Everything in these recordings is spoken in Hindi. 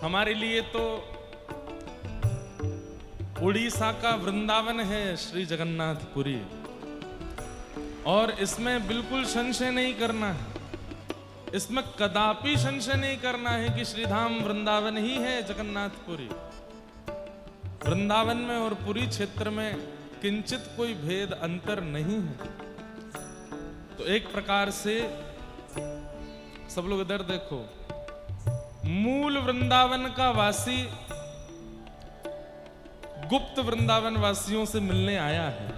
हमारे लिए तो उड़ीसा का वृंदावन है श्री जगन्नाथपुरी, और इसमें बिल्कुल संशय नहीं करना है, इसमें कदापि संशय नहीं करना है कि श्रीधाम वृंदावन ही है जगन्नाथपुरी। वृंदावन में और पुरी क्षेत्र में किंचित कोई भेद अंतर नहीं है। तो एक प्रकार से सब लोग इधर देखो, मूल वृंदावन का वासी गुप्त वृंदावन वासियों से मिलने आया है।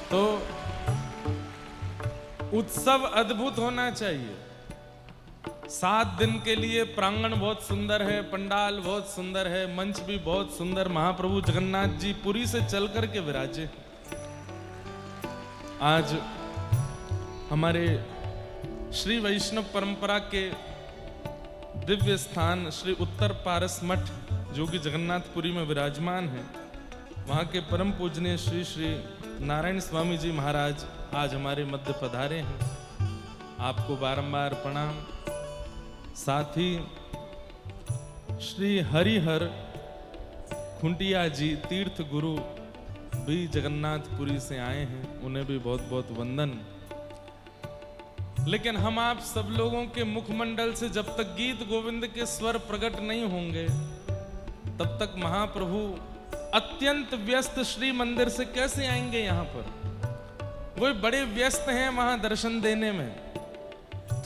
तो उत्सव अद्भुत होना चाहिए। 7 दिन के लिए प्रांगण बहुत सुंदर है, पंडाल बहुत सुंदर है, मंच भी बहुत सुंदर। महाप्रभु जगन्नाथ जी पुरी से चल करके विराजे। आज हमारे श्री वैष्णव परंपरा के दिव्य स्थान श्री उत्तर पारस मठ जो कि जगन्नाथपुरी में विराजमान है, वहां के परम पूजनीय श्री श्री नारायण स्वामी जी महाराज आज हमारे मध्य पधारे हैं। आपको बारंबार प्रणाम। साथ ही श्री हरिहर खुंटिया जी तीर्थ गुरु भी जगन्नाथपुरी से आए हैं, उन्हें भी बहुत बहुत वंदन। लेकिन हम आप सब लोगों के मुखमंडल से जब तक गीत गोविंद के स्वर प्रकट नहीं होंगे, तब तक महाप्रभु अत्यंत व्यस्त श्री मंदिर से कैसे आएंगे यहाँ पर? वो बड़े व्यस्त हैं वहां दर्शन देने में।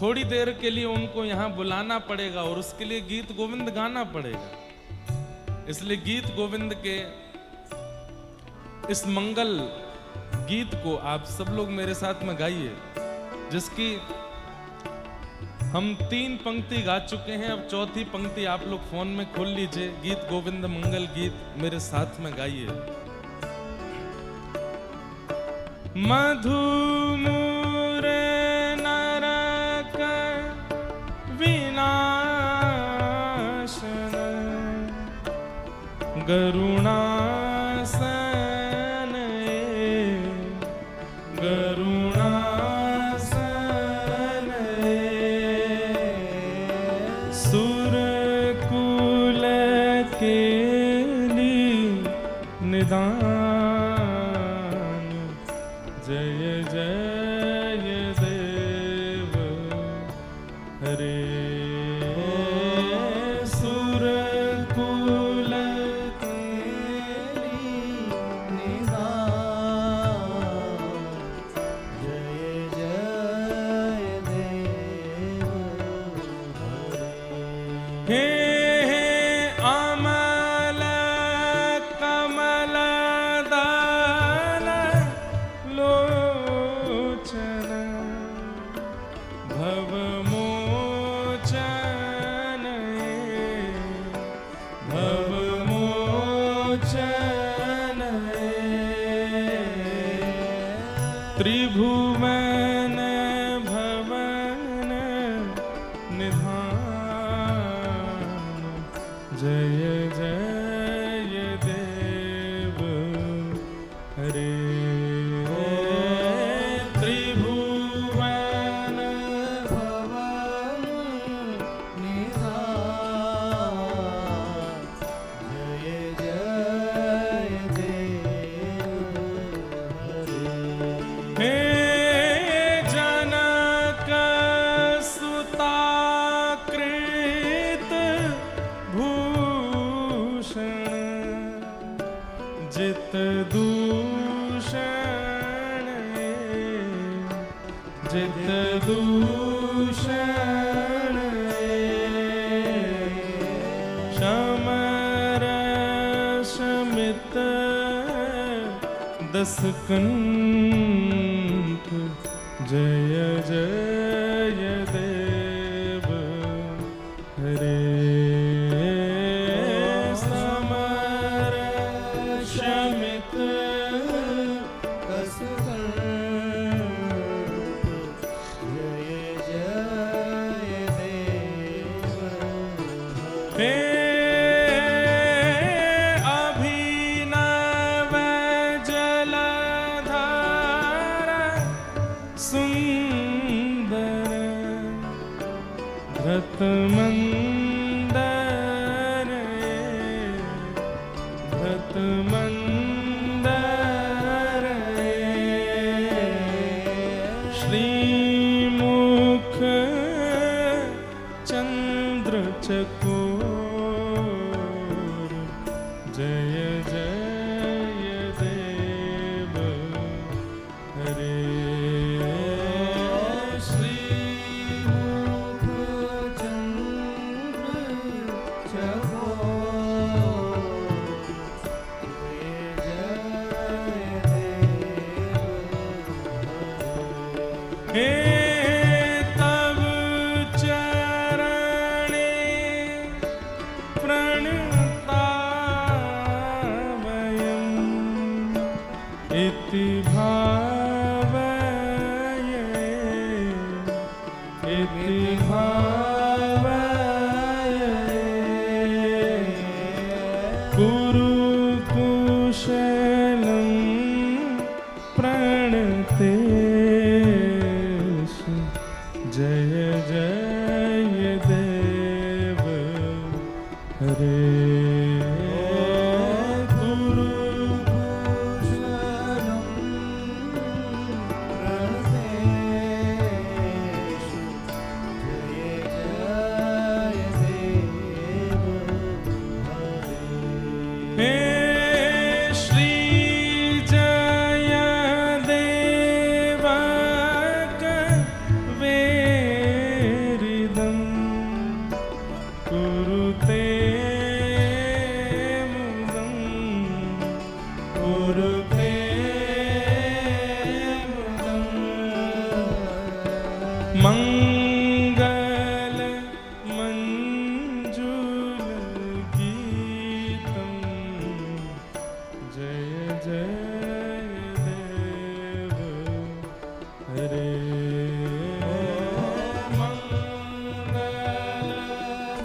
थोड़ी देर के लिए उनको यहाँ बुलाना पड़ेगा और उसके लिए गीत गोविंद गाना पड़ेगा। इसलिए गीत गोविंद के इस मंगल गीत को आप सब लोग मेरे साथ में गाइए, जिसकी हम 3 पंक्ति गा चुके हैं। अब 4थी पंक्ति आप लोग फोन में खोल लीजिए। गीत गोविंद मंगल गीत मेरे साथ में गाइए। मधुमूर नरक विनाशन गरुणासन सुरकुल केली निदान जय जय देव हरे। सुरकुल केली निदान जय जय देव हरे। हे अमल कमल दल लोचन भव मोचन भव मोचन त्रिभुवन भवन निधान जय जय देव हरे। त्रिभुवन भवन निधान जय जय देव हरे। हे जनक सुता कृत भूषण जित दूषण जित दूषण शमर शमित दस कंठ जय जय देव हरे। समर शमित दस कंठ जय जय देव हरे। अभिनव जलधार सुंदर धृत मंदर भक्त मंदर श्रीमुख चंद्र चकोर जय जय देव हरे श्रीमुख चंद्र चकोर हे तब चरणे प्रणतावयम् इति भावये इति भावये कुरु कुशलं प्रणतेषु जय जय देव हरे गुरु कुशलं प्रणतेषु जय जय देव हे श्री जय देवक वेरिदं कुरुते मुदं कुरुते मुदं मंगल मंजुल गीतं जय जय देव हरे मंगल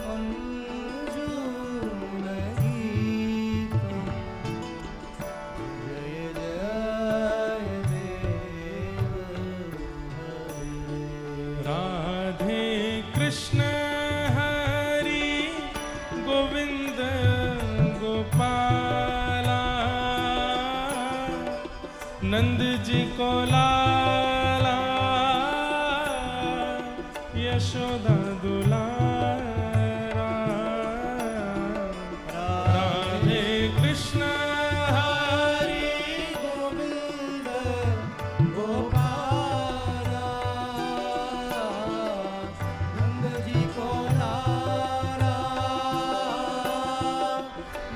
मंजुल गीतं जय जय देव हरे राधे कृष्ण हरि गोविंद गोपाला नंद जी को लाला यशोदा दुलारा राधे कृष्ण हरि गोविंद गोपाला नंद जी को लाला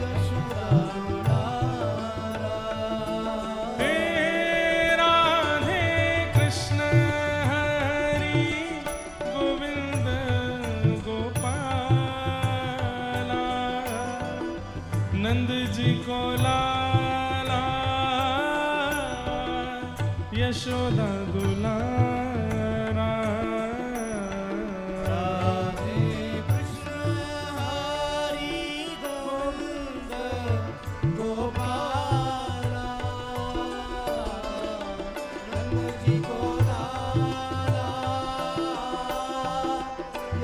यशोदा दुलारा हे राधे कृष्ण हरि गोविंद गोपाला नंद जी को लाला यशोदा दुलारा राधे कृष्ण हरि गोविंद गोपाला नंद जी को लाला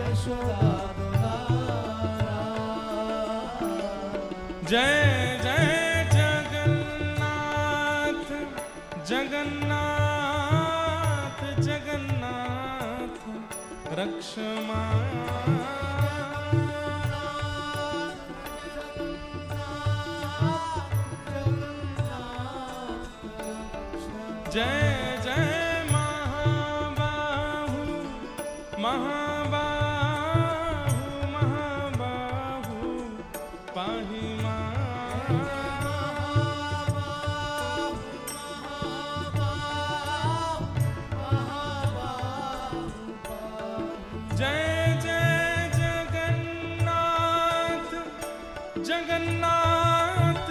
यशोदा दुलारा जय जय जगन्नाथ जगन्नाथ जगन्नाथ रक्षमा जय जय महाबाहु महाबाहु महाबाहु पाहि जय जय जगन्नाथ जगन्नाथ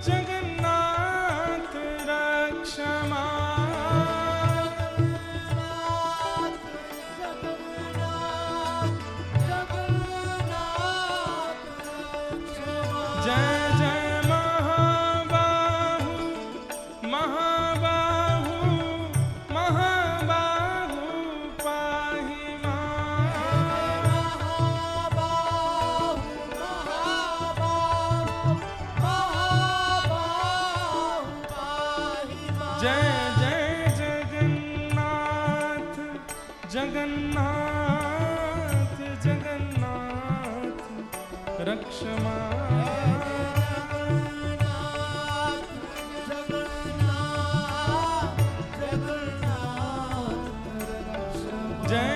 जगन्नाथ रक्षमा जय जय महाबाहु महाबाहु महाबाहु पाहि मां रक्षमा जय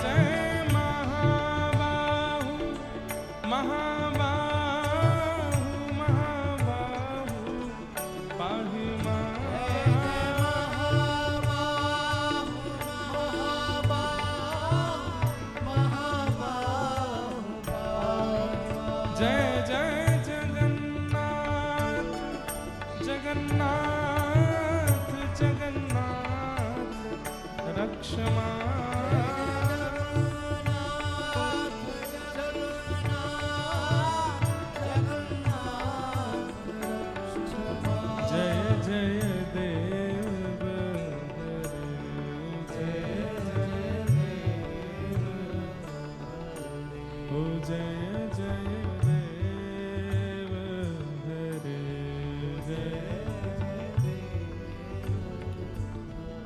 जय महाबाहु महाबाहु महाबाहु पाहि मां जय जय जगन्नाथ जगन्नाथ जगन्नाथ रक्षमा जय जय देव हरे ओ जय जय देव हरे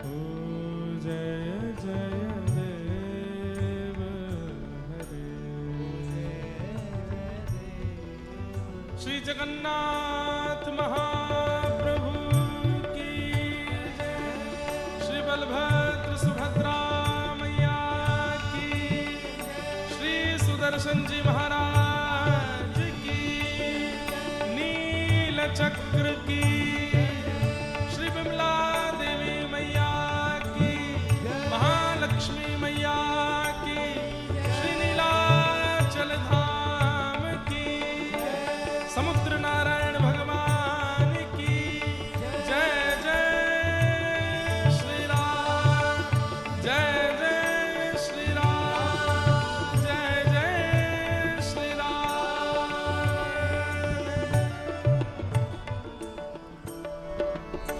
ओ जय जय देव हरे श्री जगन्नाथ महाप्रभु की जय। श्री बलभद्र सुभद्रा मैया की श्री सुदर्शन जी महाराज की नील चक्र की श्री विमला देवी मैया की महालक्ष्मी मैया की श्री नीलाचल धाम की समुद्र नारायण भगवान की जय जय श्री राम जय जय श्री राम जय जय श्री राम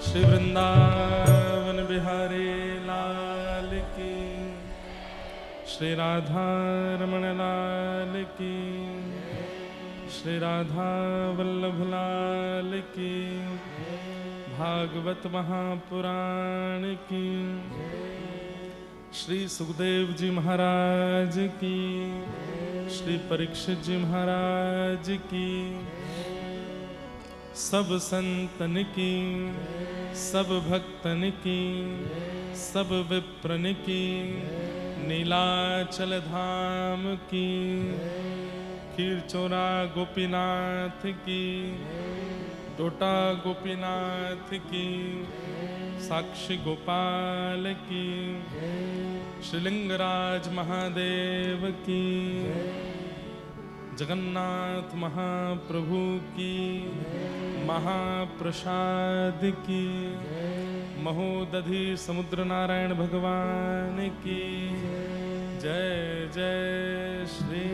श्री वृंदावन बिहारी लाल की श्री राधा रमण लाल की श्री राधा वल्लभ लाल की भागवत महापुराण की श्री सुखदेव जी महाराज की श्री परीक्षित जी महाराज की सब संतन की सब भक्तन की सब विप्रन की नीलाचल धाम की खीर चोरा गोपीनाथ की डोटा गोपीनाथ की साक्षी गोपाल की श्रीलिंगराज महादेव की जगन्नाथ महाप्रभु की महाप्रसाद की महोदधि समुद्र नारायण भगवान की जय जय श्री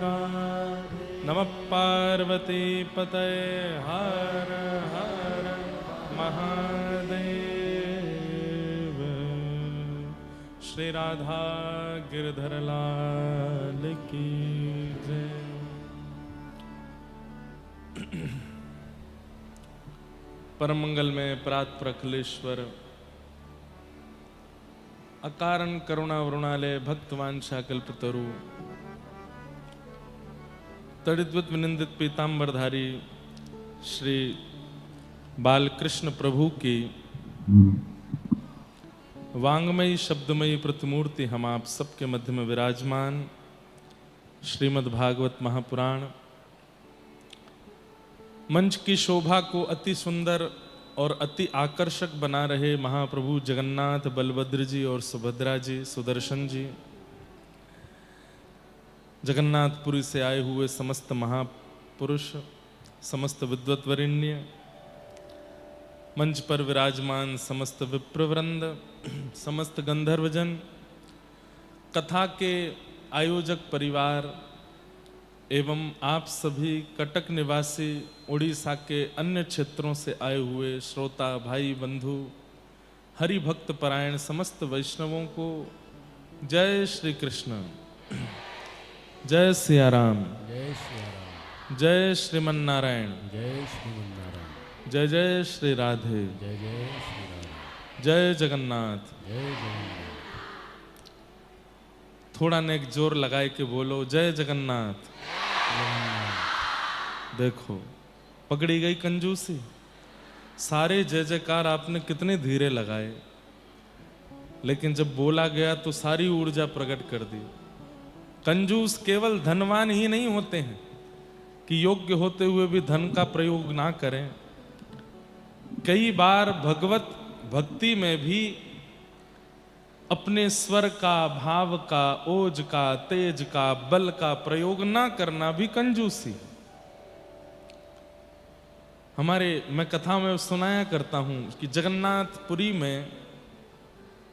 राम नमः पार्वती पतये हर हर महादेव श्री राधा गिरधर लाल की जय। परम मंगल में प्रात प्रखलेश्वर अकारण करुणा वरुणालय भक्तवांछा कल्पतरु तड़िद्वत विनिंदित पीतांबरधारी श्री बालकृष्ण प्रभु की वांगमयी शब्दमयी प्रतिमूर्ति हम आप सबके मध्य में विराजमान श्रीमद् भागवत महापुराण मंच की शोभा को अति सुंदर और अति आकर्षक बना रहे महाप्रभु जगन्नाथ बलभद्र जी और सुभद्रा जी सुदर्शन जी जगन्नाथपुरी से आए हुए समस्त महापुरुष समस्त विद्वत्वरिण्य मंच पर विराजमान समस्त विप्रवृंद समस्त गंधर्वजन कथा के आयोजक परिवार एवं आप सभी कटक निवासी उड़ीसा के अन्य क्षेत्रों से आए हुए श्रोता भाई बंधु हरि भक्त परायण समस्त वैष्णवों को जय श्री कृष्ण जय सिया राम जय श्रीमन नारायण जय जय श्री राधे जय जगन्नाथ थोड़ा नेक जोर लगाए के बोलो जय जगन्नाथ देखो पकड़ी गई कंजूसी। सारे जय जयकार आपने कितने धीरे लगाए, लेकिन जब बोला गया तो सारी ऊर्जा प्रकट कर दी। कंजूस केवल धनवान ही नहीं होते हैं कि योग्य होते हुए भी धन का प्रयोग ना करें। कई बार भगवत भक्ति में भी अपने स्वर का, भाव का, ओज का, तेज का, बल का प्रयोग ना करना भी कंजूसी। मैं कथा में सुनाया करता हूं कि जगन्नाथपुरी में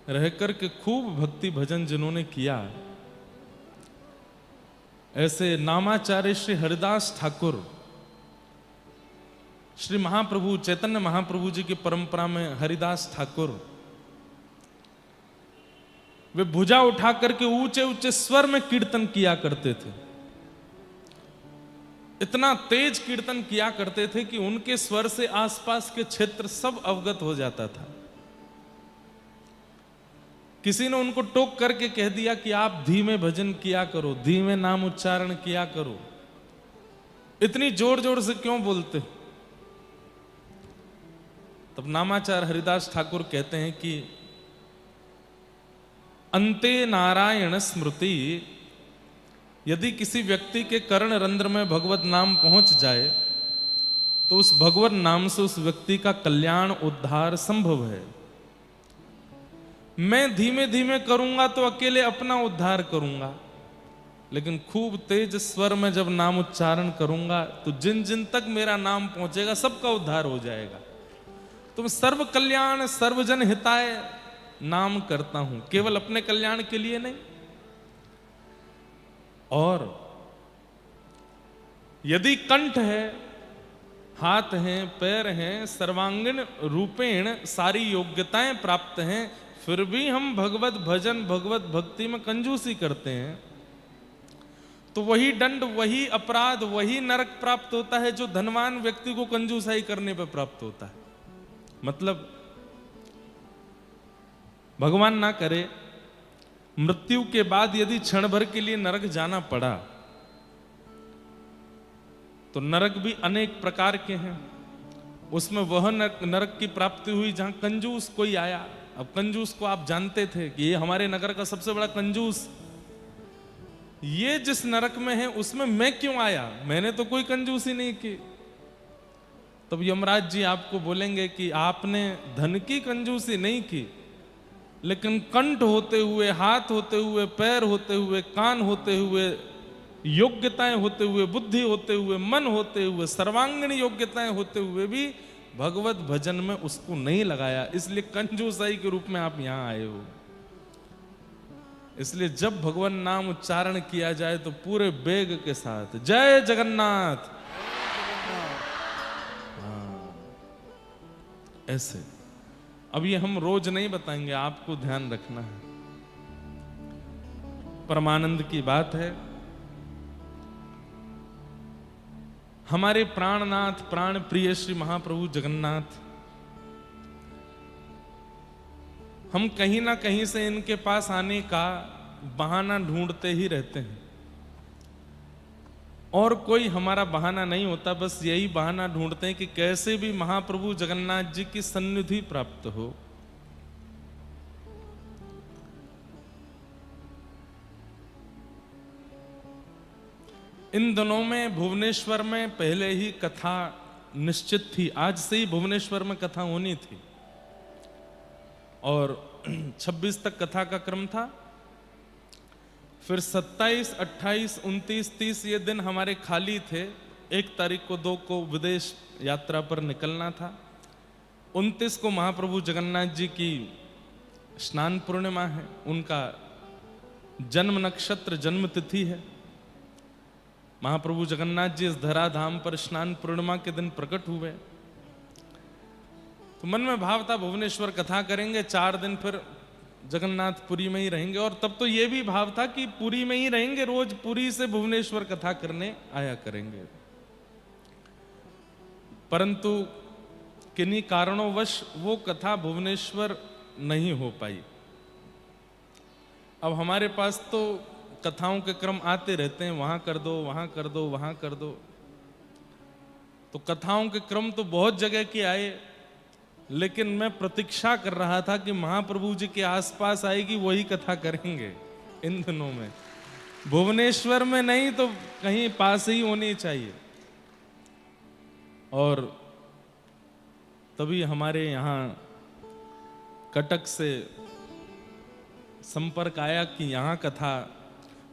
रहकर के खूब भक्ति भजन जिन्होंने किया, ऐसे नामाचार्य श्री हरिदास ठाकुर, श्री महाप्रभु चैतन्य महाप्रभु जी की परंपरा में हरिदास ठाकुर, वे भुजा उठा करके ऊंचे ऊंचे स्वर में कीर्तन किया करते थे। इतना तेज कीर्तन किया करते थे कि उनके स्वर से आसपास के क्षेत्र सब अवगत हो जाता था। किसी ने उनको टोक करके कह दिया कि आप धीमे भजन किया करो, धीमे नाम उच्चारण किया करो, इतनी जोर जोर से क्यों बोलते। तब नामाचार्य हरिदास ठाकुर कहते हैं कि अंते नारायण स्मृति, यदि किसी व्यक्ति के कर्ण रंध्र में भगवत नाम पहुंच जाए तो उस भगवत नाम से उस व्यक्ति का कल्याण उद्धार संभव है। मैं धीमे धीमे करूंगा तो अकेले अपना उद्धार करूंगा, लेकिन खूब तेज स्वर में जब नाम उच्चारण करूंगा तो जिन जिन तक मेरा नाम पहुंचेगा सबका उद्धार हो जाएगा। तो मैं सर्व कल्याण सर्वजन हिताय नाम करता हूं, केवल अपने कल्याण के लिए नहीं। और यदि कंठ है, हाथ हैं, पैर हैं, सर्वांगीण रूपेण सारी योग्यताएं प्राप्त हैं, फिर भी हम भगवत भजन भगवत भक्ति में कंजूसी करते हैं, तो वही दंड, वही अपराध, वही नरक प्राप्त होता है जो धनवान व्यक्ति को कंजूसाई करने पर प्राप्त होता है। मतलब भगवान ना करे, मृत्यु के बाद यदि क्षण भर के लिए नरक जाना पड़ा तो नरक भी अनेक प्रकार के हैं। उसमें वह नरक की प्राप्ति हुई जहां कंजूस कोई आया। अब कंजूस को आप जानते थे कि ये हमारे नगर का सबसे बड़ा कंजूस, ये जिस नरक में है उसमें मैं क्यों आया, मैंने तो कोई कंजूसी नहीं की। तब यमराज जी आपको बोलेंगे कि आपने धन की कंजूसी नहीं की, लेकिन कंठ होते हुए, हाथ होते हुए, पैर होते हुए, कान होते हुए, योग्यताएं होते हुए, बुद्धि होते हुए, मन होते हुए, सर्वांगीण योग्यताएं होते हुए भी भगवत भजन में उसको नहीं लगाया, इसलिए कंजूसाई के रूप में आप यहां आए हो। इसलिए जब भगवान नाम उच्चारण किया जाए तो पूरे वेग के साथ जय जगन्नाथ, हाँ, ऐसे। अब ये हम रोज नहीं बताएंगे, आपको ध्यान रखना है। परमानंद की बात है, हमारे प्राणनाथ प्राण प्रिय श्री महाप्रभु जगन्नाथ, हम कहीं ना कहीं से इनके पास आने का बहाना ढूंढते ही रहते हैं, और कोई हमारा बहाना नहीं होता, बस यही बहाना ढूंढते हैं कि कैसे भी महाप्रभु जगन्नाथ जी की सन्निधि प्राप्त हो। इन दिनों में भुवनेश्वर में पहले ही कथा निश्चित थी, आज से ही भुवनेश्वर में कथा होनी थी, और 26 तक कथा का क्रम था। फिर 27, 28, 29, 30 ये दिन हमारे खाली थे। 1 तारीख को 2 को विदेश यात्रा पर निकलना था। 29 को महाप्रभु जगन्नाथ जी की स्नान पूर्णिमा है, उनका जन्म नक्षत्र, जन्म तिथि है। महाप्रभु जगन्नाथ जी इस धराधाम पर स्नान पूर्णिमा के दिन प्रकट हुए। तो मन में भाव था भुवनेश्वर कथा करेंगे, 4 दिन फिर जगन्नाथपुरी में ही रहेंगे, और तब तो ये भी भाव था कि पुरी में ही रहेंगे, रोज पुरी से भुवनेश्वर कथा करने आया करेंगे। परंतु किन्हीं कारणोंवश वो कथा भुवनेश्वर नहीं हो पाई। अब हमारे पास तो कथाओं के क्रम आते रहते हैं, वहां कर दो, वहां कर दो, वहां कर दो। तो कथाओं के क्रम तो बहुत जगह के आए, लेकिन मैं प्रतीक्षा कर रहा था कि महाप्रभु जी के आसपास आएगी वही कथा करेंगे इन दिनों में। भुवनेश्वर में नहीं तो कहीं पास ही होनी चाहिए। और तभी हमारे यहाँ कटक से संपर्क आया कि यहाँ कथा,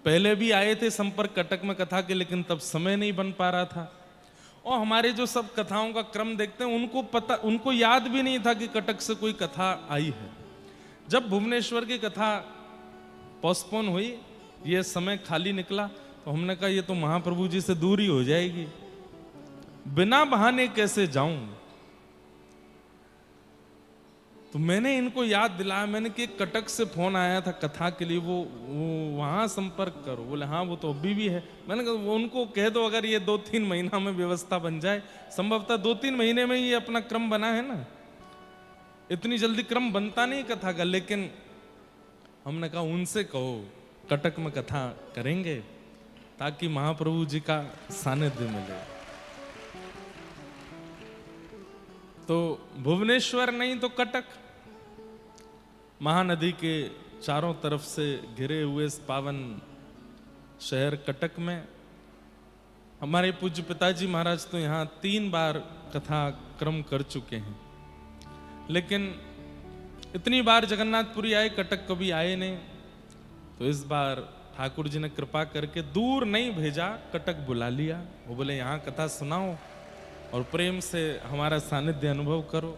पहले भी आए थे संपर्क कटक में कथा के, लेकिन तब समय नहीं बन पा रहा था। और हमारे जो सब कथाओं का क्रम देखते हैं उनको याद भी नहीं था कि कटक से कोई कथा आई है। जब भुवनेश्वर की कथा पोस्टपोन हुई, ये समय खाली निकला, तो हमने कहा ये तो महाप्रभु जी से दूर ही हो जाएगी, बिना बहाने कैसे जाऊं। तो मैंने इनको याद दिलाया, मैंने कि कटक से फोन आया था कथा के लिए, वो वहां संपर्क करो। बोले हाँ वो तो अभी भी है। मैंने कहा वो उनको कह दो अगर ये 2-3 महीना में व्यवस्था बन जाए, संभवतः 2-3 महीने में ये अपना क्रम बना है ना, इतनी जल्दी क्रम बनता नहीं कथा का। लेकिन हमने कहा उनसे कहो कटक में कथा करेंगे ताकि महाप्रभु जी का सानिध्य मिले। तो भुवनेश्वर नहीं तो कटक, महानदी के चारों तरफ से घिरे हुए इस पावन शहर कटक में हमारे पूज्य पिताजी महाराज तो यहाँ 3 बार कथा क्रम कर चुके हैं। लेकिन इतनी बार जगन्नाथपुरी आए, कटक कभी आए नहीं। तो इस बार ठाकुर जी ने कृपा करके दूर नहीं भेजा, कटक बुला लिया। वो बोले यहाँ कथा सुनाओ और प्रेम से हमारा सानिध्य अनुभव करो।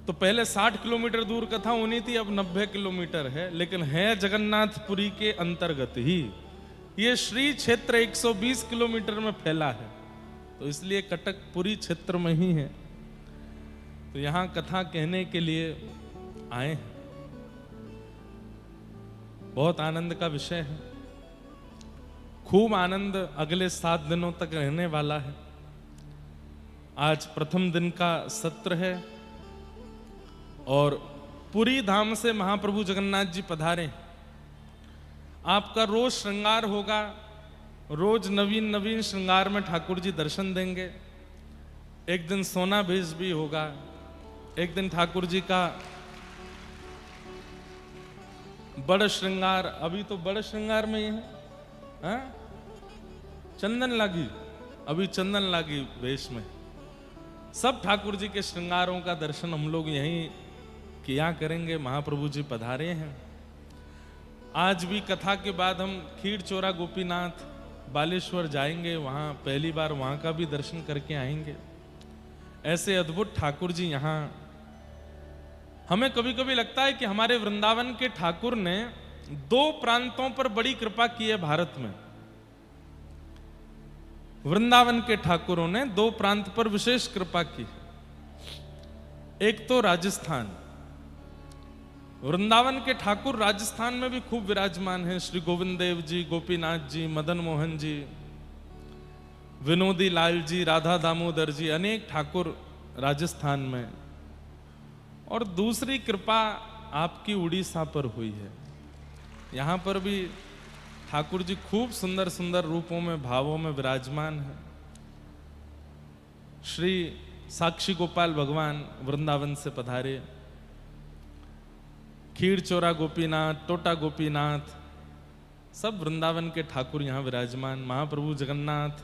तो पहले 60 किलोमीटर दूर कथा होनी थी, अब 90 किलोमीटर है, लेकिन है जगन्नाथपुरी के अंतर्गत ही। ये श्री क्षेत्र 120 किलोमीटर में फैला है, तो इसलिए कटक पुरी क्षेत्र में ही है। तो यहां कथा कहने के लिए आए हैं। बहुत आनंद का विषय है, खूब आनंद अगले 7 दिनों तक रहने वाला है। आज प्रथम दिन का सत्र है और पुरी धाम से महाप्रभु जगन्नाथ जी पधारे। आपका रोज श्रृंगार होगा, रोज नवीन नवीन श्रृंगार में ठाकुर जी दर्शन देंगे। एक दिन सोना भेष भी होगा, एक दिन ठाकुर जी का बड़ श्रृंगार, अभी तो बड़ श्रृंगार में ही है, हाँ? चंदन लागी, अभी चंदन लागी वेश में। सब ठाकुर जी के श्रृंगारों का दर्शन हम लोग यहीं किया करेंगे। महाप्रभु जी पधारे हैं। आज भी कथा के बाद हम खीर चोरा गोपीनाथ बालेश्वर जाएंगे, वहां पहली बार वहां का भी दर्शन करके आएंगे। ऐसे अद्भुत ठाकुर जी यहाँ, हमें कभी कभी लगता है कि हमारे वृंदावन के ठाकुर ने 2 प्रांतों पर बड़ी कृपा की है भारत में। वृंदावन के ठाकुरों ने 2 प्रांत पर विशेष कृपा की। एक तो राजस्थान, वृंदावन के ठाकुर राजस्थान में भी खूब विराजमान हैं। श्री गोविंद देव जी, गोपीनाथ जी, मदन मोहन जी, विनोदी लाल जी, राधा दामोदर जी, अनेक ठाकुर राजस्थान में। और दूसरी कृपा आपकी उड़ीसा पर हुई है। यहाँ पर भी ठाकुर जी खूब सुंदर सुंदर रूपों में, भावों में विराजमान है। श्री साक्षी गोपाल भगवान वृंदावन से पधारे। खीर चोरा गोपीनाथ, टोटा गोपीनाथ, सब वृंदावन के ठाकुर यहाँ विराजमान। महाप्रभु जगन्नाथ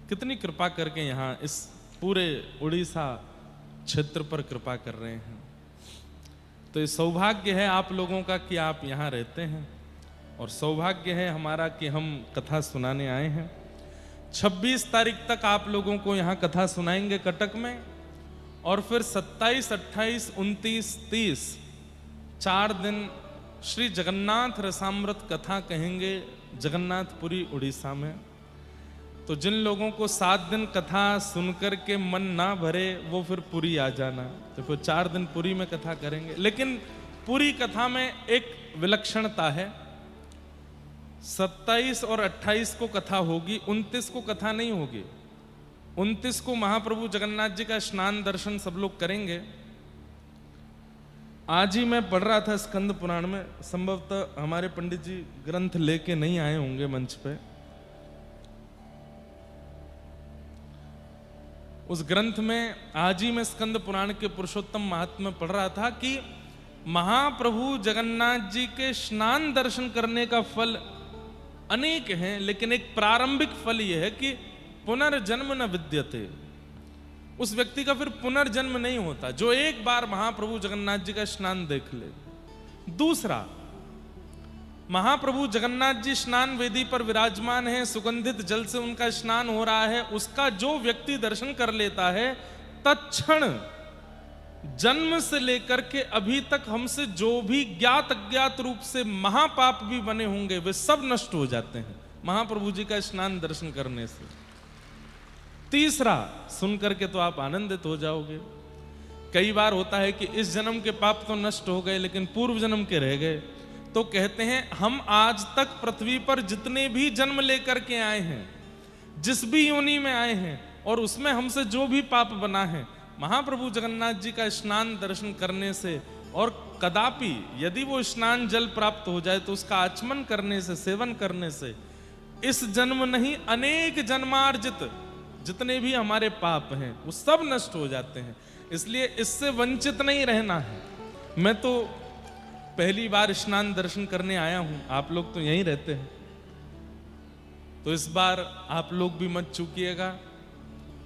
कितनी कृपा करके यहाँ इस पूरे उड़ीसा क्षेत्र पर कृपा कर रहे हैं। तो ये सौभाग्य है आप लोगों का कि आप यहाँ रहते हैं, और सौभाग्य है हमारा कि हम कथा सुनाने आए हैं। 26 तारीख तक आप लोगों को यहाँ कथा सुनाएंगे कटक में, और फिर 27, 28, 29, 30 4 दिन श्री जगन्नाथ रसामृत कथा कहेंगे जगन्नाथपुरी उड़ीसा में। तो जिन लोगों को 7 दिन कथा सुनकर के मन ना भरे, वो फिर पुरी आ जाना। तो फिर 4 दिन पुरी में कथा करेंगे। लेकिन पूरी कथा में एक विलक्षणता है, 27 और 28 को कथा होगी, 29 को कथा नहीं होगी। 29 को महाप्रभु जगन्नाथ जी का स्नान दर्शन सब लोग करेंगे। आज ही मैं पढ़ रहा था स्कंद पुराण में, संभवतः हमारे पंडित जी ग्रंथ लेके नहीं आए होंगे मंच पे। उस ग्रंथ में आज ही मैं स्कंद पुराण के पुरुषोत्तम महात्म्य पढ़ रहा था कि महाप्रभु जगन्नाथ जी के स्नान दर्शन करने का फल अनेक हैं, लेकिन एक प्रारंभिक फल यह है कि पुनर्जन्म न विद्यते। उस व्यक्ति का फिर पुनर्जन्म नहीं होता जो एक बार महाप्रभु जगन्नाथ जी का स्नान देख ले। दूसरा, महाप्रभु जगन्नाथ जी स्नान वेदी पर विराजमान हैं, सुगंधित जल से उनका स्नान हो रहा है, उसका जो व्यक्ति दर्शन कर लेता है तत्क्षण जन्म से लेकर के अभी तक हमसे जो भी ज्ञात अज्ञात रूप से महापाप भी बने होंगे वे सब नष्ट हो जाते हैं महाप्रभु जी का स्नान दर्शन करने से। तीसरा, सुन करके तो आप आनंदित हो जाओगे। कई बार होता है कि इस जन्म के पाप तो नष्ट हो गए लेकिन पूर्व जन्म के रह गए, तो कहते हैं हम आज तक पृथ्वी पर जितने भी जन्म लेकर के आए हैं, जिस भी योनि में आए हैं, और उसमें हमसे जो भी पाप बना है, महाप्रभु जगन्नाथ जी का स्नान दर्शन करने से और कदापि यदि वो स्नान जल प्राप्त हो जाए तो उसका आचमन करने से, सेवन करने से इस जन्म नहीं अनेक जन्मार्जित जितने भी हमारे पाप हैं वो सब नष्ट हो जाते हैं। इसलिए इससे वंचित नहीं रहना है। मैं तो पहली बार स्नान दर्शन करने आया हूं, आप लोग तो यहीं रहते हैं, तो इस बार आप लोग भी मत चूकिएगा।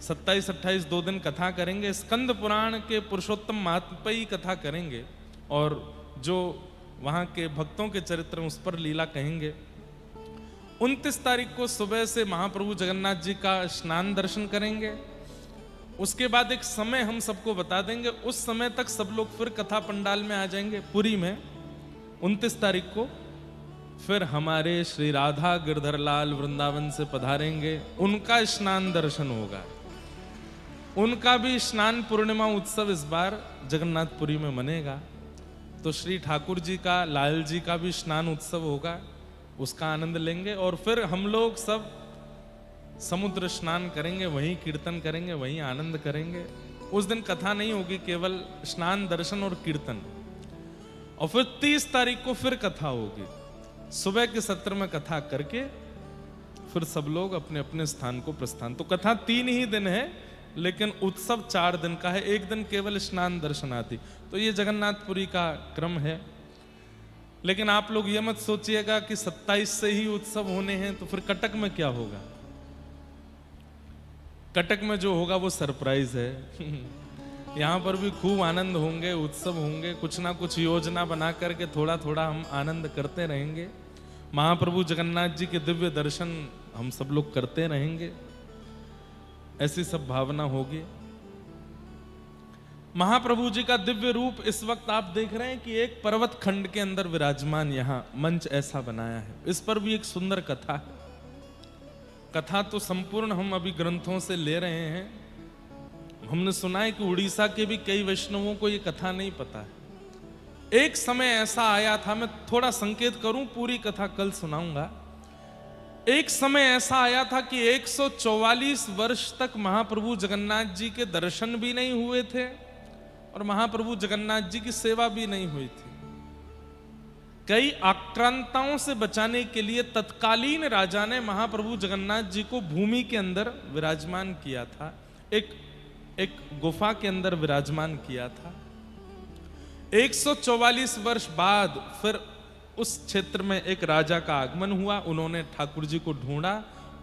27-28 2 दिन कथा करेंगे, स्कंद पुराण के पुरुषोत्तम महात्म्य की कथा करेंगे और जो वहाँ के भक्तों के चरित्र उस पर लीला कहेंगे। 29 तारीख को सुबह से महाप्रभु जगन्नाथ जी का स्नान दर्शन करेंगे। उसके बाद एक समय हम सबको बता देंगे, उस समय तक सब लोग फिर कथा पंडाल में आ जाएंगे पुरी में। 29 तारीख को फिर हमारे श्री राधा गिरधरलाल वृंदावन से पधारेंगे, उनका स्नान दर्शन होगा। उनका भी स्नान पूर्णिमा उत्सव इस बार जगन्नाथपुरी में मनेगा, तो श्री ठाकुर जी का, लाल जी का भी स्नान उत्सव होगा, उसका आनंद लेंगे। और फिर हम लोग सब समुद्र स्नान करेंगे, वहीं कीर्तन करेंगे, वहीं आनंद करेंगे। उस दिन कथा नहीं होगी, केवल स्नान दर्शन और कीर्तन। और फिर 30 तारीख को फिर कथा होगी, सुबह के सत्र में कथा करके फिर सब लोग अपने अपने स्थान को प्रस्थान। तो कथा 3 ही दिन है लेकिन उत्सव 4 दिन का है, एक दिन केवल स्नान दर्शनार्थी। तो ये जगन्नाथपुरी का क्रम है। लेकिन आप लोग ये मत सोचिएगा कि 27 से ही उत्सव होने हैं तो फिर कटक में क्या होगा। कटक में जो होगा वो सरप्राइज है। यहाँ पर भी खूब आनंद होंगे, उत्सव होंगे, कुछ ना कुछ योजना बना करके थोड़ा थोड़ा हम आनंद करते रहेंगे। महाप्रभु जगन्नाथ जी के दिव्य दर्शन हम सब लोग करते रहेंगे, ऐसी सब भावना होगी। महाप्रभु जी का दिव्य रूप इस वक्त आप देख रहे हैं कि एक पर्वत खंड के अंदर विराजमान यहाँ मंच ऐसा बनाया है। इस पर भी एक सुंदर कथा है। कथा तो संपूर्ण हम अभी ग्रंथों से ले रहे हैं। हमने सुना है कि उड़ीसा के भी कई वैष्णवों को ये कथा नहीं पता है। एक समय ऐसा आया था, मैं थोड़ा संकेत करूं, पूरी कथा कल सुनाऊंगा। एक समय ऐसा आया था कि 144 वर्ष तक महाप्रभु जगन्नाथ जी के दर्शन भी नहीं हुए थे और महाप्रभु जगन्नाथ जी की सेवा भी नहीं हुई थी। कई आक्रांताओं से बचाने के लिए तत्कालीन राजा ने महाप्रभु जगन्नाथ जी को भूमि के अंदर विराजमान किया था, एक गुफा के अंदर विराजमान किया था। 144 वर्ष बाद फिर उस क्षेत्र में एक राजा का आगमन हुआ। उन्होंने ठाकुर जी को ढूंढा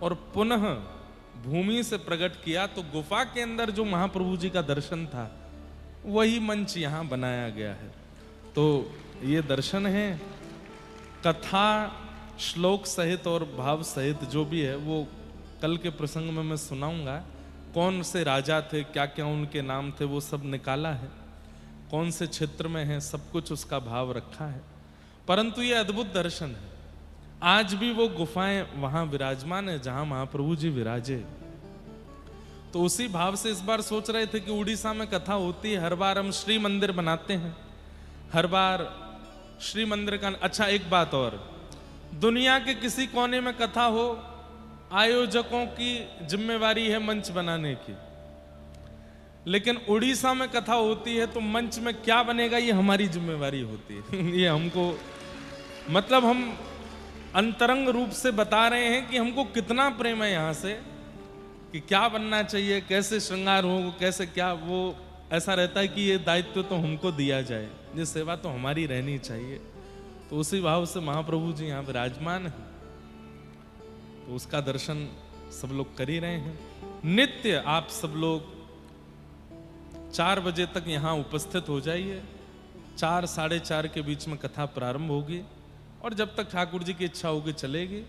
और पुनः भूमि से प्रकट किया, तो गुफा के अंदर जो महाप्रभु जी का दर्शन था वही मंच यहाँ बनाया गया है। तो ये दर्शन है, कथा श्लोक सहित और भाव सहित जो भी है वो कल के प्रसंग में मैं सुनाऊंगा। कौन से राजा थे, क्या क्या उनके नाम थे, वो सब निकाला है। कौन से क्षेत्र में है, सब कुछ उसका भाव रखा है। परंतु ये अद्भुत दर्शन है। आज भी वो गुफाएं वहां विराजमान है जहां महाप्रभु जी विराजे। तो उसी भाव से इस बार सोच रहे थे कि उड़ीसा में कथा होती है, हर बार हम श्री मंदिर बनाते हैं, हर बार श्री मंदिर का। अच्छा, एक बात और, दुनिया के किसी कोने में कथा हो, आयोजकों की जिम्मेवारी है मंच बनाने की, लेकिन उड़ीसा में कथा होती है तो मंच में क्या बनेगा ये हमारी जिम्मेवारी होती है। ये हमको, मतलब हम अंतरंग रूप से बता रहे हैं कि हमको कितना प्रेम है यहाँ से, कि क्या बनना चाहिए, कैसे श्रृंगार हो, कैसे क्या, वो ऐसा रहता है कि ये दायित्व तो हमको दिया जाए, ये सेवा तो हमारी रहनी चाहिए। तो उसी भाव से महाप्रभु जी यहाँ विराजमान है, तो उसका दर्शन सब लोग कर ही रहे हैं। नित्य आप सब लोग 4 बजे तक यहाँ उपस्थित हो जाइए। 4 साढ़े 4 के बीच में कथा प्रारंभ होगी और जब तक ठाकुर जी की इच्छा होगी चलेगी।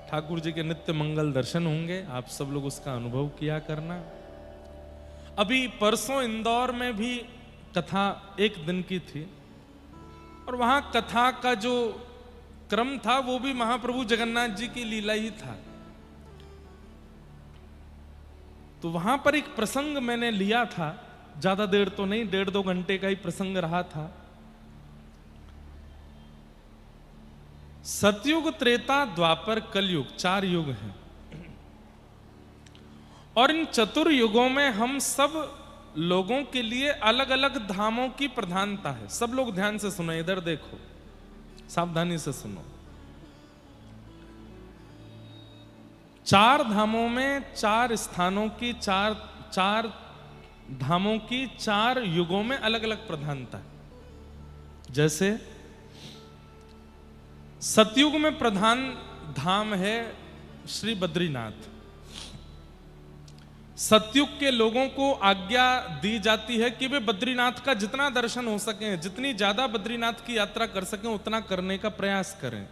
ठाकुर जी के नित्य मंगल दर्शन होंगे, आप सब लोग उसका अनुभव किया करना। अभी परसों इंदौर में भी कथा 1 दिन की थी और वहां कथा का जो क्रम था वो भी महाप्रभु जगन्नाथ जी की लीला ही था। तो वहां पर एक प्रसंग मैंने लिया था, ज्यादा देर तो नहीं, 1.5-2 घंटे का ही प्रसंग रहा था। सतयुग, त्रेता, द्वापर, कलयुग 4 युग हैं और इन चतुर्युगों में हम सब लोगों के लिए अलग अलग धामों की प्रधानता है। सब लोग ध्यान से सुनो, इधर देखो, सावधानी से सुनो। 4 धामों में 4 स्थानों की 4 धामों की 4 युगों में अलग अलग प्रधानता है। जैसे सतयुग में प्रधान धाम है श्री बद्रीनाथ। सतयुग के लोगों को आज्ञा दी जाती है कि वे बद्रीनाथ का जितना दर्शन हो सके, जितनी ज्यादा बद्रीनाथ की यात्रा कर सकें उतना करने का प्रयास करें।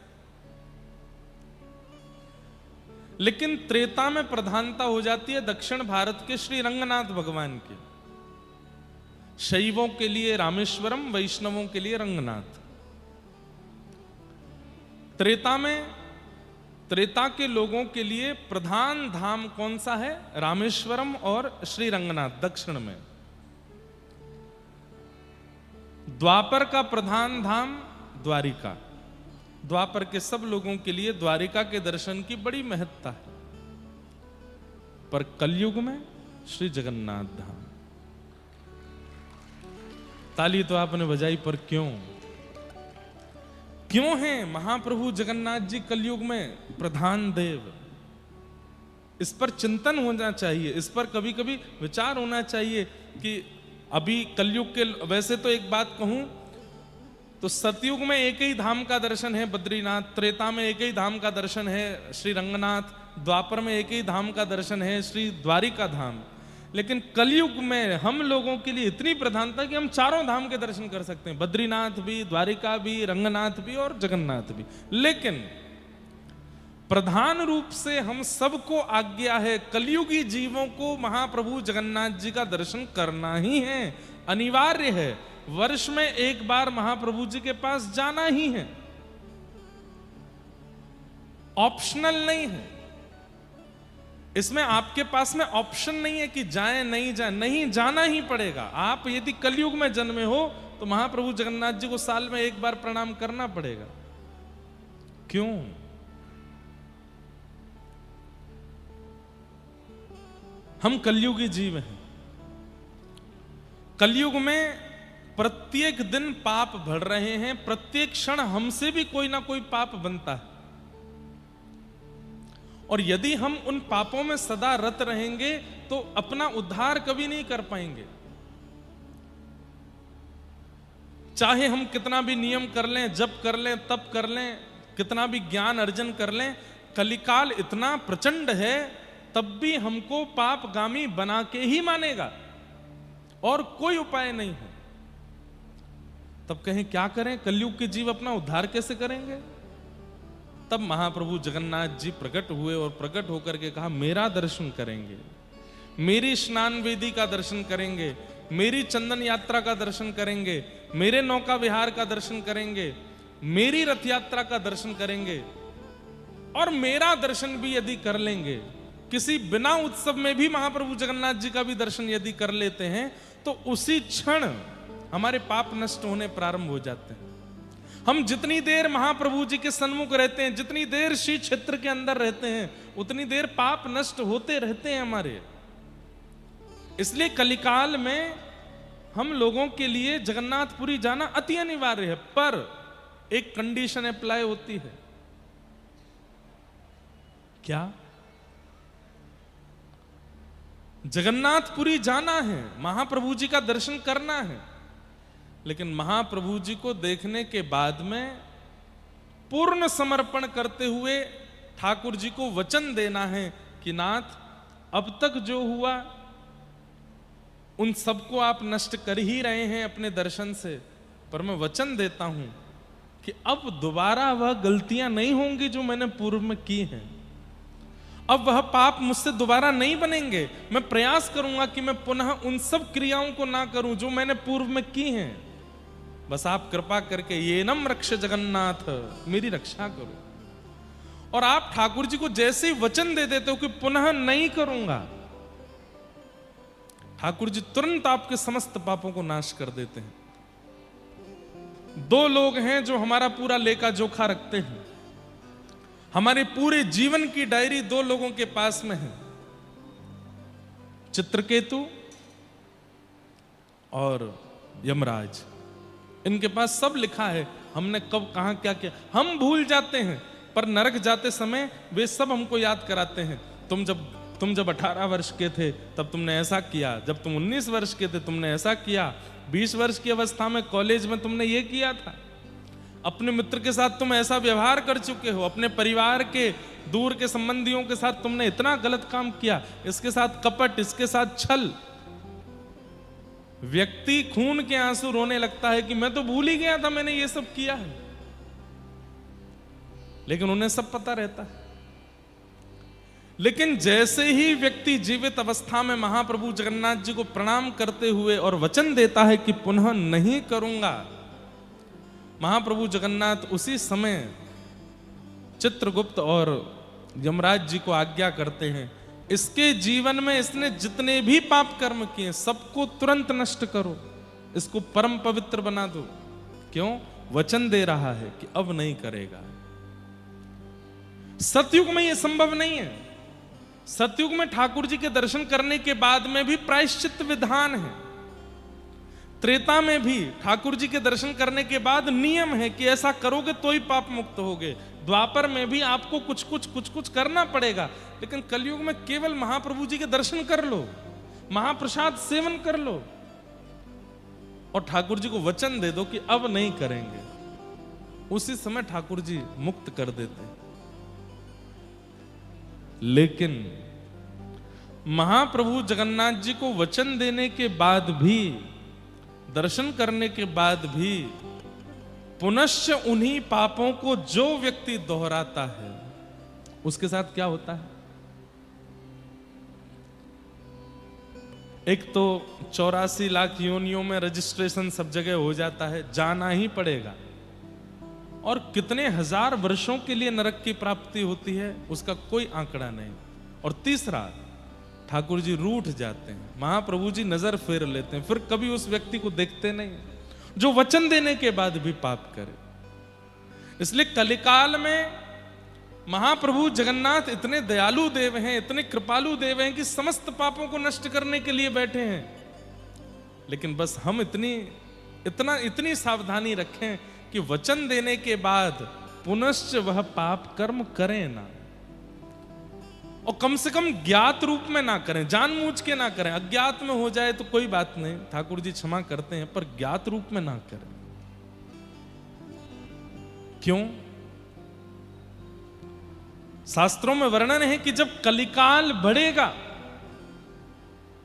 लेकिन त्रेता में प्रधानता हो जाती है दक्षिण भारत के श्री रंगनाथ भगवान की। शैवों के लिए रामेश्वरम, वैष्णवों के लिए रंगनाथ। त्रेता में, त्रेता के लोगों के लिए प्रधान धाम कौन सा है? रामेश्वरम और श्री रंगनाथ दक्षिण में। द्वापर का प्रधान धाम द्वारिका। द्वापर के सब लोगों के लिए द्वारिका के दर्शन की बड़ी महत्ता है। पर कलयुग में श्री जगन्नाथ धाम। ताली तो आपने बजाई, पर क्यों है महाप्रभु जगन्नाथ जी कलयुग में प्रधान देव? इस पर चिंतन होना चाहिए, इस पर कभी कभी विचार होना चाहिए कि अभी कलयुग के, वैसे तो एक बात कहूं तो सतयुग में एक ही धाम का दर्शन है बद्रीनाथ, त्रेता में एक ही धाम का दर्शन है श्री रंगनाथ, द्वापर में एक ही धाम का दर्शन है श्री द्वारिका धाम। लेकिन कलयुग में हम लोगों के लिए इतनी प्रधानता कि हम 4 धाम के दर्शन कर सकते हैं, बद्रीनाथ भी, द्वारिका भी, रंगनाथ भी और जगन्नाथ भी। लेकिन प्रधान रूप से हम सबको आज्ञा है, कलयुगी जीवों को महाप्रभु जगन्नाथ जी का दर्शन करना ही है, अनिवार्य है। वर्ष में एक बार महाप्रभु जी के पास जाना ही है, ऑप्शनल नहीं है। इसमें आपके पास में ऑप्शन नहीं है कि जाएं नहीं जाएं, नहीं, जाना ही पड़ेगा। आप यदि कलयुग में जन्मे हो तो महाप्रभु जगन्नाथ जी को साल में एक बार प्रणाम करना पड़ेगा। क्यों? हम कलयुगी जीव हैं। कलयुग में प्रत्येक दिन पाप बढ़ रहे हैं, प्रत्येक क्षण हमसे भी कोई ना कोई पाप बनता है। और यदि हम उन पापों में सदा रत रहेंगे तो अपना उद्धार कभी नहीं कर पाएंगे। चाहे हम कितना भी नियम कर लें, जप कर लें, तप कर लें, कितना भी ज्ञान अर्जन कर लें, कलिकाल इतना प्रचंड है तब भी हमको पापगामी बना के ही मानेगा और कोई उपाय नहीं है। तब कहें क्या करें? कलयुग के जीव अपना उद्धार कैसे करेंगे? तब महाप्रभु जगन्नाथ जी प्रकट हुए और प्रकट होकर के कहा, मेरा दर्शन करेंगे, मेरी स्नान वेदी का दर्शन करेंगे, मेरी चंदन यात्रा का दर्शन करेंगे, मेरे नौका विहार का दर्शन करेंगे, मेरी रथ यात्रा का दर्शन करेंगे। और मेरा दर्शन भी यदि कर लेंगे, किसी बिना उत्सव में भी महाप्रभु जगन्नाथ जी का भी दर्शन यदि कर लेते हैं तो उसी क्षण हमारे पाप नष्ट होने प्रारंभ हो जाते हैं। हम जितनी देर महाप्रभु जी के सन्मुख रहते हैं, जितनी देर श्री क्षेत्र के अंदर रहते हैं, उतनी देर पाप नष्ट होते रहते हैं हमारे। इसलिए कलिकाल में हम लोगों के लिए जगन्नाथपुरी जाना अति अनिवार्य है। पर एक कंडीशन अप्लाई होती है। क्या? जगन्नाथपुरी जाना है, महाप्रभु जी का दर्शन करना है, लेकिन महाप्रभु जी को देखने के बाद में पूर्ण समर्पण करते हुए ठाकुर जी को वचन देना है कि नाथ, अब तक जो हुआ उन सबको आप नष्ट कर ही रहे हैं अपने दर्शन से, पर मैं वचन देता हूं कि अब दोबारा वह गलतियां नहीं होंगी जो मैंने पूर्व में की हैं। अब वह पाप मुझसे दोबारा नहीं बनेंगे। मैं प्रयास करूंगा कि मैं पुनः उन सब क्रियाओं को ना करूं जो मैंने पूर्व में की हैं। बस आप कृपा करके ये नम रक्ष जगन्नाथ, मेरी रक्षा करो। और आप ठाकुर जी को जैसे ही वचन दे देते हो कि पुनः नहीं करूंगा, ठाकुर जी तुरंत आपके समस्त पापों को नाश कर देते हैं। दो लोग हैं जो हमारा पूरा लेखा जोखा रखते हैं। हमारे पूरे जीवन की डायरी दो लोगों के पास में है, चित्रकेतु और यमराज। इनके पास सब लिखा है, हमने कब कहां क्या किया हम भूल जाते हैं, पर नरक जाते समय वे सब हमको याद कराते हैं। तुम जब 18 वर्ष के थे तब तुमने ऐसा किया, जब तुम 19 वर्ष के थे तुमने ऐसा किया, 20 वर्ष की अवस्था में कॉलेज में तुमने ये किया था, अपने मित्र के साथ तुम ऐसा व्यवहार कर चुके हो, अपने परिवार के दूर के संबंधियों के साथ तुमने इतना गलत काम किया, इसके साथ कपट, इसके साथ छल। व्यक्ति खून के आंसू रोने लगता है कि मैं तो भूल ही गया था मैंने ये सब किया है, लेकिन उन्हें सब पता रहता है। लेकिन जैसे ही व्यक्ति जीवित अवस्था में महाप्रभु जगन्नाथ जी को प्रणाम करते हुए और वचन देता है कि पुनः नहीं करूंगा, महाप्रभु जगन्नाथ उसी समय चित्रगुप्त और यमराज जी को आज्ञा करते हैं, इसके जीवन में इसने जितने भी पाप कर्म किए सबको तुरंत नष्ट करो, इसको परम पवित्र बना दो। क्यों? वचन दे रहा है कि अब नहीं करेगा। सतयुग में यह संभव नहीं है। सतयुग में ठाकुर जी के दर्शन करने के बाद में भी प्रायश्चित विधान है। त्रेता में भी ठाकुर जी के दर्शन करने के बाद नियम है कि ऐसा करोगे तो ही पाप मुक्त होगे। द्वापर में भी आपको कुछ कुछ करना पड़ेगा, लेकिन कलयुग में केवल महाप्रभु जी के दर्शन कर लो, महाप्रसाद सेवन कर लो और ठाकुर जी को वचन दे दो कि अब नहीं करेंगे। उसी समय ठाकुर जी मुक्त कर देते हैं। लेकिन महाप्रभु जगन्नाथ जी को वचन देने के बाद भी, दर्शन करने के बाद भी पुनश्च उन्हीं पापों को जो व्यक्ति दोहराता है उसके साथ क्या होता है? एक तो 84 लाख योनियों में रजिस्ट्रेशन सब जगह हो जाता है, जाना ही पड़ेगा, और कितने हजार वर्षों के लिए नरक की प्राप्ति होती है उसका कोई आंकड़ा नहीं। और तीसरा, ठाकुर जी रूठ जाते हैं, महाप्रभु जी नजर फेर लेते हैं, फिर कभी उस व्यक्ति को देखते नहीं जो वचन देने के बाद भी पाप करे। इसलिए कलिकाल में महाप्रभु जगन्नाथ इतने दयालु देव हैं, इतने कृपालु देव हैं कि समस्त पापों को नष्ट करने के लिए बैठे हैं। लेकिन बस हम इतनी सावधानी रखें कि वचन देने के बाद पुनश्च वह पाप कर्म करें ना, और कम से कम ज्ञात रूप में ना करें, जानबूझ के ना करें। अज्ञात में हो जाए तो कोई बात नहीं, ठाकुर जी क्षमा करते हैं, पर ज्ञात रूप में ना करें। क्यों? शास्त्रों में वर्णन है कि जब कलिकाल बढ़ेगा,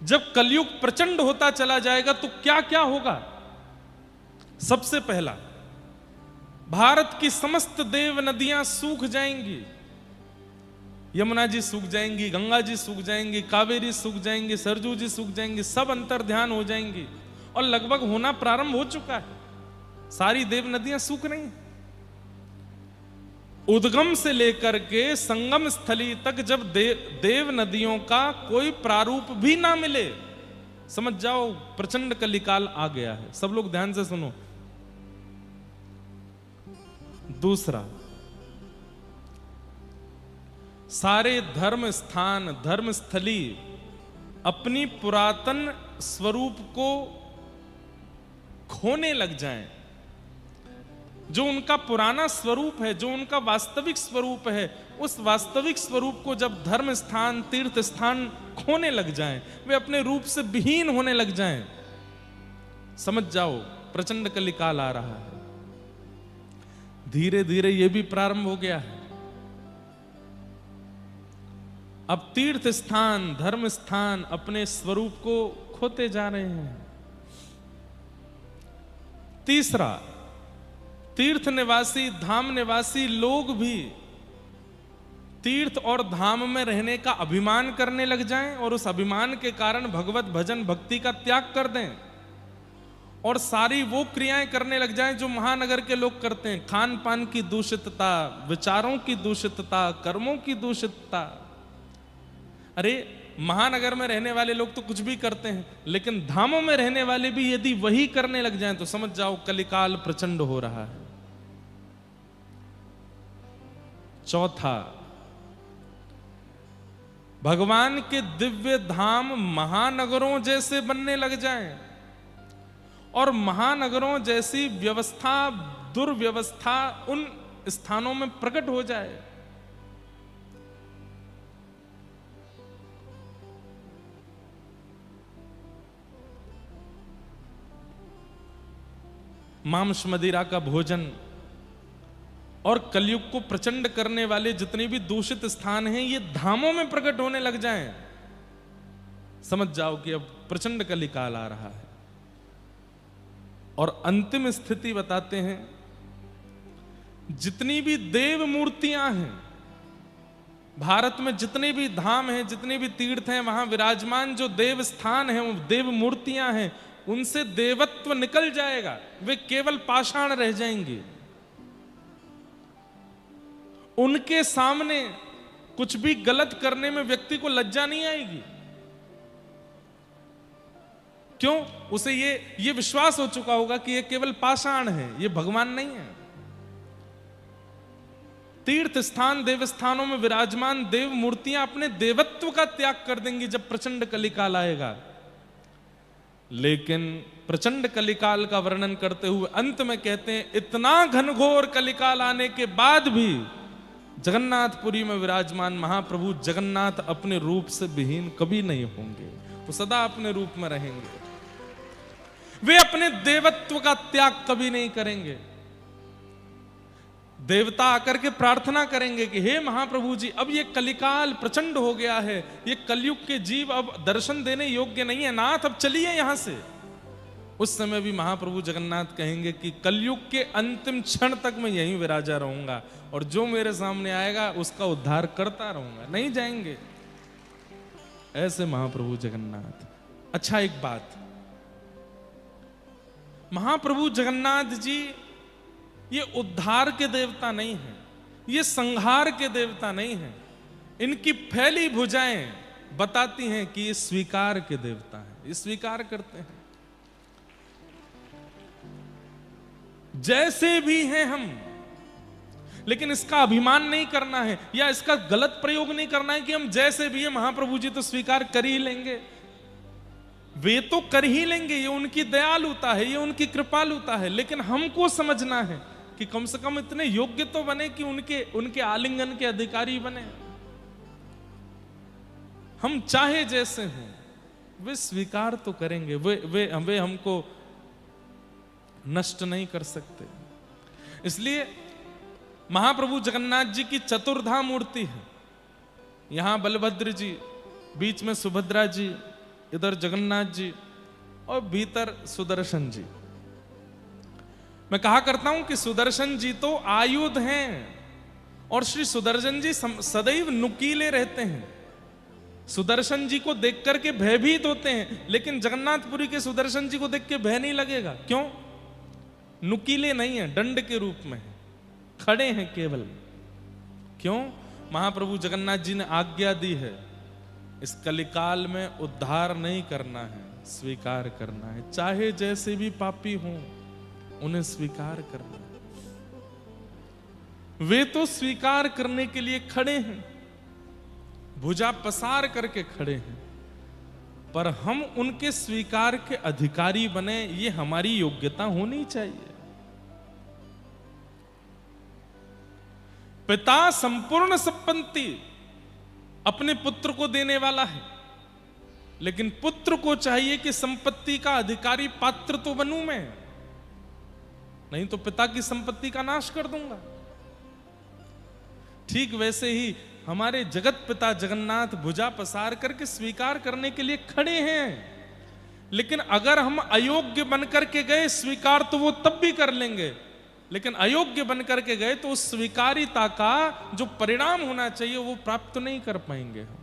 जब कलयुग प्रचंड होता चला जाएगा तो क्या क्या होगा। सबसे पहला, भारत की समस्त देव नदियां सूख जाएंगी। यमुना जी सूख जाएंगी, गंगा जी सूख जाएंगी, कावेरी सूख जाएंगी, सरजू जी सूख जाएंगी, सब अंतर ध्यान हो जाएंगी, और लगभग होना प्रारंभ हो चुका है। सारी देव नदियां सूख रही हैं। उद्गम से लेकर के संगम स्थली तक जब देव नदियों का कोई प्रारूप भी ना मिले, समझ जाओ प्रचंड कलिकाल आ गया है। सब लोग ध्यान से सुनो। दूसरा, सारे धर्म स्थान, धर्म स्थली अपनी पुरातन स्वरूप को खोने लग जाएं। जो उनका पुराना स्वरूप है, जो उनका वास्तविक स्वरूप है, उस वास्तविक स्वरूप को जब धर्म स्थान, तीर्थ स्थान खोने लग जाएं, वे अपने रूप से विहीन होने लग जाएं, समझ जाओ प्रचंड कलिकाल आ रहा है। धीरे धीरे यह भी प्रारंभ हो गया है। अब तीर्थ स्थान, धर्म स्थान अपने स्वरूप को खोते जा रहे हैं। तीसरा, तीर्थ निवासी, धाम निवासी लोग भी तीर्थ और धाम में रहने का अभिमान करने लग जाएं और उस अभिमान के कारण भगवत भजन भक्ति का त्याग कर दें और सारी वो क्रियाएं करने लग जाएं जो महानगर के लोग करते हैं। खान पान की दूषितता, विचारों की दूषितता, कर्मों की दूषितता। अरे महानगर में रहने वाले लोग तो कुछ भी करते हैं, लेकिन धामों में रहने वाले भी यदि वही करने लग जाएं तो समझ जाओ कलिकाल प्रचंड हो रहा है। चौथा, भगवान के दिव्य धाम महानगरों जैसे बनने लग जाएं और महानगरों जैसी व्यवस्था, दुर्व्यवस्था उन स्थानों में प्रकट हो जाए। मांस मदिरा का भोजन और कलयुग को प्रचंड करने वाले जितने भी दूषित स्थान हैं, ये धामों में प्रकट होने लग जाएं, समझ जाओ कि अब प्रचंड कलिकाल आ रहा है। और अंतिम स्थिति बताते हैं, जितनी भी देव मूर्तियां हैं भारत में, जितने भी धाम हैं, जितने भी तीर्थ हैं, वहां विराजमान जो देव स्थान हैं, वो देव मूर्तियां हैं, उनसे देवत्व निकल जाएगा, वे केवल पाषाण रह जाएंगे। उनके सामने कुछ भी गलत करने में व्यक्ति को लज्जा नहीं आएगी। क्यों? उसे ये विश्वास हो चुका होगा कि ये केवल पाषाण है, ये भगवान नहीं है। तीर्थ स्थान, देव स्थानों में विराजमान देव मूर्तियां अपने देवत्व का त्याग कर देंगी जब प्रचंड कलिकाल आएगा। लेकिन प्रचंड कलिकाल का वर्णन करते हुए अंत में कहते हैं, इतना घनघोर कलिकाल आने के बाद भी जगन्नाथपुरी में विराजमान महाप्रभु जगन्नाथ अपने रूप से विहीन कभी नहीं होंगे, वो सदा अपने रूप में रहेंगे। वे अपने देवत्व का त्याग कभी नहीं करेंगे। देवता आकर के प्रार्थना करेंगे कि हे महाप्रभु जी, अब ये कलिकाल प्रचंड हो गया है, ये कलयुग के जीव अब दर्शन देने योग्य नहीं है, नाथ अब चलिए यहां से। उस समय भी महाप्रभु जगन्नाथ कहेंगे कि कलयुग के अंतिम क्षण तक मैं यहीं विराजा रहूंगा और जो मेरे सामने आएगा उसका उद्धार करता रहूंगा, नहीं जाएंगे। ऐसे महाप्रभु जगन्नाथ। अच्छा, एक बात, महाप्रभु जगन्नाथ जी ये उद्धार के देवता नहीं हैं, ये संहार के देवता नहीं हैं। इनकी फैली भुजाएं बताती हैं कि ये स्वीकार के देवता हैं, ये स्वीकार करते हैं। जैसे भी हैं हम, लेकिन इसका अभिमान नहीं करना है या इसका गलत प्रयोग नहीं करना है कि हम जैसे भी हैं महाप्रभु जी तो स्वीकार कर ही लेंगे। वे तो कर ही लेंगे, ये उनकी दयालुता है, ये उनकी कृपालुता है, लेकिन हमको समझना है कि कम से कम इतने योग्य तो बने कि उनके आलिंगन के अधिकारी बने। हम चाहे जैसे हों वे स्वीकार तो करेंगे, वे हमको नष्ट नहीं कर सकते। इसलिए महाप्रभु जगन्नाथ जी की चतुर्धा मूर्ति है। यहां बलभद्र जी, बीच में सुभद्रा जी, इधर जगन्नाथ जी और भीतर सुदर्शन जी। मैं कहा करता हूं कि सुदर्शन जी तो आयुध हैं और श्री सुदर्शन जी सदैव नुकीले रहते हैं। सुदर्शन जी को देख करके भयभीत होते हैं, लेकिन जगन्नाथपुरी के सुदर्शन जी को देख के भय नहीं लगेगा। क्यों? नुकीले नहीं है, दंड के रूप में खड़े हैं केवल। क्यों? महाप्रभु जगन्नाथ जी ने आज्ञा दी है, इस कलिकाल में उद्धार नहीं करना है, स्वीकार करना है। चाहे जैसे भी पापी हों उन्हें स्वीकार करना है। वे तो स्वीकार करने के लिए खड़े हैं, भुजा पसार करके खड़े हैं, पर हम उनके स्वीकार के अधिकारी बने, ये हमारी योग्यता होनी चाहिए। पिता संपूर्ण संपत्ति अपने पुत्र को देने वाला है, लेकिन पुत्र को चाहिए कि संपत्ति का अधिकारी पात्र तो बनूं मैं, नहीं तो पिता की संपत्ति का नाश कर दूंगा। ठीक वैसे ही हमारे जगत पिता जगन्नाथ भुजा पसार करके स्वीकार करने के लिए खड़े हैं, लेकिन अगर हम अयोग्य बनकर के गए, स्वीकार तो वो तब भी कर लेंगे, लेकिन अयोग्य बनकर के गए तो उस स्वीकारिता का जो परिणाम होना चाहिए वो प्राप्त नहीं कर पाएंगे हम।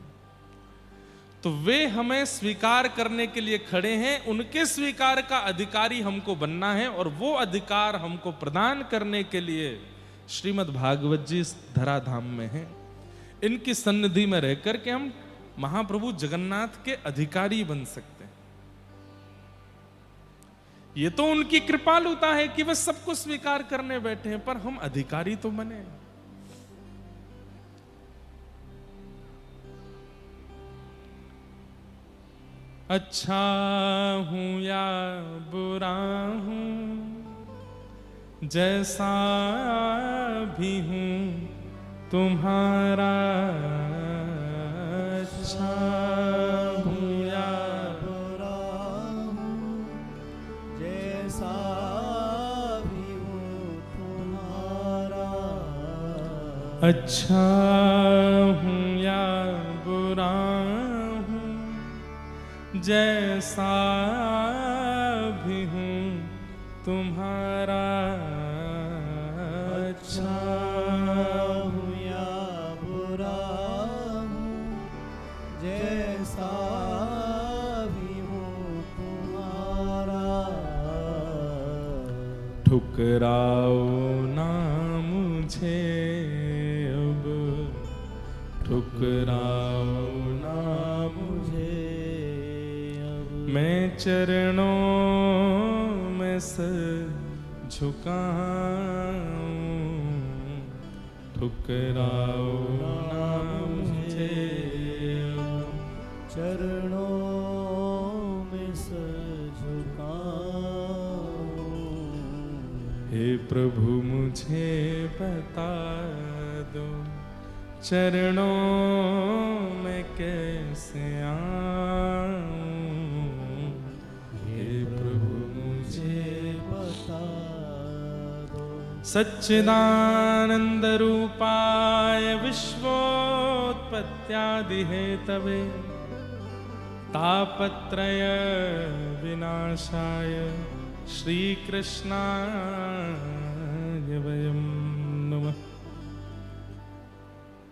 तो वे हमें स्वीकार करने के लिए खड़े हैं, उनके स्वीकार का अधिकारी हमको बनना है, और वो अधिकार हमको प्रदान करने के लिए श्रीमद् भागवत जी इस धराधाम में हैं। इनकी सन्निधि में रह करके हम महाप्रभु जगन्नाथ के अधिकारी बन सकते हैं। ये तो उनकी कृपालुता है कि वे सबको स्वीकार करने बैठे हैं, पर हम अधिकारी तो बने। अच्छा हूं या बुरा हूं, जैसा भी हूं तुम्हारा, अच्छा हूं या बुरा हूं, जैसा भी हूं तुम्हारा, अच्छा हूं या बुरा हूं, जैसा भी हूं तुम्हारा, अच्छा हूं या बुरा हूं, जैसा भी हूं तुम्हारा, ठुकराओ ना मुझे अब, ठुकराओ ना मुझे, मैं चरणों में सर झुकाऊं, ठुकराओ ना मुझे, चरणों में सर झुकाऊं, हे प्रभु मुझे बता दो, चरणों में कैसे आऊं, हे प्रभु मुझे बता दो। सच्चिदानंद रूपाय विश्वोत्पत्त्यादि हेतवे, तापत्रय विनाशाय श्री कृष्णाय वयं नमः।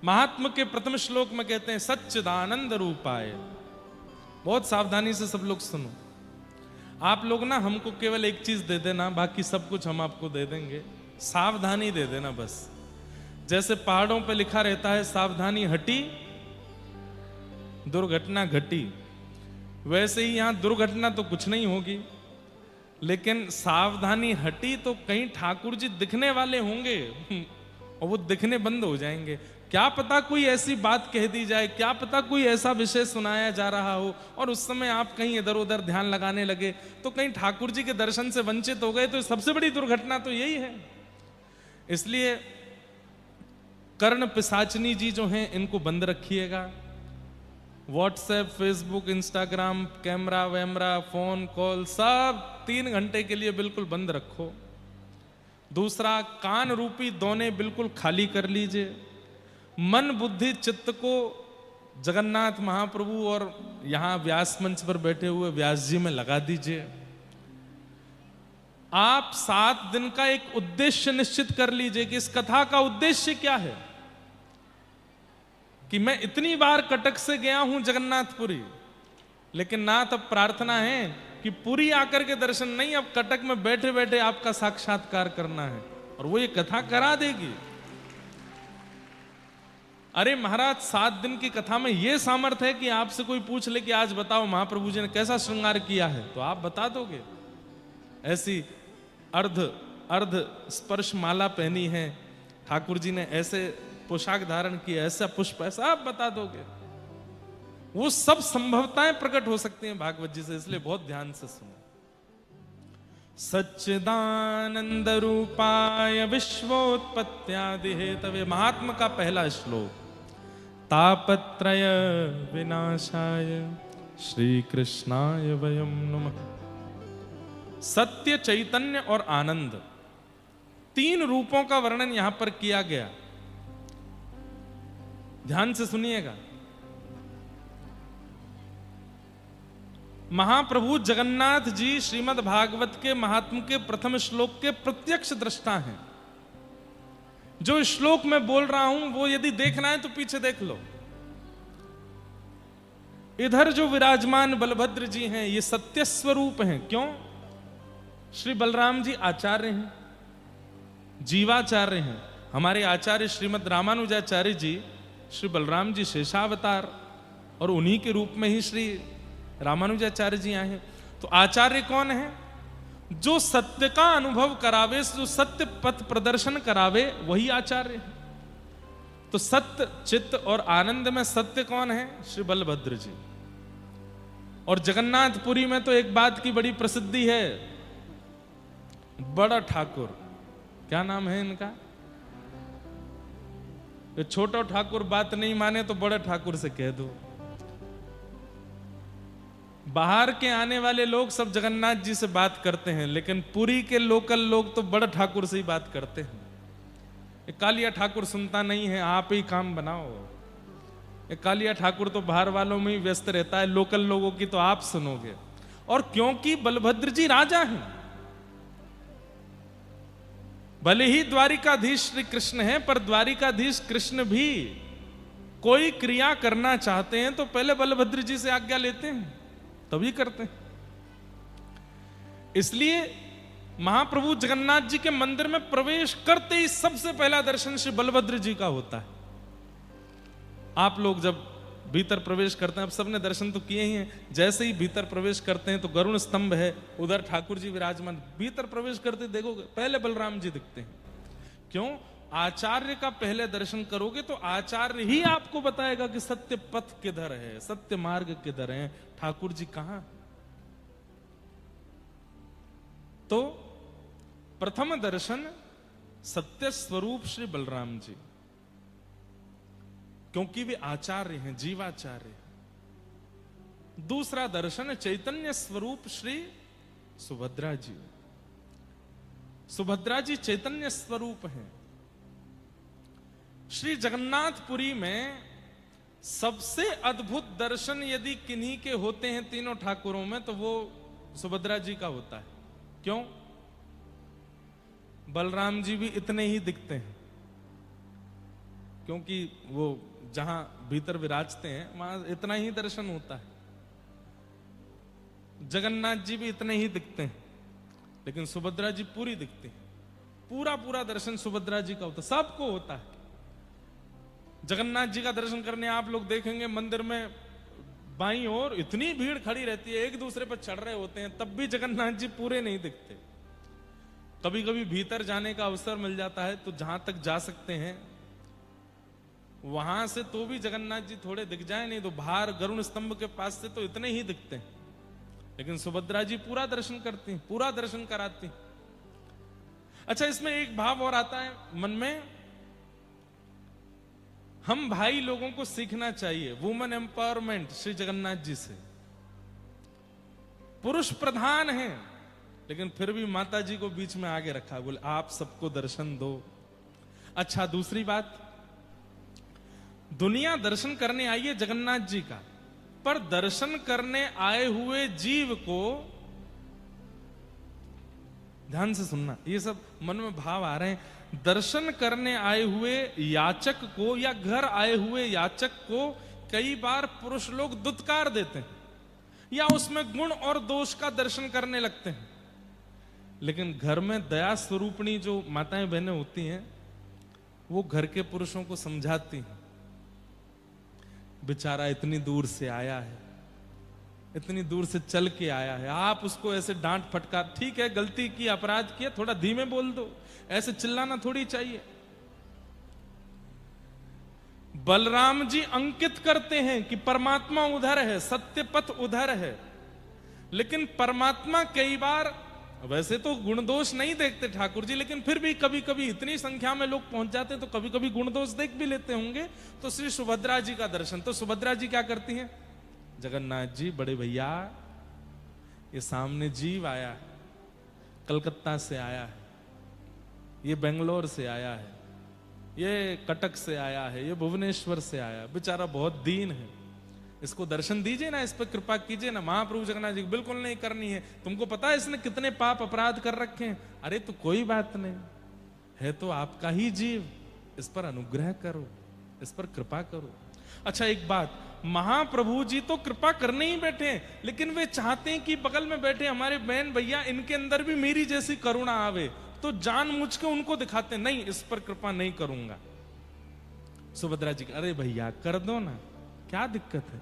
महात्मा के प्रथम श्लोक में कहते हैं सच्चिदानंद रूपाय। बहुत सावधानी से सब लोग सुनो। आप लोग ना हमको केवल एक चीज दे देना, बाकी सब कुछ हम आपको दे देंगे, सावधानी दे देना बस। जैसे पहाड़ों पे लिखा रहता है सावधानी हटी दुर्घटना घटी, वैसे ही यहां दुर्घटना तो कुछ नहीं होगी, लेकिन सावधानी हटी तो कहीं ठाकुर जी दिखने वाले होंगे और वो दिखने बंद हो जाएंगे। क्या पता कोई ऐसी बात कह दी जाए, क्या पता कोई ऐसा विषय सुनाया जा रहा हो और उस समय आप कहीं इधर उधर ध्यान लगाने लगे तो कहीं ठाकुर जी के दर्शन से वंचित हो गए, तो सबसे बड़ी दुर्घटना तो यही है। इसलिए कर्ण पिशाचनी जी जो हैं इनको बंद रखिएगा। व्हाट्सएप, फेसबुक, इंस्टाग्राम, कैमरा वैमरा, फोन कॉल सब 3 घंटे के लिए बिल्कुल बंद रखो। दूसरा, कान रूपी दोने बिल्कुल खाली कर लीजिए। मन बुद्धि चित्त को जगन्नाथ महाप्रभु और यहां व्यास मंच पर बैठे हुए व्यास जी में लगा दीजिए। आप 7 दिन का एक उद्देश्य निश्चित कर लीजिए कि इस कथा का उद्देश्य क्या है। कि मैं इतनी बार कटक से गया हूं जगन्नाथपुरी, लेकिन नाथ अब प्रार्थना है कि पुरी आकर के दर्शन नहीं, अब कटक में बैठे बैठे आपका साक्षात्कार करना है, और वो ये कथा करा देगी। अरे महाराज, 7 दिन की कथा में ये सामर्थ्य है कि आपसे कोई पूछ ले कि आज बताओ महाप्रभु जी ने कैसा श्रृंगार किया है, तो आप बता दोगे। ऐसी अर्ध स्पर्श माला पहनी है ठाकुर जी ने, ऐसे पोशाक धारण किया, ऐसा पुष्प, ऐसा आप बता दोगे। वो सब संभवताएं प्रकट हो सकती हैं भागवत जी से, इसलिए बहुत ध्यान से सुनो। सच्चिदानंद रूपाय विश्वोत्पत्त्यादि हेतवे। महात्मा का पहला श्लोक। तापत्रय विनाशाय श्री कृष्णाय वयम नमः। सत्य, चैतन्य और आनंद, तीन रूपों का वर्णन यहां पर किया गया। ध्यान से सुनिएगा। महाप्रभु जगन्नाथ जी श्रीमद् भागवत के महात्म के प्रथम श्लोक के प्रत्यक्ष दृष्टा हैं। जो श्लोक मैं बोल रहा हूं वो यदि देखना है तो पीछे देख लो। इधर जो विराजमान बलभद्र जी हैं ये सत्य स्वरूप हैं। क्यों? श्री बलराम जी आचार्य हैं, जीवाचार्य हैं। हमारे आचार्य श्रीमद् रामानुजाचार्य जी श्री बलराम जी शेषावतार, और उन्हीं के रूप में ही श्री रामानुजाचार्य जी आए हैं। तो आचार्य कौन है? जो सत्य का अनुभव करावे, जो सत्य पथ प्रदर्शन करावे, वही आचार्य है। तो सत्य, चित्त और आनंद में सत्य कौन है? श्री बलभद्र जी। और जगन्नाथपुरी में तो एक बात की बड़ी प्रसिद्धि है, बड़ा ठाकुर। क्या नाम है इनका? छोटा ठाकुर बात नहीं माने तो बड़े ठाकुर से कह दो। बाहर के आने वाले लोग सब जगन्नाथ जी से बात करते हैं, लेकिन पुरी के लोकल लोग तो बड़े ठाकुर से ही बात करते हैं। कालिया ठाकुर सुनता नहीं है, आप ही काम बनाओ। कालिया ठाकुर तो बाहर वालों में ही व्यस्त रहता है, लोकल लोगों की तो आप सुनोगे। और क्योंकि बलभद्र जी राजा हैं, भले ही द्वारिकाधीश श्री कृष्ण है, पर द्वारिकाधीश कृष्ण भी कोई क्रिया करना चाहते हैं तो पहले बलभद्र जी से आज्ञा लेते हैं, तभी करते हैं। इसलिए महाप्रभु जगन्नाथ जी के मंदिर में प्रवेश करते ही सबसे पहला दर्शन श्री बलभद्र जी का होता है। आप लोग जब भीतर प्रवेश करते हैं, अब सबने दर्शन तो किए ही हैं, जैसे ही भीतर प्रवेश करते हैं तो गरुण स्तंभ है, उधर ठाकुर जी विराजमान। भीतर प्रवेश करते देखोगे पहले बलराम जी दिखते हैं। क्यों? आचार्य का पहले दर्शन करोगे तो आचार्य ही आपको बताएगा कि सत्य पथ किधर है, सत्य मार्ग किधर है, ठाकुर जी कहां। तो प्रथम दर्शन सत्य स्वरूप श्री बलराम जी, क्योंकि वे आचार्य हैं, जीवाचार्य। दूसरा दर्शन चैतन्य स्वरूप श्री सुभद्रा जी। सुभद्रा जी चैतन्य स्वरूप हैं। श्री जगन्नाथपुरी में सबसे अद्भुत दर्शन यदि किन्हीं के होते हैं तीनों ठाकुरों में तो वो सुभद्रा जी का होता है। क्यों? बलराम जी भी इतने ही दिखते हैं, क्योंकि वो जहां भीतर विराजते हैं वहां इतना ही दर्शन होता है। जगन्नाथ जी भी इतने ही दिखते हैं, लेकिन सुभद्रा जी पूरी दिखती है। पूरा पूरा दर्शन सुभद्रा जी का होता है, सबको होता है। जगन्नाथ जी का दर्शन करने आप लोग देखेंगे मंदिर में बाईं ओर इतनी भीड़ खड़ी रहती है, एक दूसरे पर चढ़ रहे होते हैं, तब भी जगन्नाथ जी पूरे नहीं दिखते। कभी कभी भीतर जाने का अवसर मिल जाता है तो जहां तक जा सकते हैं वहां से तो भी जगन्नाथ जी थोड़े दिख जाए, नहीं तो बाहर गरुण स्तंभ के पास से तो इतने ही दिखते हैं। लेकिन सुभद्रा जी पूरा दर्शन करती हैं, पूरा दर्शन कराती हैं। अच्छा, इसमें एक भाव और आता है मन में, हम भाई लोगों को सीखना चाहिए वुमेन एम्पावरमेंट श्री जगन्नाथ जी से। पुरुष प्रधान हैं, लेकिन फिर भी माता जी को बीच में आगे रखा, बोले आप सबको दर्शन दो। अच्छा, दूसरी बात, दुनिया दर्शन करने आई है जगन्नाथ जी का, पर दर्शन करने आए हुए जीव को, ध्यान से सुनना, ये सब मन में भाव आ रहे हैं। दर्शन करने आए हुए याचक को या घर आए हुए याचक को कई बार पुरुष लोग दुत्कार देते हैं या उसमें गुण और दोष का दर्शन करने लगते हैं। लेकिन घर में दया स्वरूपणी जो माताएं बहनें होती हैं वो घर के पुरुषों को समझाती हैं, बेचारा इतनी दूर से आया है, इतनी दूर से चल के आया है, आप उसको ऐसे डांट फटकार, ठीक है गलती की, अपराध किया, थोड़ा धीमे बोल दो, ऐसे चिल्लाना थोड़ी चाहिए। बलराम जी अंकित करते हैं कि परमात्मा उधर है, सत्य पथ उधर है, लेकिन परमात्मा कई बार वैसे तो गुण दोष नहीं देखते ठाकुर जी, लेकिन फिर भी कभी कभी इतनी संख्या में लोग पहुंच जाते हैं तो कभी कभी गुण दोष देख भी लेते होंगे। तो श्री सुभद्रा जी का दर्शन, तो सुभद्रा जी क्या करती हैं? जगन्नाथ जी बड़े भैया, ये सामने जीव आया है, कलकत्ता से आया है, ये बेंगलोर से आया है, ये कटक से आया है, ये भुवनेश्वर से आया, बेचारा बहुत दीन है, इसको दर्शन दीजिए ना, इस पर कृपा कीजिए ना। महाप्रभु जगन्नाथ जी बिल्कुल नहीं करनी है, तुमको पता है इसने कितने पाप अपराध कर रखे हैं। अरे तो कोई बात नहीं है, तो आपका ही जीव, इस पर अनुग्रह करो, इस पर कृपा करो। अच्छा एक बात, महाप्रभु जी तो कृपा करने ही बैठे हैं, लेकिन वे चाहते हैं कि बगल में बैठे हमारे बहन भैया, इनके अंदर भी मेरी जैसी करुणा आवे, तो जानबूझ के उनको दिखाते नहीं, इस पर कृपा नहीं करूंगा। सुभद्रा जी, अरे भैया कर दो ना, क्या दिक्कत है?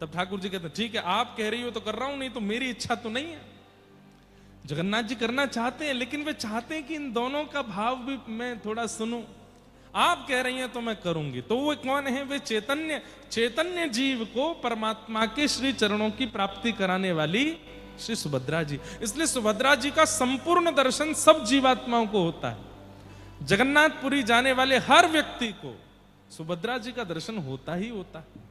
तब ठाकुर जी कहते हैं ठीक है, आप कह रही हो तो कर रहा हूं, नहीं तो मेरी इच्छा तो नहीं है। जगन्नाथ जी करना चाहते हैं, लेकिन वे चाहते हैं कि इन दोनों का भाव भी मैं थोड़ा सुनूं। आप कह रही हैं तो मैं करूंगी। तो वो कौन है? वे चैतन्य जीव को परमात्मा के श्री चरणों की प्राप्ति कराने वाली श्री सुभद्रा जी। इसलिए सुभद्रा जी का संपूर्ण दर्शन सब जीवात्माओं को होता है। जगन्नाथपुरी जाने वाले हर व्यक्ति को सुभद्रा जी का दर्शन होता ही होता है।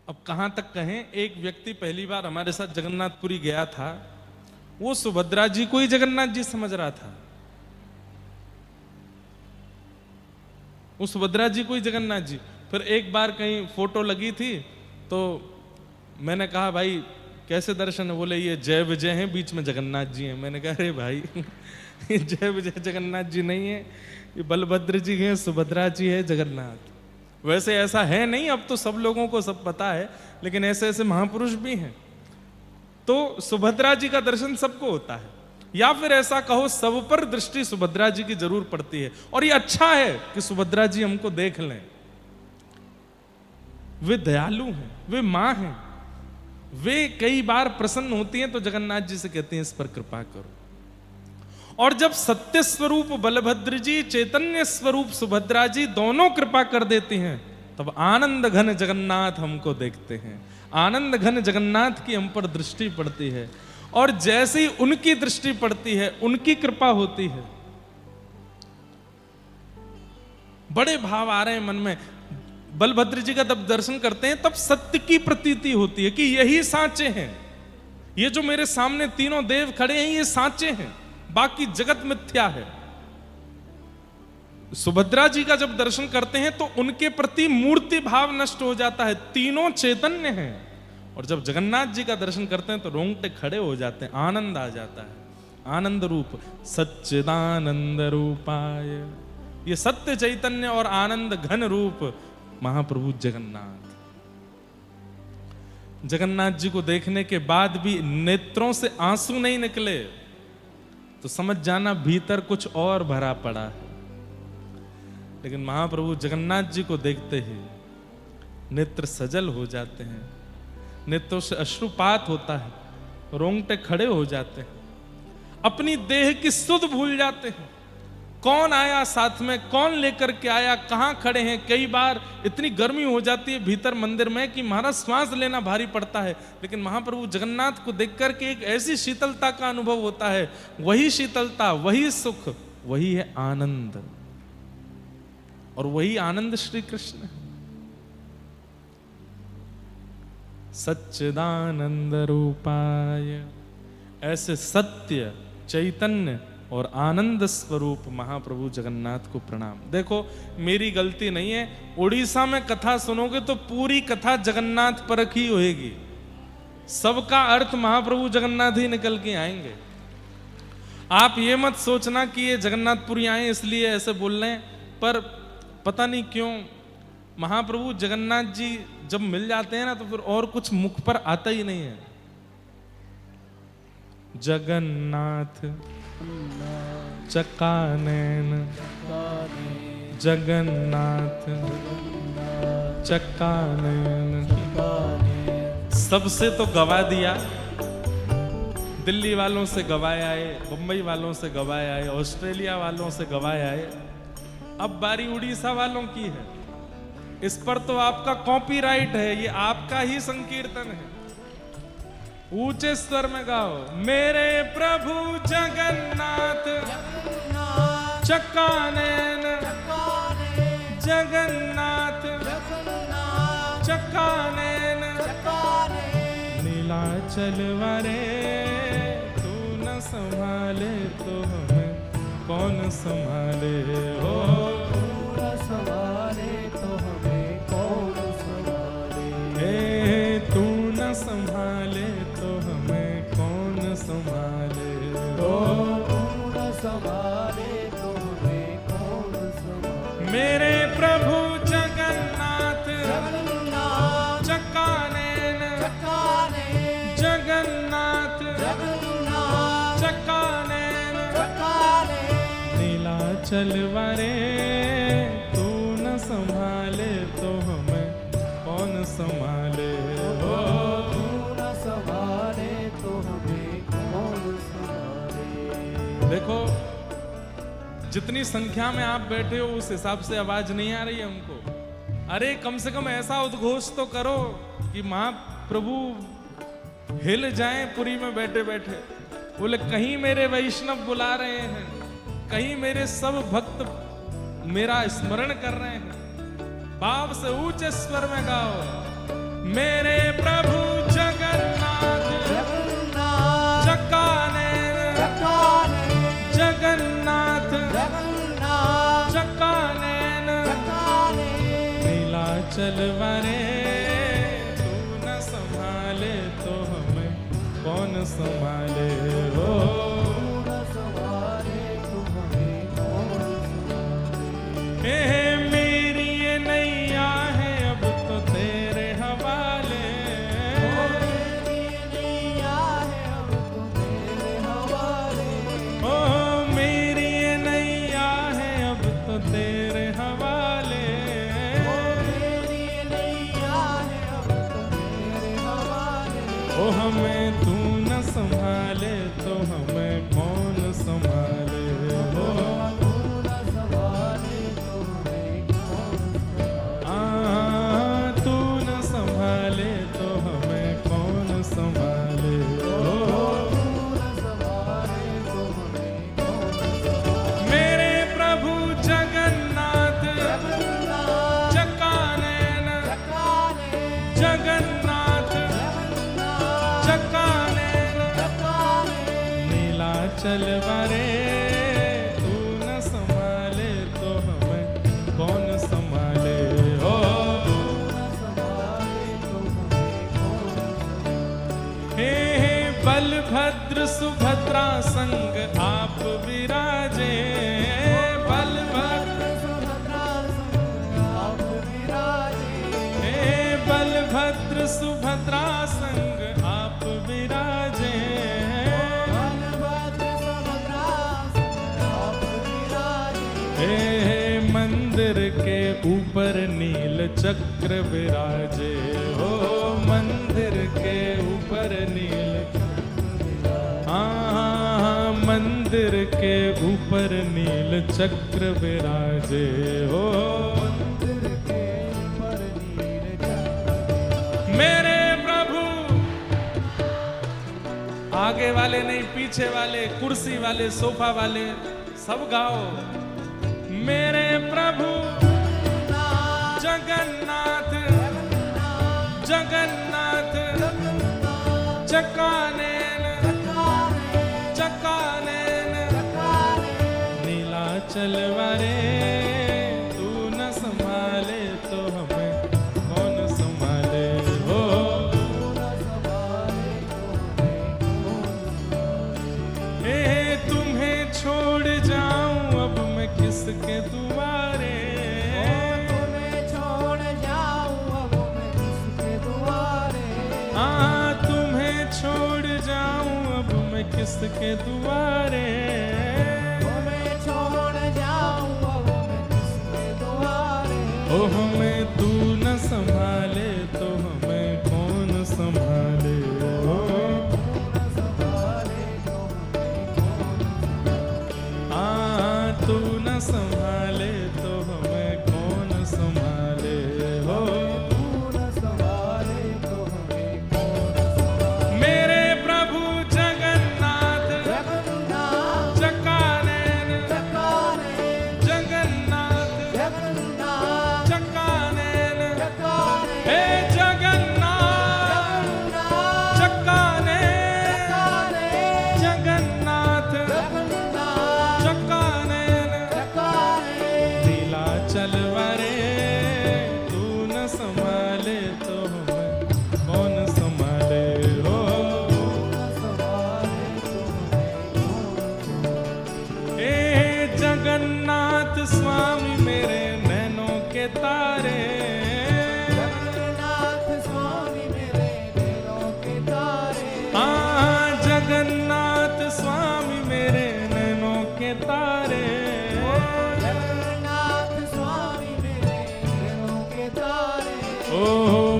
अब कहां तक कहें, एक व्यक्ति पहली बार हमारे साथ जगन्नाथपुरी गया था, वो सुभद्रा जी को ही जगन्नाथ जी समझ रहा था, वो सुभद्रा जी को ही जगन्नाथ जी। फिर एक बार कहीं फोटो लगी थी तो मैंने कहा भाई कैसे दर्शन है? बोले ये जय विजय हैं, बीच में जगन्नाथ जी हैं। मैंने कहा अरे भाई ये जय विजय जगन्नाथ जी नहीं है, ये बलभद्र जी हैं, सुभद्रा जी है, जगन्नाथ। वैसे ऐसा है नहीं, अब तो सब लोगों को सब पता है, लेकिन ऐसे ऐसे महापुरुष भी हैं। तो सुभद्रा जी का दर्शन सबको होता है, या फिर ऐसा कहो सब पर दृष्टि सुभद्रा जी की जरूर पड़ती है। और ये अच्छा है कि सुभद्रा जी हमको देख लें। वे दयालु हैं, वे मां हैं, वे कई बार प्रसन्न होती हैं तो जगन्नाथ जी से कहती हैं इस पर कृपा करो। और जब सत्य स्वरूप बलभद्र जी, चैतन्य स्वरूप सुभद्रा जी दोनों कृपा कर देती हैं, तब आनंद घन जगन्नाथ हमको देखते हैं। आनंद घन जगन्नाथ की हम पर दृष्टि पड़ती है, और जैसी उनकी दृष्टि पड़ती है उनकी कृपा होती है। बड़े भाव आ रहे हैं मन में। बलभद्र जी का जब दर्शन करते हैं तब सत्य की प्रतीति होती है कि यही साचे हैं, ये जो मेरे सामने तीनों देव खड़े हैं ये साचे हैं, बाकी जगत मिथ्या है। सुभद्रा जी का जब दर्शन करते हैं तो उनके प्रति मूर्ति भाव नष्ट हो जाता है, तीनों चैतन्य हैं। और जब जगन्नाथ जी का दर्शन करते हैं तो रोंगटे खड़े हो जाते हैं, आनंद आ जाता है। आनंद रूप सच्चिदानंद रूपाय, ये सत्य चैतन्य और आनंद घन रूप महाप्रभु जगन्नाथ। जगन्नाथ जी को देखने के बाद भी नेत्रों से आंसू नहीं निकले तो समझ जाना भीतर कुछ और भरा पड़ा है। लेकिन महाप्रभु जगन्नाथ जी को देखते ही नेत्र सजल हो जाते हैं, नेत्रों से अश्रुपात होता है, रोंगटे खड़े हो जाते हैं, अपनी देह की सुध भूल जाते हैं। कौन आया साथ में, कौन लेकर के आया, कहां खड़े हैं। कई बार इतनी गर्मी हो जाती है भीतर मंदिर में कि महाराज श्वास लेना भारी पड़ता है, लेकिन महाप्रभु जगन्नाथ को देख करके एक ऐसी शीतलता का अनुभव होता है। वही शीतलता, वही सुख, वही है आनंद, और वही आनंद श्री कृष्ण है। सच्चिदानंद रूपाय, ऐसे सत्य चैतन्य और आनंद स्वरूप महाप्रभु जगन्नाथ को प्रणाम। देखो मेरी गलती नहीं है, उड़ीसा में कथा सुनोगे तो पूरी कथा जगन्नाथ परख ही होएगी, सबका अर्थ महाप्रभु जगन्नाथ ही निकल के आएंगे। आप ये मत सोचना कि ये जगन्नाथपुरी आए इसलिए ऐसे बोल रहे हैं, पर पता नहीं क्यों महाप्रभु जगन्नाथ जी जब मिल जाते हैं ना तो फिर और कुछ मुख पर आता ही नहीं है। जगन्नाथ चकानैन, जगन्नाथ चकानैन। सबसे तो गवा दिया, दिल्ली वालों से गवाए आए, बंबई वालों से गवाए आए, ऑस्ट्रेलिया वालों से गवाए आए, अब बारी उड़ीसा वालों की है। इस पर तो आपका कॉपीराइट है, ये आपका ही संकीर्तन है। ऊंचे स्वर में गाओ। मेरे प्रभु जगन्नाथ चक्कानैन, जगन्नाथ चक्कानैन, नीलाचल वारे तू न संभाले तो हमें कौन संभाले हो। तू न संभाले तो हमें कौन संभाले। तू न संभाले तो हमें कौन संभाले हो। तू न संभाले तो हमें कौन संभाले। मेरे प्रभु जगन्नाथ चक्कानैन, जगन्नाथ चक्कानैन, नीलाचल वारे तू न संभाले तो हमें कौन संभाले हो। तू न संभाले तो हमें कौन संभाले। देखो जितनी संख्या में आप बैठे हो उस हिसाब से आवाज नहीं आ रही है हमको। अरे कम से कम ऐसा उद्घोष तो करो कि महाप्रभु हिल जाएं पुरी में बैठे बैठे। बोले कहीं मेरे वैष्णव बुला रहे हैं, कहीं मेरे सब भक्त मेरा स्मरण कर रहे हैं। भाव से ऊंचे स्वर में गाओ। मेरे प्रभु जगन्नाथ चक्कानैन, जगन्नाथ चक्कानैन, नीलाचल वारे तू न संभाले तो हमें कौन संभाले हो। मेरी ये नैया है अब तो तेरे हवाले। ओ मेरी ये नैया है अब तो तेरे हवाले। ओ हमें तू न संभाले तो हमें कौन संभाले हो। तू न संभाले तो हमें कौन संभाले हो। मेरे प्रभु जगन्नाथ चक्कानैन, जगन्नाथ चक्कानैन, नीलाचल वारे तू न संभाले तो हमें कौन संभाले हो। हे बलभद्र सुभद्रा संग आप विराजे। बलभद्र हे बलभद्र सुभद्रा संग आप विराजे। हे मंदिर के ऊपर नील चक्र विराजे हो। मंदिर के ऊपर नील, हाँ मंदिर के ऊपर नील चक्र विराजे हो। मेरे प्रभु आगे वाले नहीं, पीछे वाले, कुर्सी वाले, सोफा वाले सब गाओ। मेरे प्रभु जगन्नाथ, जगन्नाथ चक्कानैन, चक्कानैन, नीलाचल वारे तू न संभाले तो हमें कौन संभाले हो। हे तुम्हें छोड़ जाऊं अब मैं किसके दुआरे। हाँ तुम्हें छोड़ जाऊं अब मैं किसके दुआरे। ओ हमें तू न संभाले तो हमें कौन संभाले हो। हाँ तू न संभाले तो हमें कौन संभाले हो। मेरे ओ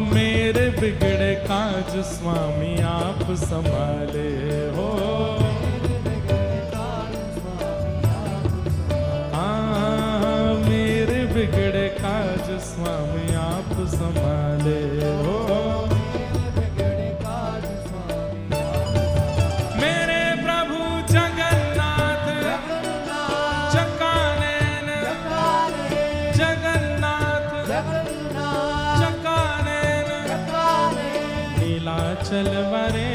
मेरे बिगड़े काज स्वामी आप संभाले हो। हाँ मेरे बिगड़े काज स्वामी आप संभाले हो। मेरे प्रभु जगन्नाथ चकानैन जगन्नाथ चकानैन नीलाचल वरे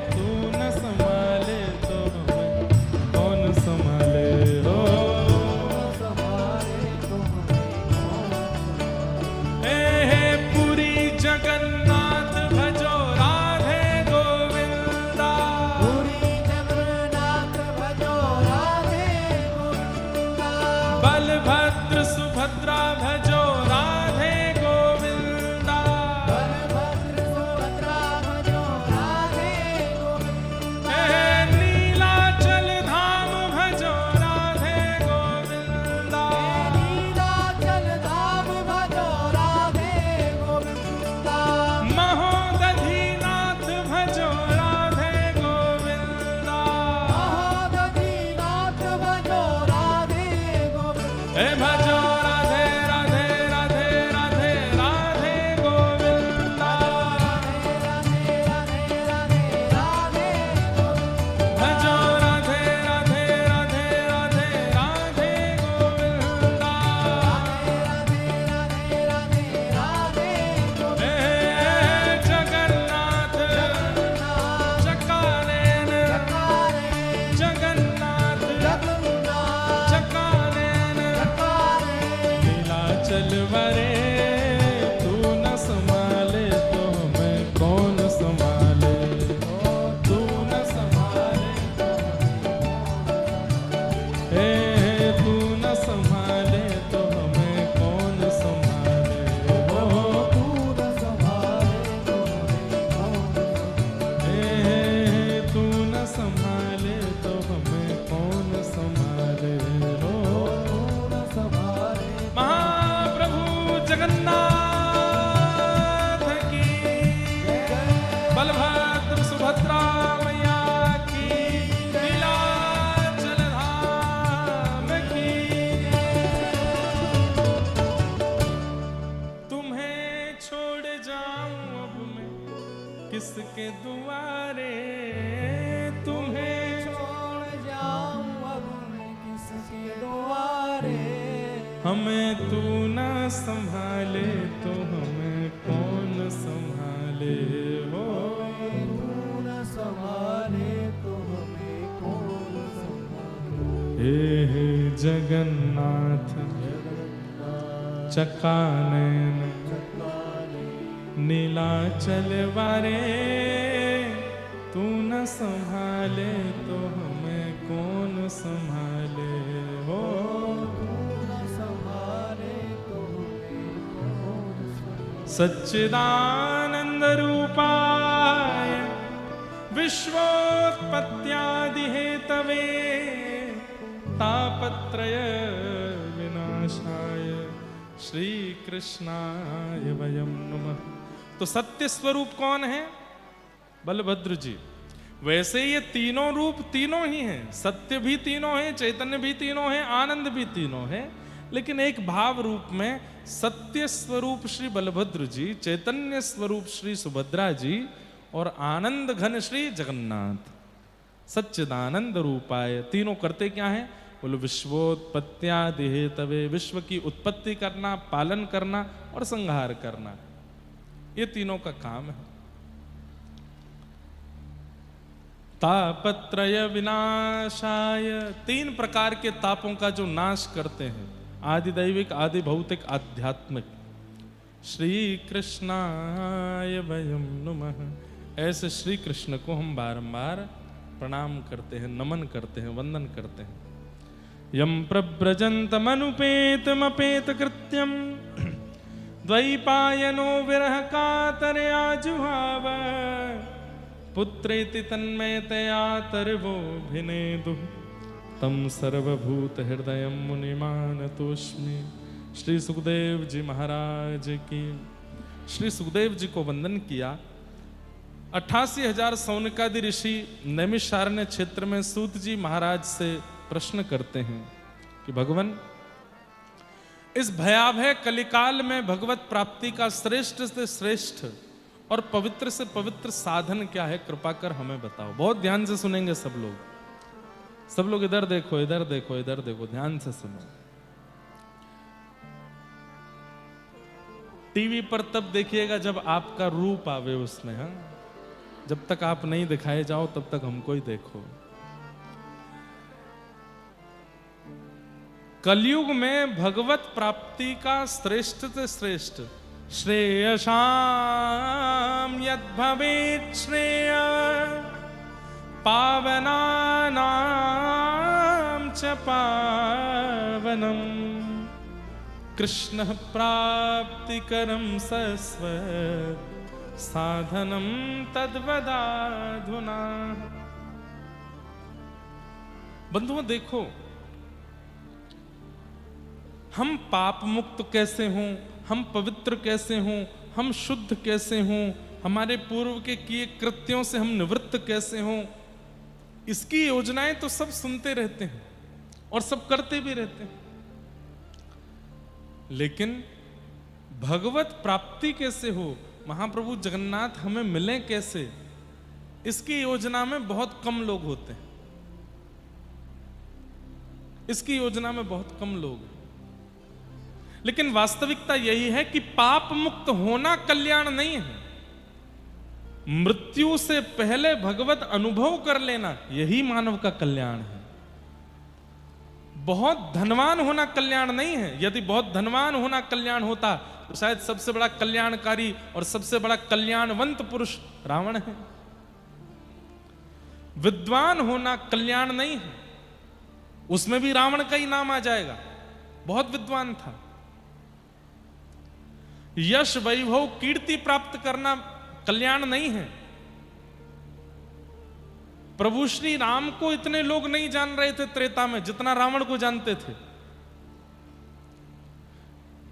तू न संभाले तो हमें कौन संभाले हो। हे पुरी जगन्नाथ भजो राधे गोविंदा। बलभद्र सुभद्रा भजो राधे गोविंदा। हे नीलाचल धाम भजो राधे गोविंदा। महोदधीनाथ भजो राधे गोविंदा। हे भजो राधे राधे राधे राधे राधे गोविंदा। भजो राधे राधे राधे राधे राधे गोविंदा। हे जगन्नाथ चकानैन जगन्नाथ चकानैन नीलाचल वरे तू न संभाले तो हमें कौन संभाले। तू न संभाले हे तू न संभाले तो हमें कौन संभाले हो। हे तू न संभाले तो हमें कौन संभाले हो। महाप्रभु जगन्नाथ की बलभद्र सुभद्रा मैया की नीलाचल धाम की। तुम्हें छोड़ जाऊं अब मैं किसके दुआरे। तुम्हें हमें तू न संभाले तो हमें कौन संभाले हो। हे जगन्नाथ चकानैन नीलाचल वरे तू न संभाले तो हमें कौन संभाले हो। सच्चिदानंद रूपाय विश्वोत्पत्त्यादि हेतवे तापत्रय विनाशाय श्री कृष्णाय वयं नमः। तो सत्य स्वरूप कौन है? बलभद्र जी। वैसे ये तीनों रूप तीनों ही हैं, सत्य भी तीनों है, चैतन्य भी तीनों है, आनंद भी तीनों है, लेकिन एक भाव रूप में सत्य स्वरूप श्री बलभद्र जी, चैतन्य स्वरूप श्री सुभद्रा जी और आनंद घन श्री जगन्नाथ। सच्चिदानंद रूपाय तीनों करते क्या है? बोलो विश्वोत्पत्त्यादि हेतवे, विश्व की उत्पत्ति करना, पालन करना और संहार करना, ये तीनों का काम है। तापत्रय विनाशाय, तीन प्रकार के तापों का जो नाश करते हैं, आदि दैविक, आदि भौतिक, आध्यात्मिक। श्री कृष्णाय वयं नमः। ऐसे श्री कृष्ण को हम बारंबार प्रणाम करते हैं, नमन करते हैं, वंदन करते हैं। यम प्रव्रजन्तमनुपेतमपेत कृत्यम द्वैपायनो विरह कातरया जुहाव पुत्रेति तन्मयतया तर्वोऽभिनेदुः तम सर्वभूत हृदयं मुनिमानतोऽस्मि। श्री सुखदेव जी महाराज की श्री सुखदेव जी को वंदन किया। 88,000 सौनकादि ऋषि नैमिषारण्य क्षेत्र में सूत जी महाराज से प्रश्न करते हैं कि भगवान, इस भयावह कलिकाल में भगवत प्राप्ति का श्रेष्ठ से श्रेष्ठ और पवित्र से पवित्र साधन क्या है, कृपा कर हमें बताओ। बहुत ध्यान से सुनेंगे सब लोग इधर देखो, इधर देखो, इधर देखो, ध्यान से सुनो। टीवी पर तब देखिएगा जब आपका रूप आवे उसमें, हाँ। जब तक आप नहीं दिखाए जाओ तब तक हमको ही देखो। कलयुग में भगवत प्राप्ति का श्रेष्ठ से श्रेष्ठ श्रेयसाम यद भवेत् श्रेय पावनानां च पावनम् कृष्ण प्राप्तिकरं सस्व साधनं तद्वदाधुना। बंधुओं देखो, हम पाप मुक्त कैसे हों, हम पवित्र कैसे हों, हम शुद्ध कैसे हों, हमारे पूर्व के किए कृत्यों से हम निवृत्त कैसे हों, इसकी योजनाएं तो सब सुनते रहते हैं और सब करते भी रहते हैं, लेकिन भगवत प्राप्ति कैसे हो, महाप्रभु जगन्नाथ हमें मिले कैसे, इसकी योजना में बहुत कम लोग होते हैं। इसकी योजना में बहुत कम लोग हैं। लेकिन वास्तविकता यही है कि पाप मुक्त होना कल्याण नहीं है। मृत्यु से पहले भगवत अनुभव कर लेना, यही मानव का कल्याण है। बहुत धनवान होना कल्याण नहीं है। यदि बहुत धनवान होना कल्याण होता तो शायद सबसे बड़ा कल्याणकारी और सबसे बड़ा कल्याणवंत पुरुष रावण है। विद्वान होना कल्याण नहीं है, उसमें भी रावण का ही नाम आ जाएगा, बहुत विद्वान था। यश वैभव कीर्ति प्राप्त करना कल्याण नहीं है। प्रभु श्री राम को इतने लोग नहीं जान रहे थे त्रेता में जितना रावण को जानते थे।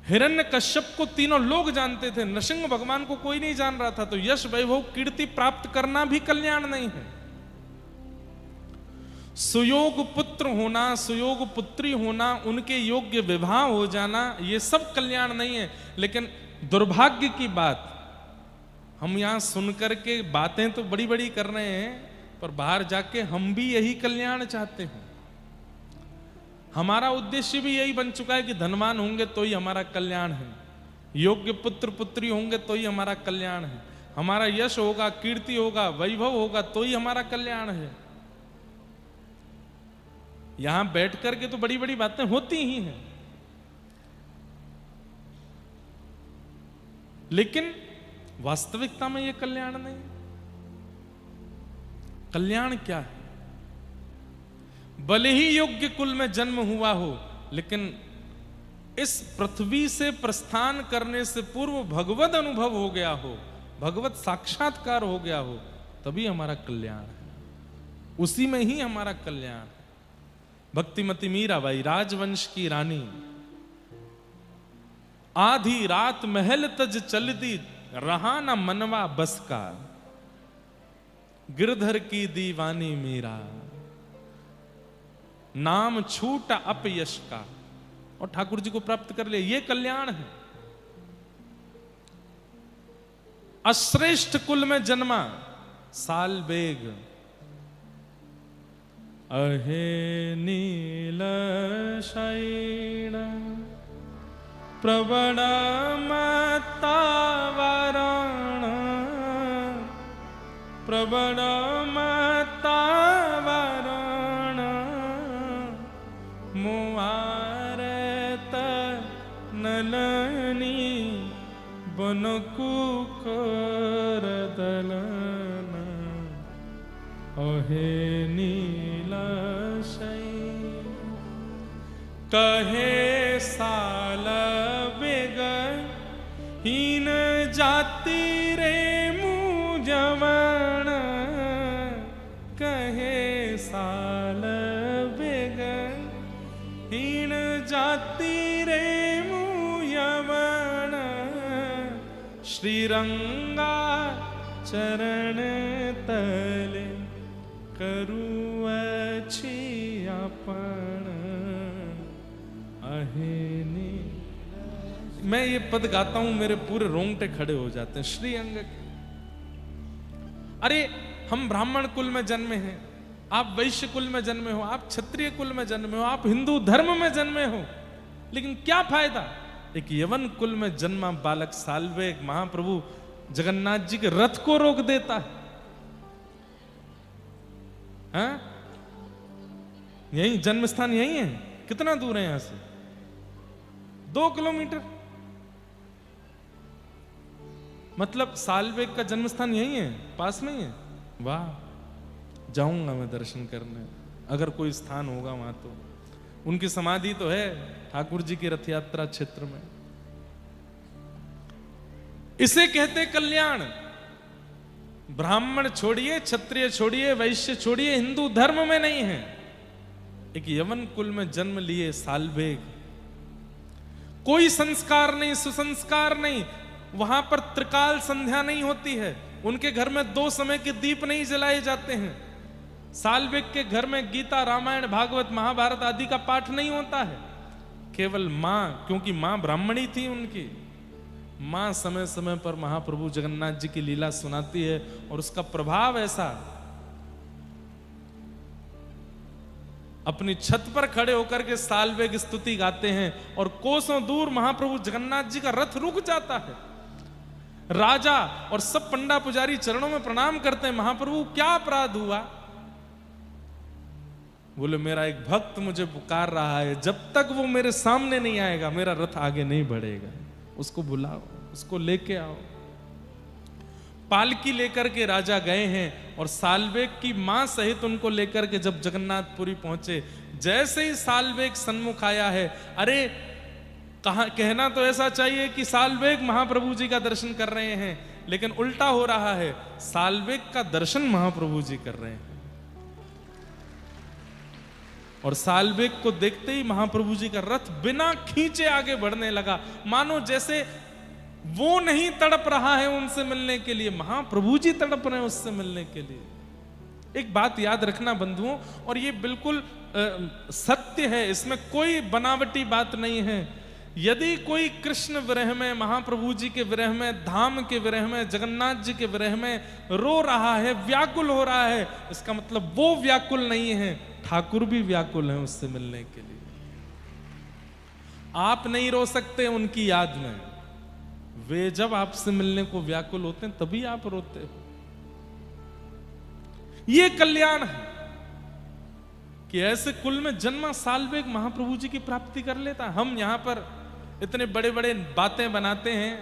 हिरण्यकश्यप को तीनों लोग जानते थे, नृसिंह भगवान को कोई नहीं जान रहा था। तो यश वैभव कीर्ति प्राप्त करना भी कल्याण नहीं है। सुयोग पुत्र होना, सुयोग पुत्री होना, उनके योग्य विवाह हो जाना, ये सब कल्याण नहीं है। लेकिन दुर्भाग्य की बात, हम यहां सुनकर के बातें तो बड़ी बड़ी कर रहे हैं, पर बाहर जाके हम भी यही कल्याण चाहते हैं। हमारा उद्देश्य भी यही बन चुका है कि धनवान होंगे तो ही हमारा कल्याण है, योग्य पुत्र पुत्री होंगे तो ही हमारा कल्याण है, हमारा यश होगा, कीर्ति होगा, वैभव होगा तो ही हमारा कल्याण है। यहां बैठ करके तो बड़ी बड़ी बातें होती ही हैं, लेकिन वास्तविकता में यह कल्याण नहीं। कल्याण क्या है? भले ही योग्य कुल में जन्म हुआ हो, लेकिन इस पृथ्वी से प्रस्थान करने से पूर्व भगवत अनुभव हो गया हो, भगवत साक्षात्कार हो गया हो, तभी हमारा कल्याण है। उसी में ही हमारा कल्याण है। भक्तिमती मीराबाई, राजवंश की रानी, आधी रात महल तज चलती, रहा न मनवा बस का, गिरधर की दीवानी मीरा, नाम छूटा अपयश का, और ठाकुर जी को प्राप्त कर ले। ये कल्याण है। अश्रेष्ठ कुल में जन्मा, साल बेग, अहे नील शैण प्रवण मतावरण, प्रवण मतावरण, मुआरत नलनी बनकुकर दलन, अहे नील शैण कहे साल बेग, हीन जाति रे मुझवन, कहे साल बेग, हीन जाति रे मुझवन, श्रीरंगा चरण तले करूँ अच्छी अपन अहेनी। मैं ये पद गाता हूं, मेरे पूरे रोंगटे खड़े हो जाते हैं। श्री अंग के, अरे हम ब्राह्मण कुल में जन्मे हैं, आप वैश्य कुल में जन्मे हो, आप क्षत्रिय कुल में जन्मे हो, आप हिंदू धर्म में जन्मे हो, लेकिन क्या फायदा? एक यवन कुल में जन्मा बालक साल्वेग महाप्रभु जगन्नाथ जी के रथ को रोक देता है। हाँ? यही जन्म स्थान यही है। कितना दूर है यहां से? 2 किलोमीटर। मतलब साल्वेग का जन्म स्थान यही है, पास में ही है। वाह, जाऊंगा मैं दर्शन करने, अगर कोई स्थान होगा वहां तो। उनकी समाधि तो है ठाकुर जी की रथ यात्रा क्षेत्र में। इसे कहते कल्याण। ब्राह्मण छोड़िए, क्षत्रिय छोड़िए, वैश्य छोड़िए, हिंदू धर्म में नहीं है। एक यवन कुल में जन्म लिए साल्वेग, कोई संस्कार नहीं, सुसंस्कार नहीं, वहां पर त्रिकाल संध्या नहीं होती है, उनके घर में 2 समय के दीप नहीं जलाए जाते हैं। साल्वेग के घर में गीता, रामायण, भागवत, महाभारत आदि का पाठ नहीं होता है। केवल मां, क्योंकि मां ब्राह्मणी थी उनकी, मां समय समय पर महाप्रभु जगन्नाथ जी की लीला सुनाती है और उसका प्रभाव ऐसा, अपनी छत पर खड़े होकर के साल्वेग स्तुति गाते हैं और कोसों दूर महाप्रभु जगन्नाथ जी का रथ रुक जाता है। राजा और सब पंडा पुजारी चरणों में प्रणाम करते हैं, महाप्रभु क्या अपराध हुआ? बोले मेरा एक भक्त मुझे पुकार रहा है, जब तक वो मेरे सामने नहीं आएगा मेरा रथ आगे नहीं बढ़ेगा। उसको बुलाओ, उसको लेके आओ। पालकी लेकर के राजा गए हैं और साल्वेग की मां सहित उनको लेकर के जब जगन्नाथपुरी पहुंचे, जैसे ही साल्वेग सन्मुख आया है, अरे कहना तो ऐसा चाहिए कि साल्वेग महाप्रभु जी का दर्शन कर रहे हैं, लेकिन उल्टा हो रहा है, साल्वेग का दर्शन महाप्रभु जी कर रहे हैं। और साल्वेग को देखते ही महाप्रभु जी का रथ बिना खींचे आगे बढ़ने लगा, मानो जैसे वो नहीं तड़प रहा है उनसे मिलने के लिए, महाप्रभु जी तड़प रहे हैं उससे मिलने के लिए। एक बात याद रखना बंधुओं, और ये बिल्कुल सत्य है, इसमें कोई बनावटी बात नहीं है। यदि कोई कृष्ण विरह में, महाप्रभु जी के विरह में, धाम के विरह में, जगन्नाथ जी के विरह में रो रहा है, व्याकुल हो रहा है, इसका मतलब वो व्याकुल नहीं है, ठाकुर भी व्याकुल हैं उससे मिलने के लिए। आप नहीं रो सकते उनकी याद में, वे जब आपसे मिलने को व्याकुल होते हैं तभी आप रोते हो। ये कल्याण है कि ऐसे कुल में जन्मा साल्वेग महाप्रभु जी की प्राप्ति कर लेता। हम यहां पर इतने बड़े बड़े बातें बनाते हैं,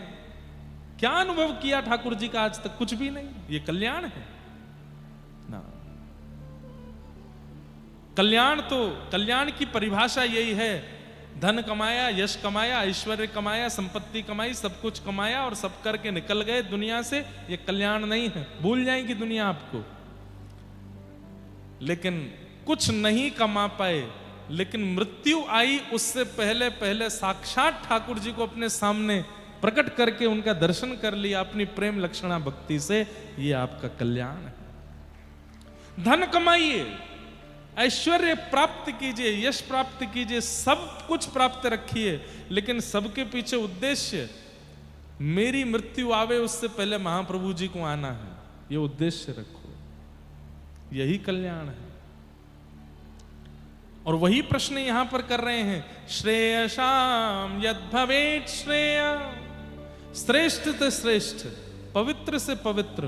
क्या अनुभव किया ठाकुर जी का आज तक? कुछ भी नहीं। ये कल्याण है ना। कल्याण तो, कल्याण की परिभाषा यही है, धन कमाया, यश कमाया, ऐश्वर्य कमाया, संपत्ति कमाई, सब कुछ कमाया और सब करके निकल गए दुनिया से, ये कल्याण नहीं है। भूल जाएगी दुनिया आपको। लेकिन कुछ नहीं कमा पाए, लेकिन मृत्यु आई उससे पहले पहले साक्षात ठाकुर जी को अपने सामने प्रकट करके उनका दर्शन कर लिया अपनी प्रेम लक्षणा भक्ति से, ये आपका कल्याण है। धन कमाइए, ऐश्वर्य प्राप्त कीजिए, यश प्राप्त कीजिए, सब कुछ प्राप्त रखिए, लेकिन सबके पीछे उद्देश्य मेरी मृत्यु आवे उससे पहले महाप्रभु जी को आना है, ये उद्देश्य रखो। यही कल्याण है। और वही प्रश्न यहां पर कर रहे हैं, श्रेयसाम यद भवेत् श्रेय, श्रेष्ठ से श्रेष्ठ, पवित्र से पवित्र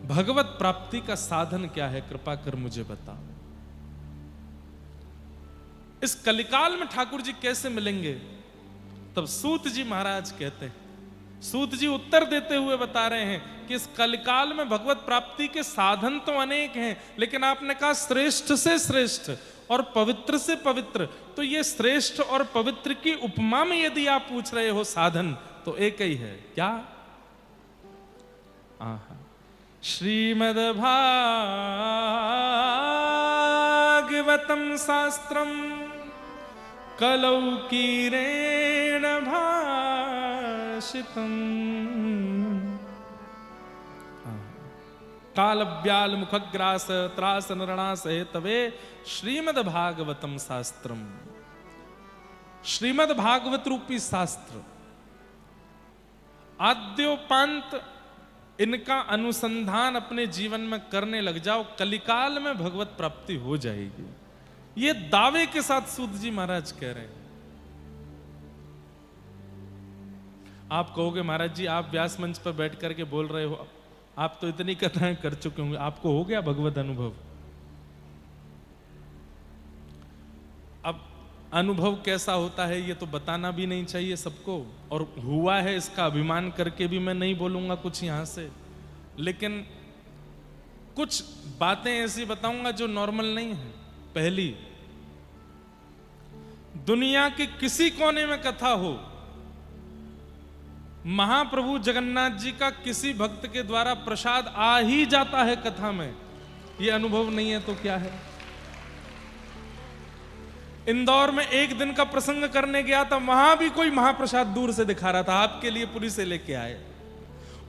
भगवत प्राप्ति का साधन क्या है, कृपा कर मुझे बताओ। इस कलिकाल में ठाकुर जी कैसे मिलेंगे? तब सूत जी महाराज कहते हैं, सूत जी उत्तर देते हुए बता रहे हैं कि इस कलिकाल में भगवत प्राप्ति के साधन तो अनेक हैं, लेकिन आपने कहा श्रेष्ठ से श्रेष्ठ और पवित्र से पवित्र, तो ये श्रेष्ठ और पवित्र की उपमा में यदि आप पूछ रहे हो साधन, तो एक ही है, क्या? श्रीमद् भागवतम शास्त्रम कलौ कीरेण भाषितम् काल व्याल मुखग्रास त्रास नरणास तवे श्रीमद् भागवतम शास्त्रम। श्रीमद् भागवत रूपी शास्त्र आद्योपांत इनका अनुसंधान अपने जीवन में करने लग जाओ, कलिकाल में भगवत प्राप्ति हो जाएगी। ये दावे के साथ सूत जी महाराज कह रहे हैं। आप कहोगे महाराज जी आप व्यास मंच पर बैठ करके बोल रहे हो, आप तो इतनी कथाएं कर चुके होंगे, आपको हो गया भगवत अनुभव। अब अनुभव कैसा होता है ये तो बताना भी नहीं चाहिए सबको, और हुआ है इसका अभिमान करके भी मैं नहीं बोलूंगा कुछ यहां से, लेकिन कुछ बातें ऐसी बताऊंगा जो नॉर्मल नहीं है। पहली, दुनिया के किसी कोने में कथा हो, महाप्रभु जगन्नाथ जी का किसी भक्त के द्वारा प्रसाद आ ही जाता है कथा में, यह अनुभव नहीं है तो क्या है। इंदौर में एक दिन का प्रसंग करने गया था, वहां भी कोई महाप्रसाद दूर से दिखा रहा था, आपके लिए पुरी से लेके आए।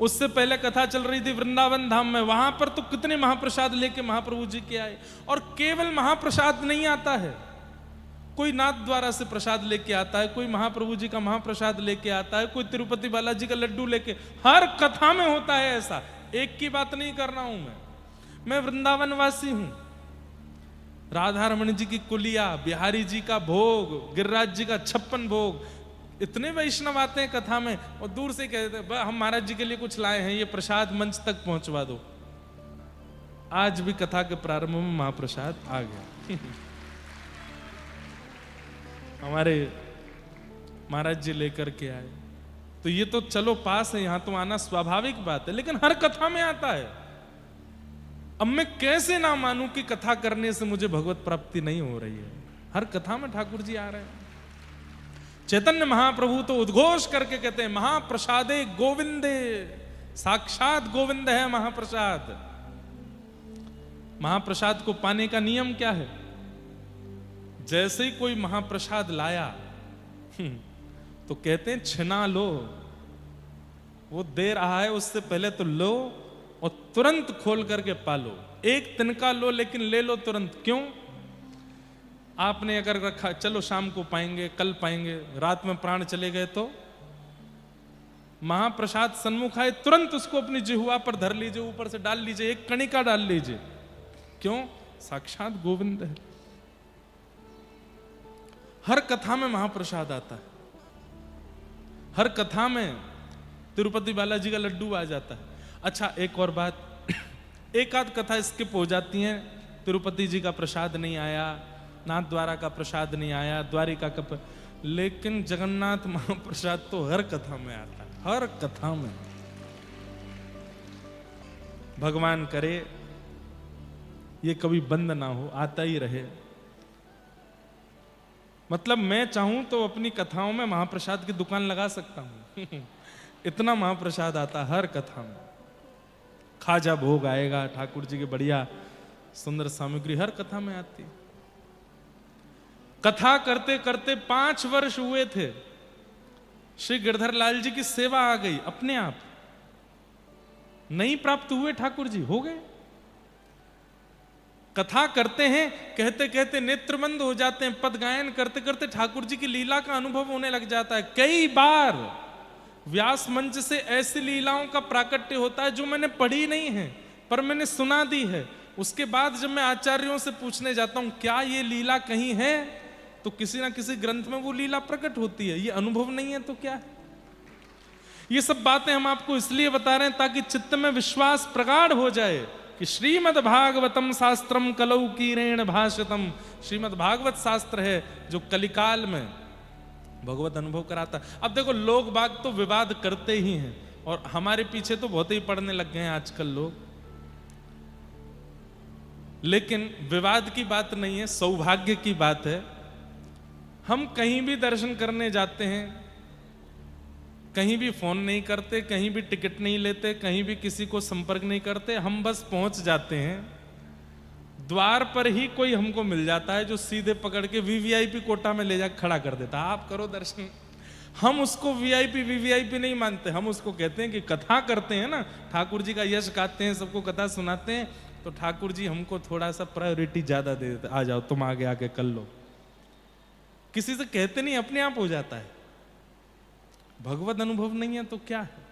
उससे पहले कथा चल रही थी वृंदावन धाम में, वहां पर तो कितने महाप्रसाद लेके महाप्रभु जी के आए। और केवल महाप्रसाद नहीं आता है, कोई नाथ द्वारा से प्रसाद लेके आता है, कोई महाप्रभु जी का महाप्रसाद लेके आता है, कोई तिरुपति बालाजी का लड्डू लेके, हर कथा में होता है ऐसा। एक की बात नहीं कर रहा हूं मैं वृंदावन वासी हूं। राधा रमण जी की कुलिया, बिहारी जी का भोग, गिरिराज जी का 56 भोग, इतने वैष्णव आते हैं कथा में और दूर से कहते हैं हम महाराज जी के लिए कुछ लाए हैं, ये प्रसाद मंच तक पहुंचवा दो। आज भी कथा के प्रारंभ में महाप्रसाद आ गया। हमारे महाराज जी लेकर के आए, तो ये तो चलो पास है, यहां तो आना स्वाभाविक बात है, लेकिन हर कथा में आता है। अब मैं कैसे ना मानूं कि कथा करने से मुझे भगवत प्राप्ति नहीं हो रही है। हर कथा में ठाकुर जी आ रहे हैं। चैतन्य महाप्रभु तो उद्घोष करके कहते हैं महाप्रसादे गोविंदे, साक्षात गोविंद है महाप्रसाद। महाप्रसाद को पाने का नियम क्या है? जैसे ही कोई महाप्रसाद लाया तो कहते हैं छिना लो, वो दे रहा है उससे पहले तो लो और तुरंत खोल करके पालो। एक तिनका लो लेकिन ले लो तुरंत। क्यों? आपने अगर रखा चलो शाम को पाएंगे, कल पाएंगे, रात में प्राण चले गए तो महाप्रसाद सन्मुख आए तुरंत उसको अपनी जिह्वा पर धर लीजिए, ऊपर से डाल लीजिए, एक कणिका डाल लीजिए। क्यों? साक्षात गोविंद है। हर कथा में महाप्रसाद आता है, हर कथा में तिरुपति बालाजी का लड्डू आ जाता है। अच्छा एक और बात, एक आध कथा स्किप हो जाती है, तिरुपति जी का प्रसाद नहीं आया, नाथ द्वारा का प्रसाद नहीं आया, द्वारिका का, लेकिन जगन्नाथ महाप्रसाद तो हर कथा में आता है, हर कथा में। भगवान करे ये कभी बंद ना हो, आता ही रहे। मतलब मैं चाहूं तो अपनी कथाओं में महाप्रसाद की दुकान लगा सकता हूं। इतना महाप्रसाद आता हर कथा में। खाजा भोग आएगा, ठाकुर जी की बढ़िया सुंदर सामग्री हर कथा में आती। कथा करते करते 5 वर्ष हुए थे, श्री गिरधर लाल जी की सेवा आ गई अपने आप। नहीं प्राप्त हुए ठाकुर जी, हो गए। कथा करते हैं, कहते कहते नेत्र बंद हो जाते हैं, पद गायन करते करते ठाकुर जी की लीला का अनुभव होने लग जाता है। कई बार व्यास मंच से ऐसी लीलाओं का प्राकट्य होता है जो मैंने पढ़ी नहीं है पर मैंने सुना दी है। उसके बाद जब मैं आचार्यों से पूछने जाता हूं क्या ये लीला कहीं है, तो किसी ना किसी ग्रंथ में वो लीला प्रकट होती है। ये अनुभव नहीं है तो क्या है? ये सब बातें हम आपको इसलिए बता रहे हैं ताकि चित्त में विश्वास प्रगाढ़ हो जाए कि श्रीमद् भागवतम शास्त्रम कलौ कीरेण भाषितम। श्रीमद् भागवत शास्त्र है जो कलिकाल में भगवत अनुभव कराता है। अब देखो लोग बाग तो विवाद करते ही हैं और हमारे पीछे तो बहुत ही पढ़ने लग गए हैं आजकल लोग, लेकिन विवाद की बात नहीं है, सौभाग्य की बात है। हम कहीं भी दर्शन करने जाते हैं, कहीं भी फोन नहीं करते, कहीं भी टिकट नहीं लेते, कहीं भी किसी को संपर्क नहीं करते, हम बस पहुंच जाते हैं। द्वार पर ही कोई हमको मिल जाता है जो सीधे पकड़ के वीवीआईपी कोटा में ले जाकर खड़ा कर देता है, आप करो दर्शन। हम उसको वीआईपी वीवीआईपी नहीं मानते, हम उसको कहते हैं कि कथा करते हैं ना, ठाकुर जी का यश गाते हैं, सबको कथा सुनाते हैं, तो ठाकुर जी हमको थोड़ा सा प्रायोरिटी ज्यादा दे देते, आ जाओ तुम आगे आके कर लो। किसी से कहते नहीं, अपने आप हो जाता है। भगवत अनुभव नहीं है तो क्या है।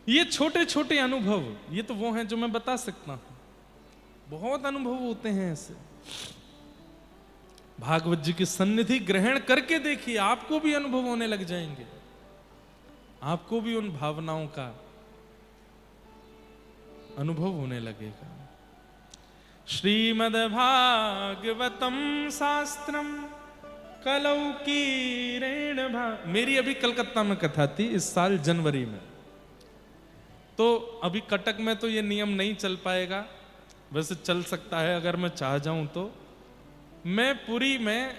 ये छोटे छोटे अनुभव, ये तो वो हैं जो मैं बता सकता हूं। बहुत अनुभव होते हैं ऐसे। भागवत जी की सन्निधि ग्रहण करके देखिए, आपको भी अनुभव होने लग जाएंगे, आपको भी उन भावनाओं का अनुभव होने लगेगा। श्रीमद्भागवतम शास्त्रम कलौ कीरेण मेरी अभी कलकत्ता में कथा थी इस साल जनवरी में, तो अभी कटक में तो ये नियम नहीं चल पाएगा, वैसे चल सकता है अगर मैं चाह जाऊं तो। मैं पुरी में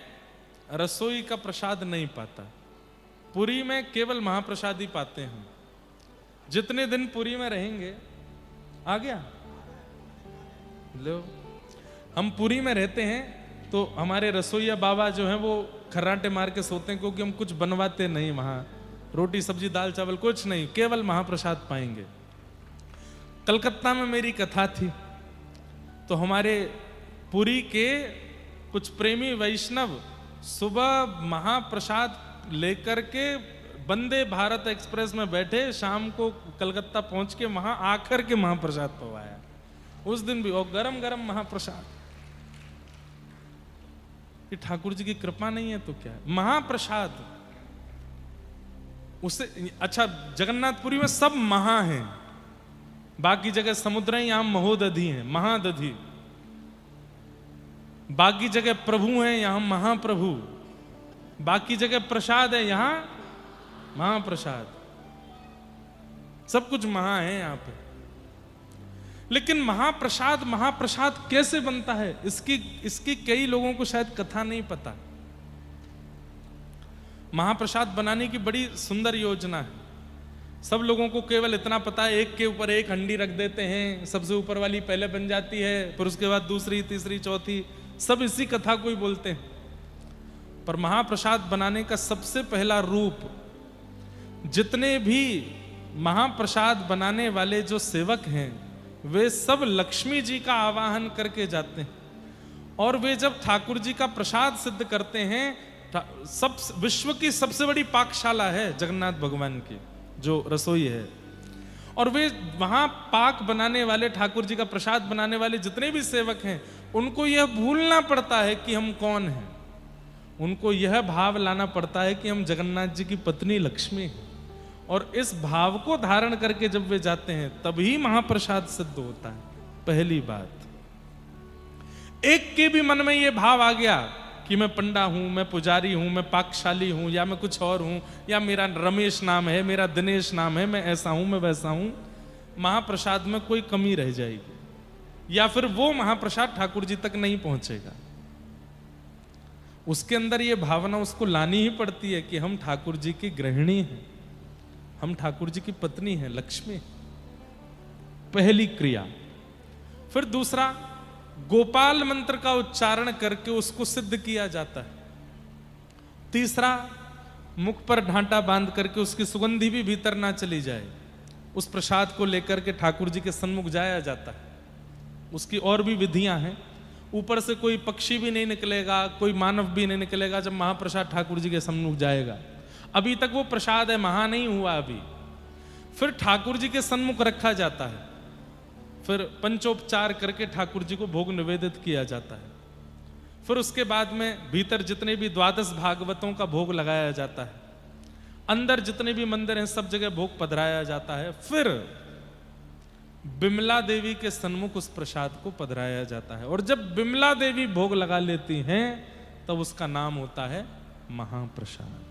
रसोई का प्रसाद नहीं पाता, पुरी में केवल महाप्रसाद ही पाते हैं। जितने दिन पुरी में रहेंगे, आ गया लो, हम पुरी में रहते हैं तो हमारे रसोईया बाबा जो हैं वो खर्राटे मार के सोते हैं, क्योंकि हम कुछ बनवाते नहीं वहां, रोटी सब्जी दाल चावल कुछ नहीं, केवल महाप्रसाद पाएंगे। कलकत्ता में मेरी कथा थी तो हमारे पुरी के कुछ प्रेमी वैष्णव सुबह महाप्रसाद लेकर के वंदे भारत एक्सप्रेस में बैठे, शाम को कलकत्ता पहुंच के वहां आकर के महाप्रसाद पवाया उस दिन भी, और गरम गरम महाप्रसाद। ये ठाकुर जी की कृपा नहीं है तो क्या है। महाप्रसाद उससे अच्छा, जगन्नाथपुरी में सब महा हैं, बाकी जगह समुद्र है, यहां महोदधि है, महादधि। बाकी जगह प्रभु हैं, यहां महाप्रभु। बाकी जगह प्रसाद है, यहां महाप्रसाद। सब कुछ महा है यहां पे। लेकिन महाप्रसाद महाप्रसाद कैसे बनता है, इसकी कई लोगों को शायद कथा नहीं पता। महाप्रसाद बनाने की बड़ी सुंदर योजना है। सब लोगों को केवल इतना पता है, एक के ऊपर एक हंडी रख देते हैं, सबसे ऊपर वाली पहले बन जाती है, फिर उसके बाद दूसरी तीसरी चौथी, सब इसी कथा को ही बोलते हैं। पर महाप्रसाद बनाने का सबसे पहला रूप, जितने भी महाप्रसाद बनाने वाले जो सेवक हैं वे सब लक्ष्मी जी का आवाहन करके जाते हैं, और वे जब ठाकुर जी का प्रसाद सिद्ध करते हैं, सब विश्व की सबसे बड़ी पाकशाला है जगन्नाथ भगवान की जो रसोई है, और वे वहां पाक बनाने वाले, ठाकुर जी का प्रसाद बनाने वाले जितने भी सेवक हैं, उनको यह भूलना पड़ता है कि हम कौन हैं। उनको यह भाव लाना पड़ता है कि हम जगन्नाथ जी की पत्नी लक्ष्मी हैं, और इस भाव को धारण करके जब वे जाते हैं तभी महाप्रसाद सिद्ध होता है। पहली बात, एक के भी मन में यह भाव आ गया कि मैं पंडा हूं, मैं पुजारी हूं, मैं पाकशाली हूं, या मैं कुछ और हूं, या मेरा रमेश नाम है, मेरा दिनेश नाम है, मैं ऐसा हूं, मैं वैसा हूं, महाप्रसाद में कोई कमी रह जाएगी, या फिर वो महाप्रसाद ठाकुर जी तक नहीं पहुंचेगा। उसके अंदर ये भावना उसको लानी ही पड़ती है कि हम ठाकुर जी की गृहिणी हैं, हम ठाकुर जी की पत्नी हैं, लक्ष्मी। पहली क्रिया। फिर दूसरा, गोपाल मंत्र का उच्चारण करके उसको सिद्ध किया जाता है। तीसरा, मुख पर ढांटा बांध करके उसकी सुगंधी भी भीतर ना चली जाए, उस प्रसाद को लेकर के ठाकुर जी के सन्मुख जाया जाता है। उसकी और भी विधियां हैं। ऊपर से कोई पक्षी भी नहीं निकलेगा, कोई मानव भी नहीं निकलेगा जब महाप्रसाद ठाकुर जी के सन्मुख जाएगा। अभी तक वो प्रसाद है, महा नहीं हुआ अभी। फिर ठाकुर जी के सन्मुख रखा जाता है, फिर पंचोपचार करके ठाकुर जी को भोग निवेदित किया जाता है। फिर उसके बाद में भीतर जितने भी 12 भागवतों का भोग लगाया जाता है, अंदर जितने भी मंदिर हैं सब जगह भोग पधराया जाता है। फिर बिमला देवी के सन्मुख उस प्रसाद को पधराया जाता है, और जब बिमला देवी भोग लगा लेती हैं तब उसका नाम होता है महाप्रसाद।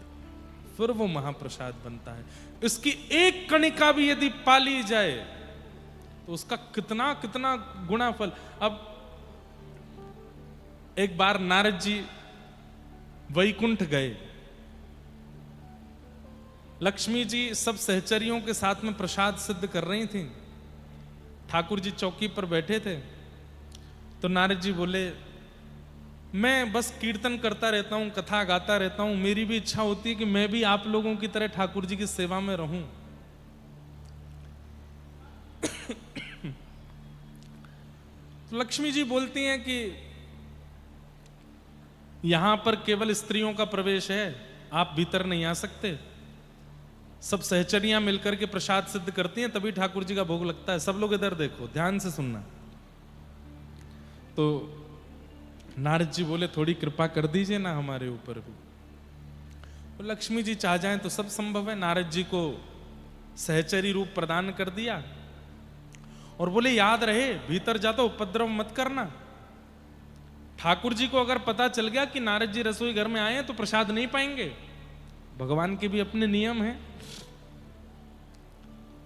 फिर वो महाप्रसाद बनता है। इसकी एक कणिका भी यदि पाली जाए तो उसका कितना कितना गुना फल। अब एक बार नारद जी वैकुंठ गए, लक्ष्मी जी सब सहचरियों के साथ में प्रसाद सिद्ध कर रही थी, ठाकुर जी चौकी पर बैठे थे। तो नारद जी बोले मैं बस कीर्तन करता रहता हूँ, कथा गाता रहता हूँ, मेरी भी इच्छा होती है कि मैं भी आप लोगों की तरह ठाकुर जी की सेवा में रहूं। तो लक्ष्मी जी बोलती हैं कि यहां पर केवल स्त्रियों का प्रवेश है, आप भीतर नहीं आ सकते। सब सहचरियां मिलकर के प्रसाद सिद्ध करती हैं, तभी ठाकुर जी का भोग लगता है। सब लोग इधर देखो, ध्यान से सुनना। तो नारद जी बोले थोड़ी कृपा कर दीजिए ना हमारे ऊपर भी। तो लक्ष्मी जी चाह जाएं तो सब संभव है। नारद जी को सहचरी रूप प्रदान कर दिया और बोले याद रहे भीतर जाता उपद्रव मत करना। ठाकुर जी को अगर पता चल गया कि नारद जी रसोई घर में आए हैं तो प्रसाद नहीं पाएंगे, भगवान के भी अपने नियम हैं।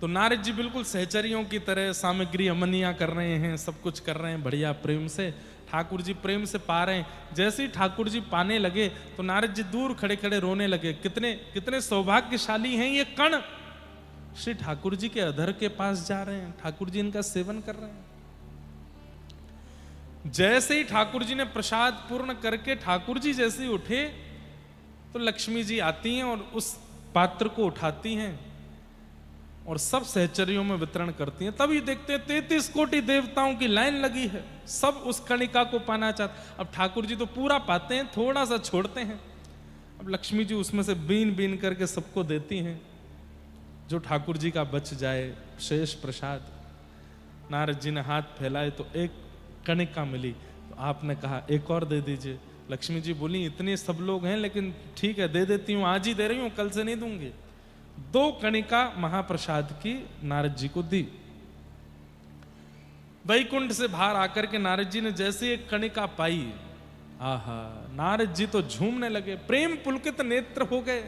तो नारद जी बिल्कुल सहचरियों की तरह सामग्री अमनिया कर रहे हैं, सब कुछ कर रहे हैं बढ़िया प्रेम से। ठाकुर जी प्रेम से पा रहे हैं। जैसे ही ठाकुर जी पाने लगे तो नारद जी दूर खड़े खड़े रोने लगे। कितने कितने सौभाग्यशाली हैं ये कण, श्री ठाकुर जी के अधर के पास जा रहे हैं, ठाकुर जी इनका सेवन कर रहे हैं। जैसे ही ठाकुर जी ने प्रसाद पूर्ण करके ठाकुर जी जैसे ही उठे तो लक्ष्मी जी आती हैं और उस पात्र को उठाती हैं और सब सहचरियों में वितरण करती हैं। तभी देखते हैं 33 कोटि देवताओं की लाइन लगी है, सब उस कणिका को पाना चाहते। अब ठाकुर जी तो पूरा पाते हैं, थोड़ा सा छोड़ते हैं। अब लक्ष्मी जी उसमें से बीन बीन करके सबको देती हैं, जो ठाकुर जी का बच जाए शेष प्रसाद। नारद जी ने हाथ फैलाए तो एक कणिका मिली, तो आपने कहा एक और दे दीजिए। लक्ष्मी जी बोली इतने सब लोग हैं, लेकिन ठीक है दे देती हूँ, आज ही दे रही हूँ, कल से नहीं दूंगी। 2 कणिका महाप्रसाद की नारद जी को दी। वैकुंठ से बाहर आकर के नारद जी ने जैसे एक कणिका पाई, आहा, नारद जी तो झूमने लगे, प्रेम पुलकित नेत्र हो गए,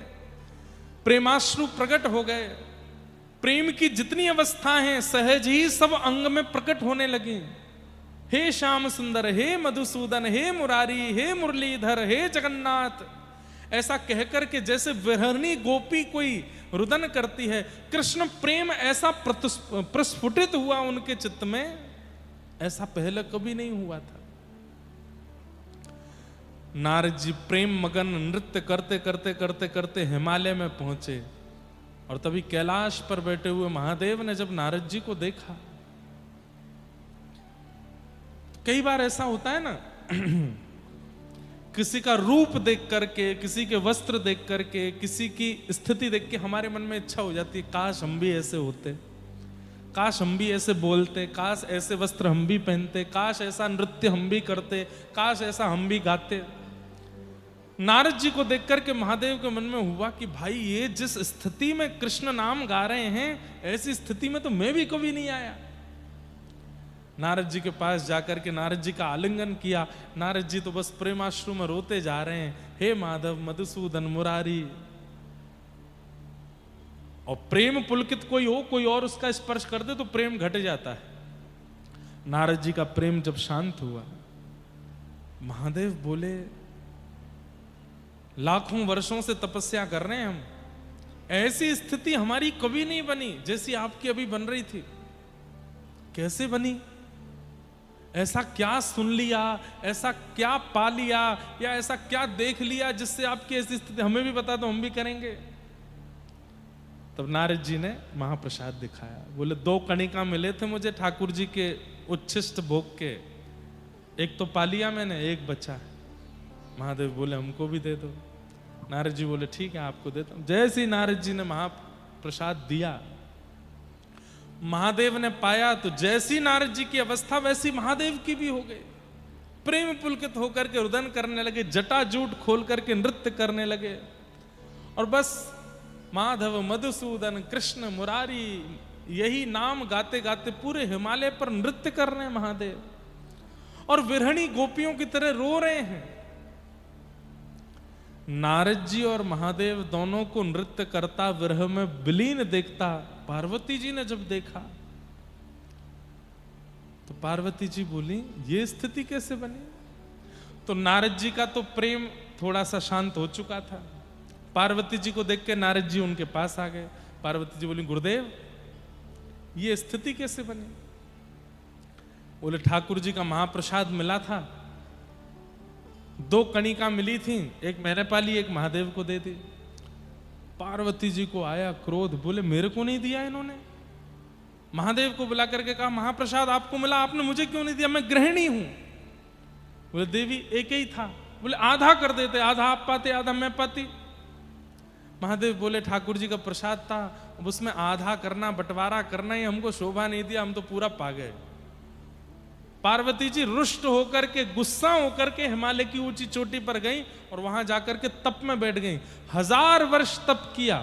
प्रेमाश्रु प्रकट हो गए। प्रेम की जितनी अवस्था हैं सहज ही सब अंग में प्रकट होने लगी। हे श्याम सुंदर, हे मधुसूदन, हे मुरारी, हे मुरलीधर, हे जगन्नाथ, ऐसा कहकर के जैसे विरहणी गोपी कोई रुदन करती है, कृष्ण प्रेम ऐसा प्रस्फुटित हुआ उनके चित्त में, ऐसा पहले कभी नहीं हुआ था। नारद जी प्रेम मगन नृत्य करते करते करते करते हिमालय में पहुंचे और तभी कैलाश पर बैठे हुए महादेव ने जब नारद जी को देखा, कई बार ऐसा होता है ना किसी का रूप देख करके, किसी के वस्त्र देख करके, किसी की स्थिति देख के हमारे मन में इच्छा हो जाती है काश हम भी ऐसे होते, काश हम भी ऐसे बोलते, काश ऐसे वस्त्र हम भी पहनते, काश ऐसा नृत्य हम भी करते, काश ऐसा हम भी गाते। नारद जी को देख करके महादेव के मन में हुआ कि भाई ये जिस स्थिति में कृष्ण नाम गा रहे हैं, ऐसी स्थिति में तो मैं भी कभी नहीं आया। नारद जी के पास जाकर के नारद जी का आलिंगन किया। नारद जी तो बस प्रेमाश्रु में रोते जा रहे हैं, हे माधव, मधुसूदन, मुरारी। और प्रेम पुलकित कोई हो, कोई और उसका स्पर्श कर दे तो प्रेम घट जाता है। नारद जी का प्रेम जब शांत हुआ, महादेव बोले लाखों वर्षों से तपस्या कर रहे हैं हम, ऐसी स्थिति हमारी कभी नहीं बनी जैसी आपकी अभी बन रही थी। कैसे बनी? ऐसा क्या सुन लिया, ऐसा क्या पा लिया, या ऐसा क्या देख लिया जिससे आपकी ऐसी स्थिति, हमें भी बता दो, हम भी करेंगे। तब नारद जी ने महाप्रसाद दिखाया। बोले 2 कणिका मिले थे मुझे ठाकुर जी के उच्छिष्ट भोग के, एक तो पा लिया मैंने, एक बचा। महादेव बोले हमको भी दे दो। नारद जी बोले ठीक है आपको देता हूं। जैसे ही नारद जी ने महाप्रसाद दिया, महादेव ने पाया तो जैसी नारद जी की अवस्था वैसी महादेव की भी हो गई। प्रेम पुलकित होकर के रुदन करने लगे, जटाजूट खोल करके नृत्य करने लगे, और बस माधव, मधुसूदन, कृष्ण, मुरारी, यही नाम गाते गाते पूरे हिमालय पर नृत्य कर रहे हैं महादेव, और विरहणी गोपियों की तरह रो रहे हैं। नारद जी और महादेव दोनों को नृत्य करता विरह में विलीन देखता पार्वती जी ने जब देखा तो पार्वती जी बोली ये स्थिति कैसे बनी? तो नारद जी का तो प्रेम थोड़ा सा शांत हो चुका था। पार्वती जी को देख के नारद जी उनके पास आ गए। पार्वती जी बोली गुरुदेव ये स्थिति कैसे बनी? बोले ठाकुर जी का महाप्रसाद मिला था, 2 कणिका मिली थी, एक मैंने पाली, एक महादेव को दे दी। पार्वती जी को आया क्रोध, बोले मेरे को नहीं दिया इन्होंने। महादेव को बुला करके कहा महाप्रसाद आपको मिला, आपने मुझे क्यों नहीं दिया, मैं गृहिणी हूं। बोले देवी एक ही था। बोले आधा कर देते, आधा आप पाते आधा मैं पाती। महादेव बोले ठाकुर जी का प्रसाद था, अब उसमें आधा करना बंटवारा करना ही हमको शोभा नहीं दिया, हम तो पूरा पा गए। पार्वती जी रुष्ट होकर के, गुस्सा होकर के हिमालय की ऊंची चोटी पर गई और वहां जाकर के तप में बैठ गई। 1000 वर्ष तप किया।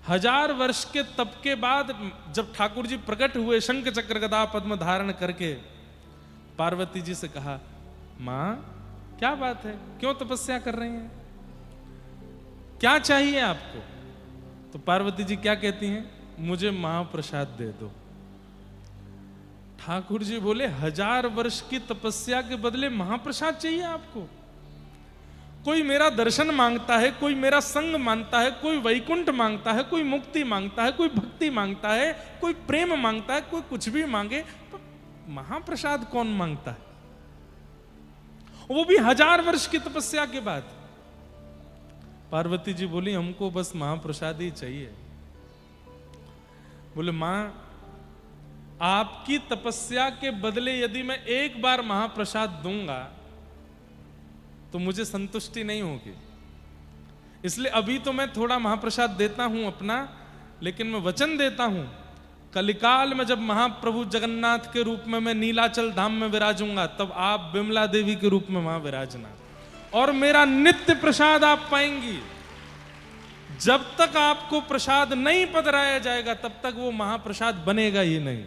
1000 वर्ष के तप के बाद जब ठाकुर जी प्रकट हुए शंख चक्र गदा पद्म धारण करके, पार्वती जी से कहा मां क्या बात है, क्यों तपस्या कर रही हैं, क्या चाहिए आपको? तो पार्वती जी क्या कहती हैं, मुझे महाप्रसाद दे दो। ठाकुर जी बोले 1000 वर्ष की तपस्या के बदले महाप्रसाद चाहिए आपको? कोई मेरा दर्शन मांगता है, कोई मेरा संग मांगता है, कोई वैकुंठ मांगता है, कोई मुक्ति मांगता है, कोई भक्ति मांगता है, कोई प्रेम मांगता है, कोई कुछ भी मांगे, तो महाप्रसाद कौन मांगता है? वो भी 1000 वर्ष की तपस्या के बाद। पार्वती जी बोली हमको बस महाप्रसाद ही चाहिए। बोले मां आपकी तपस्या के बदले यदि मैं एक बार महाप्रसाद दूंगा तो मुझे संतुष्टि नहीं होगी, इसलिए अभी तो मैं थोड़ा महाप्रसाद देता हूं अपना, लेकिन मैं वचन देता हूं कलिकाल में जब महाप्रभु जगन्नाथ के रूप में मैं नीलाचल धाम में विराजूंगा, तब आप बिमला देवी के रूप में वहां विराजना और मेरा नित्य प्रसाद आप पाएंगी। जब तक आपको प्रसाद नहीं पधराया जाएगा तब तक वो महाप्रसाद बनेगा ही नहीं,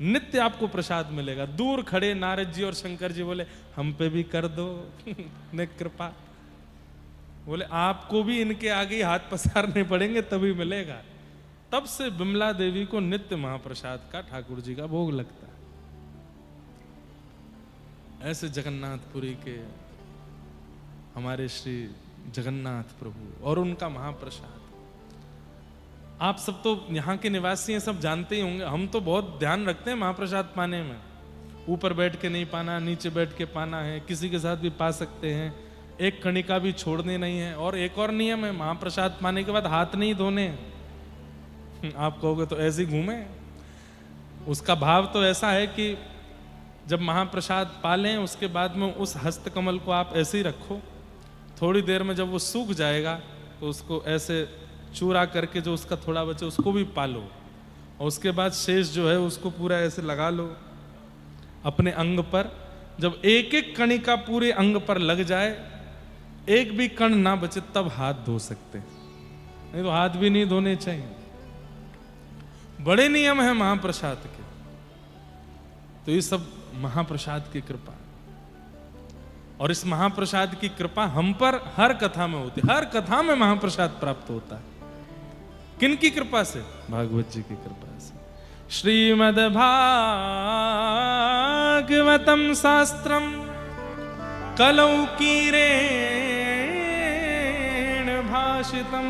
नित्य आपको प्रसाद मिलेगा। दूर खड़े नारद जी और शंकर जी बोले हम पे भी कर दो ने कृपा। बोले आपको भी इनके आगे ही हाथ पसारने पड़ेंगे तभी मिलेगा। तब से बिमला देवी को नित्य महाप्रसाद का ठाकुर जी का भोग लगता है। ऐसे जगन्नाथपुरी के हमारे श्री जगन्नाथ प्रभु और उनका महाप्रसाद, आप सब तो यहाँ के निवासी हैं, सब जानते ही होंगे। हम तो बहुत ध्यान रखते हैं महाप्रसाद पाने में, ऊपर बैठ के नहीं पाना, नीचे बैठ के पाना है, किसी के साथ भी पा सकते हैं, एक कणिका भी छोड़नी नहीं है। और एक और नियम है, महाप्रसाद पाने के बाद हाथ नहीं धोने। आप कहोगे तो ऐसे ही घूमे, उसका भाव तो ऐसा है कि जब महाप्रसाद पा लें उसके बाद में उस हस्त कमल को आप ऐसे ही रखो, थोड़ी देर में जब वो सूख जाएगा तो उसको ऐसे चूरा करके जो उसका थोड़ा बचे उसको भी पालो, और उसके बाद शेष जो है उसको पूरा ऐसे लगा लो अपने अंग पर। जब एक एक कणिका पूरे अंग पर लग जाए, एक भी कण ना बचे, तब हाथ धो सकते, नहीं तो हाथ भी नहीं धोने चाहिए। बड़े नियम है महाप्रसाद के। तो ये सब महाप्रसाद की कृपा, और इस महाप्रसाद की कृपा हम पर हर कथा में होती है। हर कथा में महाप्रसाद प्राप्त होता है। किन की कृपा से? भागवत जी की कृपा से। श्रीमद् भागवतम शास्त्रम कलौ कीरेण भाषितम।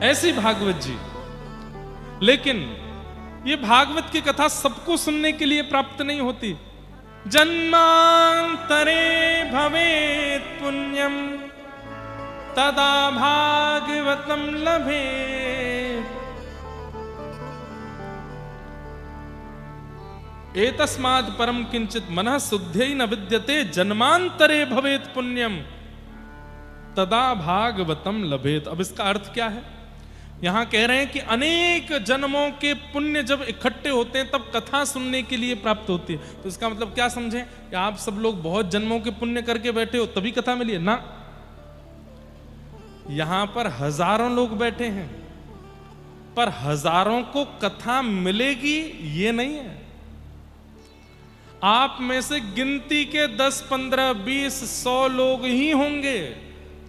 ऐसी भागवत जी। लेकिन ये भागवत की कथा सबको सुनने के लिए प्राप्त नहीं होती। जन्मांतरे भवेत् पुण्यम तदा भागवतम लभेत्। एतस्माद् परम किंचित मनः शुद्ध्यै न विद्यते जन्मांतरे भवेत् पुण्यम तदा भागवतम लभेत्। अब इसका अर्थ क्या है? यहां कह रहे हैं कि अनेक जन्मों के पुण्य जब इकट्ठे होते हैं तब कथा सुनने के लिए प्राप्त होती है। तो इसका मतलब क्या समझें कि आप सब लोग बहुत जन्मों के पुण्य करके बैठे हो तभी कथा मिली है? ना, यहां पर हजारों लोग बैठे हैं, पर हजारों को कथा मिलेगी ये नहीं है। आप में से गिनती के 10, 15, 20, 100 लोग ही होंगे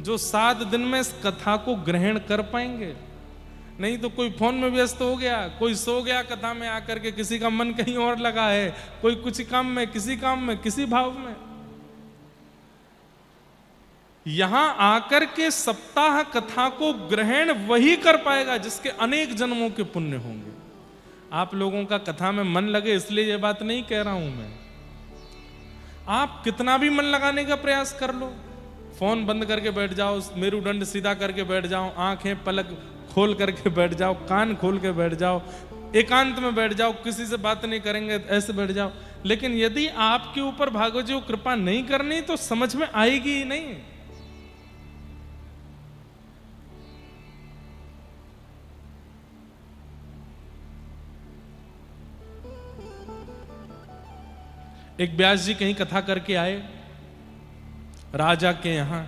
जो 7 दिन में इस कथा को ग्रहण कर पाएंगे। नहीं तो कोई फोन में व्यस्त हो गया, कोई सो गया कथा में आकर के, किसी का मन कहीं और लगा है, कोई कुछ काम में, किसी काम में, किसी भाव में। यहां आकर के सप्ताह कथा को ग्रहण वही कर पाएगा जिसके अनेक जन्मों के पुण्य होंगे। आप लोगों का कथा में मन लगे इसलिए यह बात नहीं कह रहा हूं मैं। आप कितना भी मन लगाने का प्रयास कर लो, फोन बंद करके बैठ जाओ, मेरुदंड सीधा करके बैठ जाओ, आंखें पलक खोल करके बैठ जाओ, कान खोल के बैठ जाओ, एकांत में बैठ जाओ, किसी से बात नहीं करेंगे, ऐसे बैठ जाओ, लेकिन यदि आपके ऊपर भागवत जी को कृपा नहीं करनी तो समझ में आएगी ही नहीं। एक व्यास जी कहीं कथा करके आए राजा के यहां,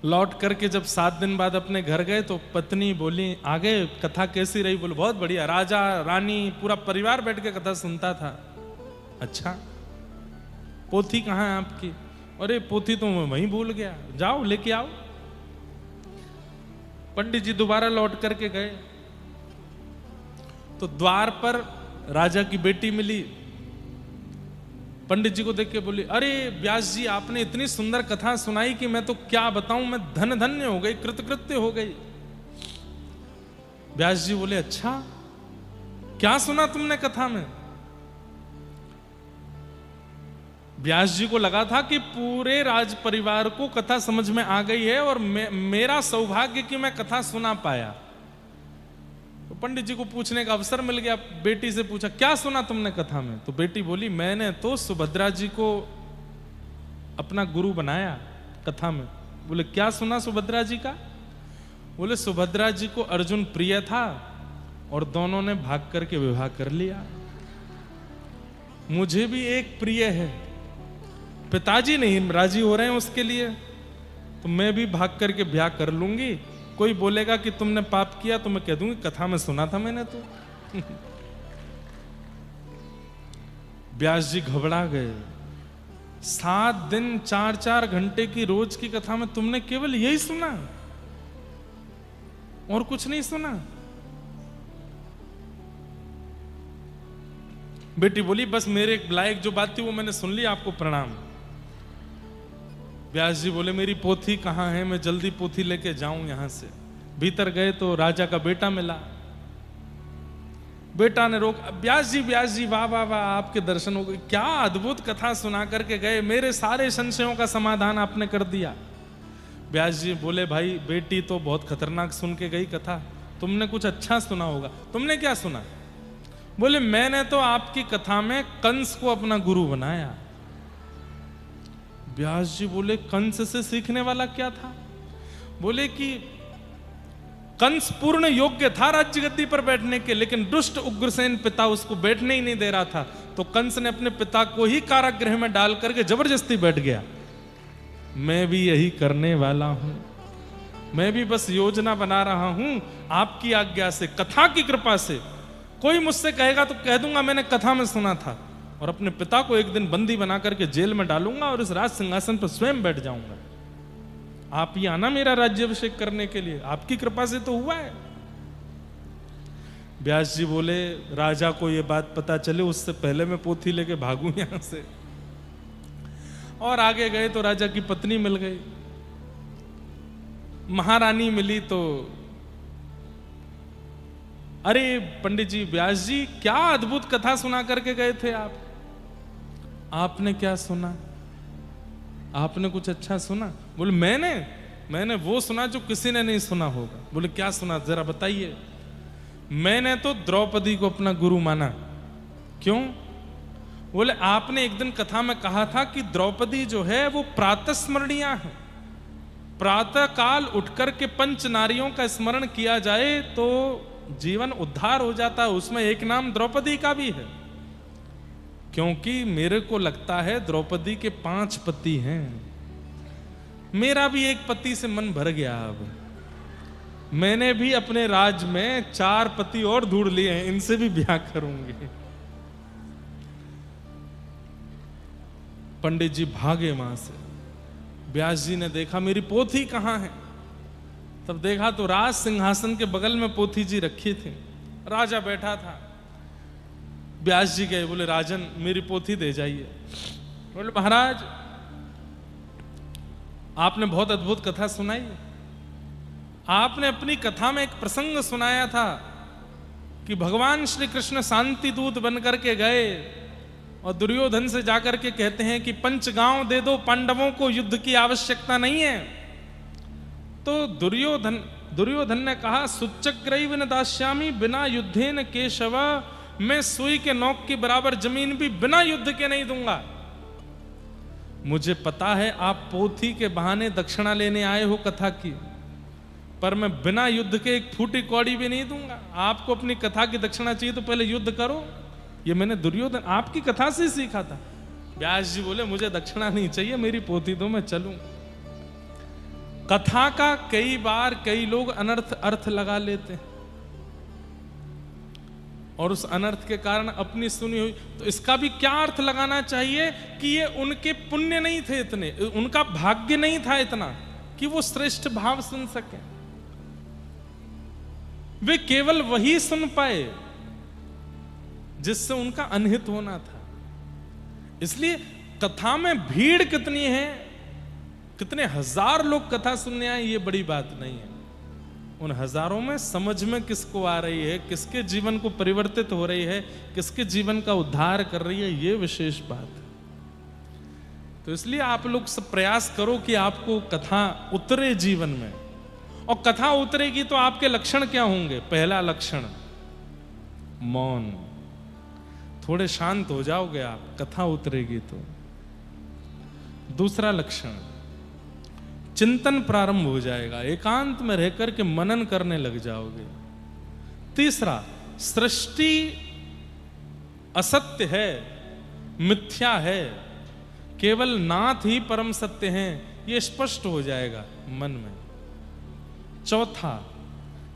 लौट करके जब 7 दिन बाद अपने घर गए तो पत्नी बोली, आगे कथा कैसी रही? बोले बहुत बढ़िया, राजा रानी पूरा परिवार बैठ के कथा सुनता था। अच्छा, पोथी कहाँ है आपकी? अरे पोथी तो मैं वहीं भूल गया, जाओ लेके आओ। पंडित जी दोबारा लौट करके गए तो द्वार पर राजा की बेटी मिली। पंडित जी को देख के बोली, अरे व्यास जी आपने इतनी सुंदर कथा सुनाई कि मैं तो क्या बताऊं, मैं धन धन्य हो गई, कृतकृत्य हो गई। व्यास जी बोले, अच्छा क्या सुना तुमने कथा में? व्यास जी को लगा था कि पूरे राज परिवार को कथा समझ में आ गई है और मेरा सौभाग्य कि मैं कथा सुना पाया। तो पंडित जी को पूछने का अवसर मिल गया। बेटी से पूछा, क्या सुना तुमने कथा में? तो बेटी बोली, मैंने तो सुभद्रा जी को अपना गुरु बनाया कथा में। बोले, क्या सुना सुभद्रा जी का? बोले, सुभद्रा जी को अर्जुन प्रिय था और दोनों ने भाग करके विवाह कर लिया। मुझे भी एक प्रिय है, पिताजी नहीं राजी हो रहे हैं उसके लिए, तो मैं भी भाग करके ब्याह कर लूंगी। कोई बोलेगा कि तुमने पाप किया तो मैं कह दूंगी कथा में सुना था मैंने तो। व्यास जी घबरा गए। 7 दिन 4-4 घंटे की रोज की कथा में तुमने केवल यही सुना और कुछ नहीं सुना? बेटी बोली, बस मेरे लायक जो बात थी वो मैंने सुन ली, आपको प्रणाम। व्यास जी बोले, मेरी पोथी कहाँ है? मैं जल्दी पोथी लेके जाऊं यहां से। भीतर गए तो राजा का बेटा मिला। बेटा ने रोक, व्यास जी वाह वाह वाह, आपके दर्शन हो गए, क्या अद्भुत कथा सुना करके गए, मेरे सारे संशयों का समाधान आपने कर दिया। व्यास जी बोले, भाई बेटी तो बहुत खतरनाक सुन के गई कथा, तुमने कुछ अच्छा सुना होगा। तुमने क्या सुना? बोले, मैंने तो आपकी कथा में कंस को अपना गुरु बनाया। व्यास जी बोले, कंस से सीखने वाला क्या था? बोले कि कंस पूर्ण योग्य था राज्य गद्दी पर बैठने के, लेकिन दुष्ट उग्रसेन पिता उसको बैठने ही नहीं दे रहा था, तो कंस ने अपने पिता को ही कारागृह में डाल करके जबरदस्ती बैठ गया। मैं भी यही करने वाला हूं, मैं भी बस योजना बना रहा हूं आपकी आज्ञा से, कथा की कृपा से। कोई मुझसे कहेगा तो कह दूंगा मैंने कथा में सुना था, और अपने पिता को एक दिन बंदी बना करके जेल में डालूंगा और इस राज सिंहासन पर स्वयं बैठ जाऊंगा। आप ही आना मेरा राज्याभिषेक करने के लिए, आपकी कृपा से तो हुआ है। व्यास जी बोले, राजा को ये बात पता चले उससे पहले मैं पोथी लेके भागूं यहां से। और आगे गए तो राजा की पत्नी मिल गई, महारानी मिली। तो अरे पंडित जी, व्यास जी क्या अद्भुत कथा सुना करके गए थे आप। आपने क्या सुना? आपने कुछ अच्छा सुना? बोले, मैंने वो सुना जो किसी ने नहीं सुना होगा। बोले, क्या सुना जरा बताइए। मैंने तो द्रौपदी को अपना गुरु माना। क्यों? बोले, आपने एक दिन कथा में कहा था कि द्रौपदी जो है वो प्रातस्मरणीय है, प्रातः काल उठकर के 5 नारियों का स्मरण किया जाए तो जीवन उद्धार हो जाता है। उसमें एक नाम द्रौपदी का भी है, क्योंकि मेरे को लगता है द्रौपदी के 5 पति हैं। मेरा भी एक पति से मन भर गया। अब मैंने भी अपने राज में 4 पति और ढूंढ लिए हैं, इनसे भी ब्याह करूंगी। पंडित जी भागे वहां से। व्यास जी ने देखा मेरी पोथी कहां है। तब देखा तो राज सिंहासन के बगल में पोथी जी रखी थी, राजा बैठा था। व्यास जी गए, बोले, राजन मेरी पोथी दे जाइए। बोले, महाराज आपने बहुत अद्भुत कथा सुनाई। आपने अपनी कथा में एक प्रसंग सुनाया था कि भगवान श्री कृष्ण शांति दूत बन करके गए और दुर्योधन से जाकर के कहते हैं कि पंचगांव दे दो, पांडवों को युद्ध की आवश्यकता नहीं है। तो दुर्योधन ने कहा सुच्चग्रैव न दास्यामि बिना युद्धेन केशव, मैं सुई के नोक के बराबर जमीन भी बिना युद्ध के नहीं दूंगा। मुझे पता है आप पोथी के बहाने दक्षिणा लेने आए हो कथा की, पर मैं बिना युद्ध के एक फूटी कौड़ी भी नहीं दूंगा। आपको अपनी कथा की दक्षिणा चाहिए तो पहले युद्ध करो। ये मैंने दुर्योधन आपकी कथा से सीखा था। व्यास जी बोले मुझे दक्षिणा नहीं चाहिए, मेरी पोथी दो, मैं चलूं। कथा का कई बार कई लोग अनर्थ अर्थ लगा लेते हैं और उस अनर्थ के कारण अपनी सुनी हुई, तो इसका भी क्या अर्थ लगाना चाहिए कि ये उनके पुण्य नहीं थे इतने, उनका भाग्य नहीं था इतना कि वो श्रेष्ठ भाव सुन सके। वे केवल वही सुन पाए जिससे उनका अनहित होना था। इसलिए कथा में भीड़ कितनी है, कितने हजार लोग कथा सुनने आए, ये बड़ी बात नहीं है। उन हजारों में समझ में किसको आ रही है, किसके जीवन को परिवर्तित हो रही है, किसके जीवन का उद्धार कर रही है, ये विशेष बात है। तो इसलिए आप लोग सब प्रयास करो कि आपको कथा उतरे जीवन में। और कथा उतरेगी तो आपके लक्षण क्या होंगे? पहला लक्षण मौन, थोड़े शांत हो जाओगे आप, कथा उतरेगी तो। दूसरा लक्षण चिंतन प्रारंभ हो जाएगा, एकांत में रहकर के मनन करने लग जाओगे। तीसरा सृष्टि असत्य है, मिथ्या है, केवल नाथ ही परम सत्य हैं, ये स्पष्ट हो जाएगा मन में। चौथा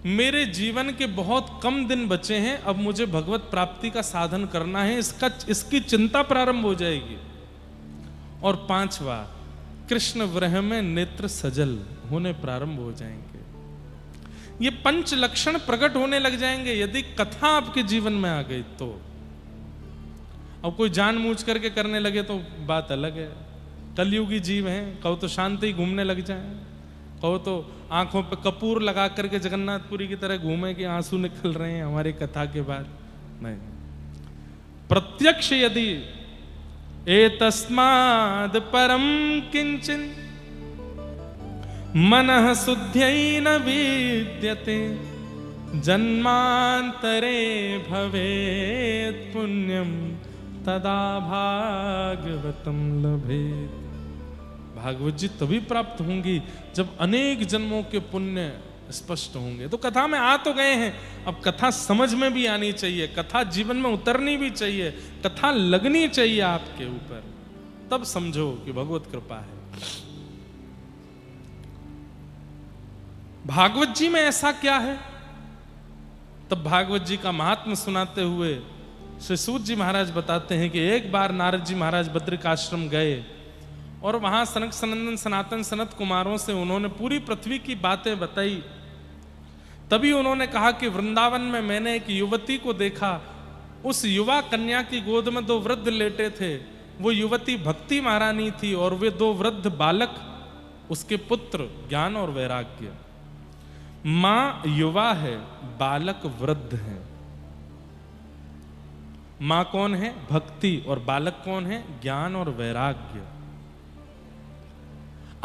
मेरे जीवन के बहुत कम दिन बचे हैं, अब मुझे भगवत प्राप्ति का साधन करना है, इसकी चिंता प्रारंभ हो जाएगी। और पांचवा कृष्ण विरह में नेत्र सजल होने प्रारंभ हो जाएंगे। ये पंच लक्षण प्रकट होने लग जाएंगे यदि कथा आपके जीवन में आ गई तो। अब कोई जानबूझ करके करने लगे तो बात अलग है। कलयुगी जीव हैं, कहो तो शांति घूमने लग जाए, कहो तो आंखों पे कपूर लगा करके जगन्नाथपुरी की तरह घूमे कि आंसू निकल रहे हैं हमारी कथा के बाद। नहीं, प्रत्यक्ष यदि एतस्माद् परम किंचन मनः शुद्ध्यै न विद्यते जन्मांतरे भवेत् पुण्यम तदा भागवतम लभेत्। भागवत जी तभी प्राप्त होंगी जब अनेक जन्मों के पुण्य स्पष्ट होंगे। तो कथा में आ तो गए हैं, अब कथा समझ में भी आनी चाहिए, कथा जीवन में उतरनी भी चाहिए, कथा लगनी चाहिए आपके ऊपर, तब समझो कि भगवत कृपा है। भागवत जी में ऐसा क्या है? तब भागवत जी का महात्म्य सुनाते हुए श्री सूत जी महाराज बताते हैं कि एक बार नारद जी महाराज बद्रिकाश्रम गए और वहां सनक सनंदन सनातन सनत कुमारों से उन्होंने पूरी पृथ्वी की बातें बताई। तभी उन्होंने कहा कि वृंदावन में मैंने एक युवती को देखा, उस युवा कन्या की गोद में 2 वृद्ध लेटे थे। वो युवती भक्ति महारानी थी और वे 2 वृद्ध बालक उसके पुत्र ज्ञान और वैराग्य। मां युवा है, बालक वृद्ध है। मां कौन है? भक्ति। और बालक कौन है? ज्ञान और वैराग्य।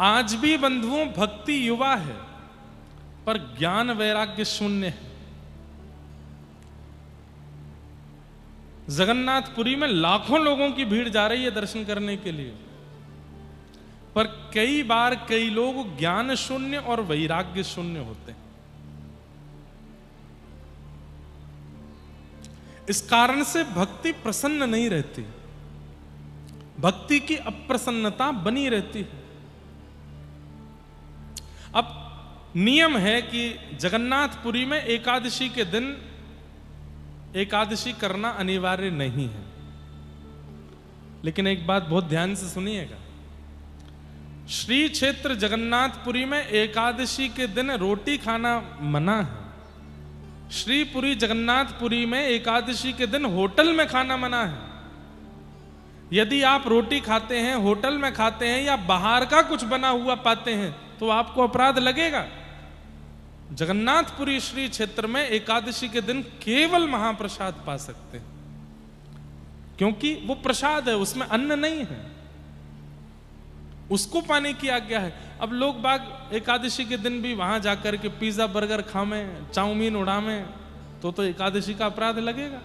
आज भी बंधुओं भक्ति युवा है पर ज्ञान वैराग्य शून्य है। जगन्नाथपुरी में लाखों लोगों की भीड़ जा रही है दर्शन करने के लिए, पर कई बार कई लोग ज्ञान शून्य और वैराग्य शून्य होते हैं। इस कारण से भक्ति प्रसन्न नहीं रहती, भक्ति की अप्रसन्नता बनी रहती है। अब नियम है कि जगन्नाथपुरी में एकादशी के दिन एकादशी करना अनिवार्य नहीं है, लेकिन एक बात बहुत ध्यान से सुनिएगा, श्री क्षेत्र जगन्नाथपुरी में एकादशी के दिन रोटी खाना मना है। श्रीपुरी जगन्नाथपुरी में एकादशी के दिन होटल में खाना मना है। यदि आप रोटी खाते हैं, होटल में खाते हैं या बाहर का कुछ बना हुआ पाते हैं तो आपको अपराध लगेगा। जगन्नाथपुरी श्री क्षेत्र में एकादशी के दिन केवल महाप्रसाद पा सकते हैं। क्योंकि वो प्रसाद है, उसमें अन्न नहीं है, उसको पाने की आज्ञा है। अब लोग बाग एकादशी के दिन भी वहां जाकर के पिज्जा बर्गर खावें, चाउमीन उड़ावें, तो एकादशी का अपराध लगेगा।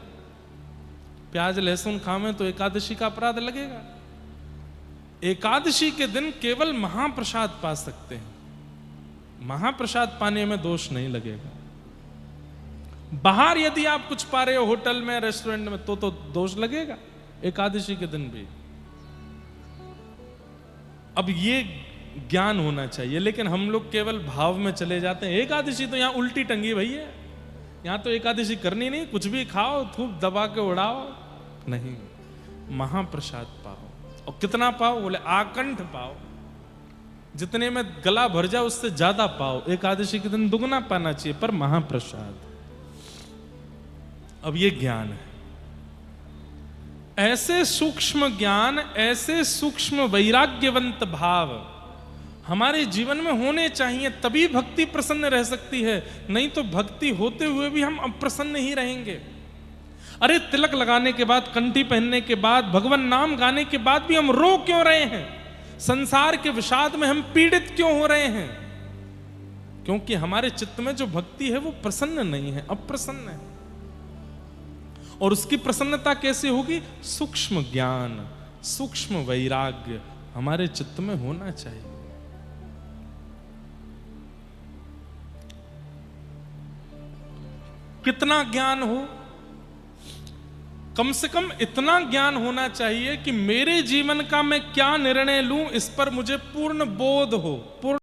प्याज लहसुन खावें तो एकादशी का अपराध लगेगा। एकादशी के दिन केवल महाप्रसाद पा सकते हैं, महाप्रसाद पाने में दोष नहीं लगेगा। बाहर यदि आप कुछ पा रहे हो होटल में, रेस्टोरेंट में, तो दोष लगेगा एकादशी के दिन भी। अब ये ज्ञान होना चाहिए, लेकिन हम लोग केवल भाव में चले जाते हैं। एकादशी तो यहां उल्टी टंगी भैया, यहां तो एकादशी करनी नहीं, कुछ भी खाओ, थूक दबा के उड़ाओ। नहीं, महाप्रसाद पाओ। और कितना पाओ? बोले आकंठ पाओ, जितने में गला भर जाओ उससे ज्यादा पाओ। एकादशी के दिन दुगना पाना चाहिए, पर महाप्रसाद। अब ये ज्ञान है, ऐसे सूक्ष्म ज्ञान, ऐसे सूक्ष्म वैराग्यवंत भाव हमारे जीवन में होने चाहिए, तभी भक्ति प्रसन्न रह सकती है। नहीं तो भक्ति होते हुए भी हम अप्रसन्न ही रहेंगे। अरे तिलक लगाने के बाद, कंठी पहनने के बाद, भगवान नाम गाने के बाद भी हम रो क्यों रहे हैं? संसार के विषाद में हम पीड़ित क्यों हो रहे हैं? क्योंकि हमारे चित्त में जो भक्ति है वो प्रसन्न नहीं है, अप्रसन्न है। और उसकी प्रसन्नता कैसे होगी? सूक्ष्म ज्ञान, सूक्ष्म वैराग्य हमारे चित्त में होना चाहिए। कितना ज्ञान हो? कम से कम इतना ज्ञान होना चाहिए कि मेरे जीवन का मैं क्या निर्णय लूं, इस पर मुझे पूर्ण बोध हो, पूर्ण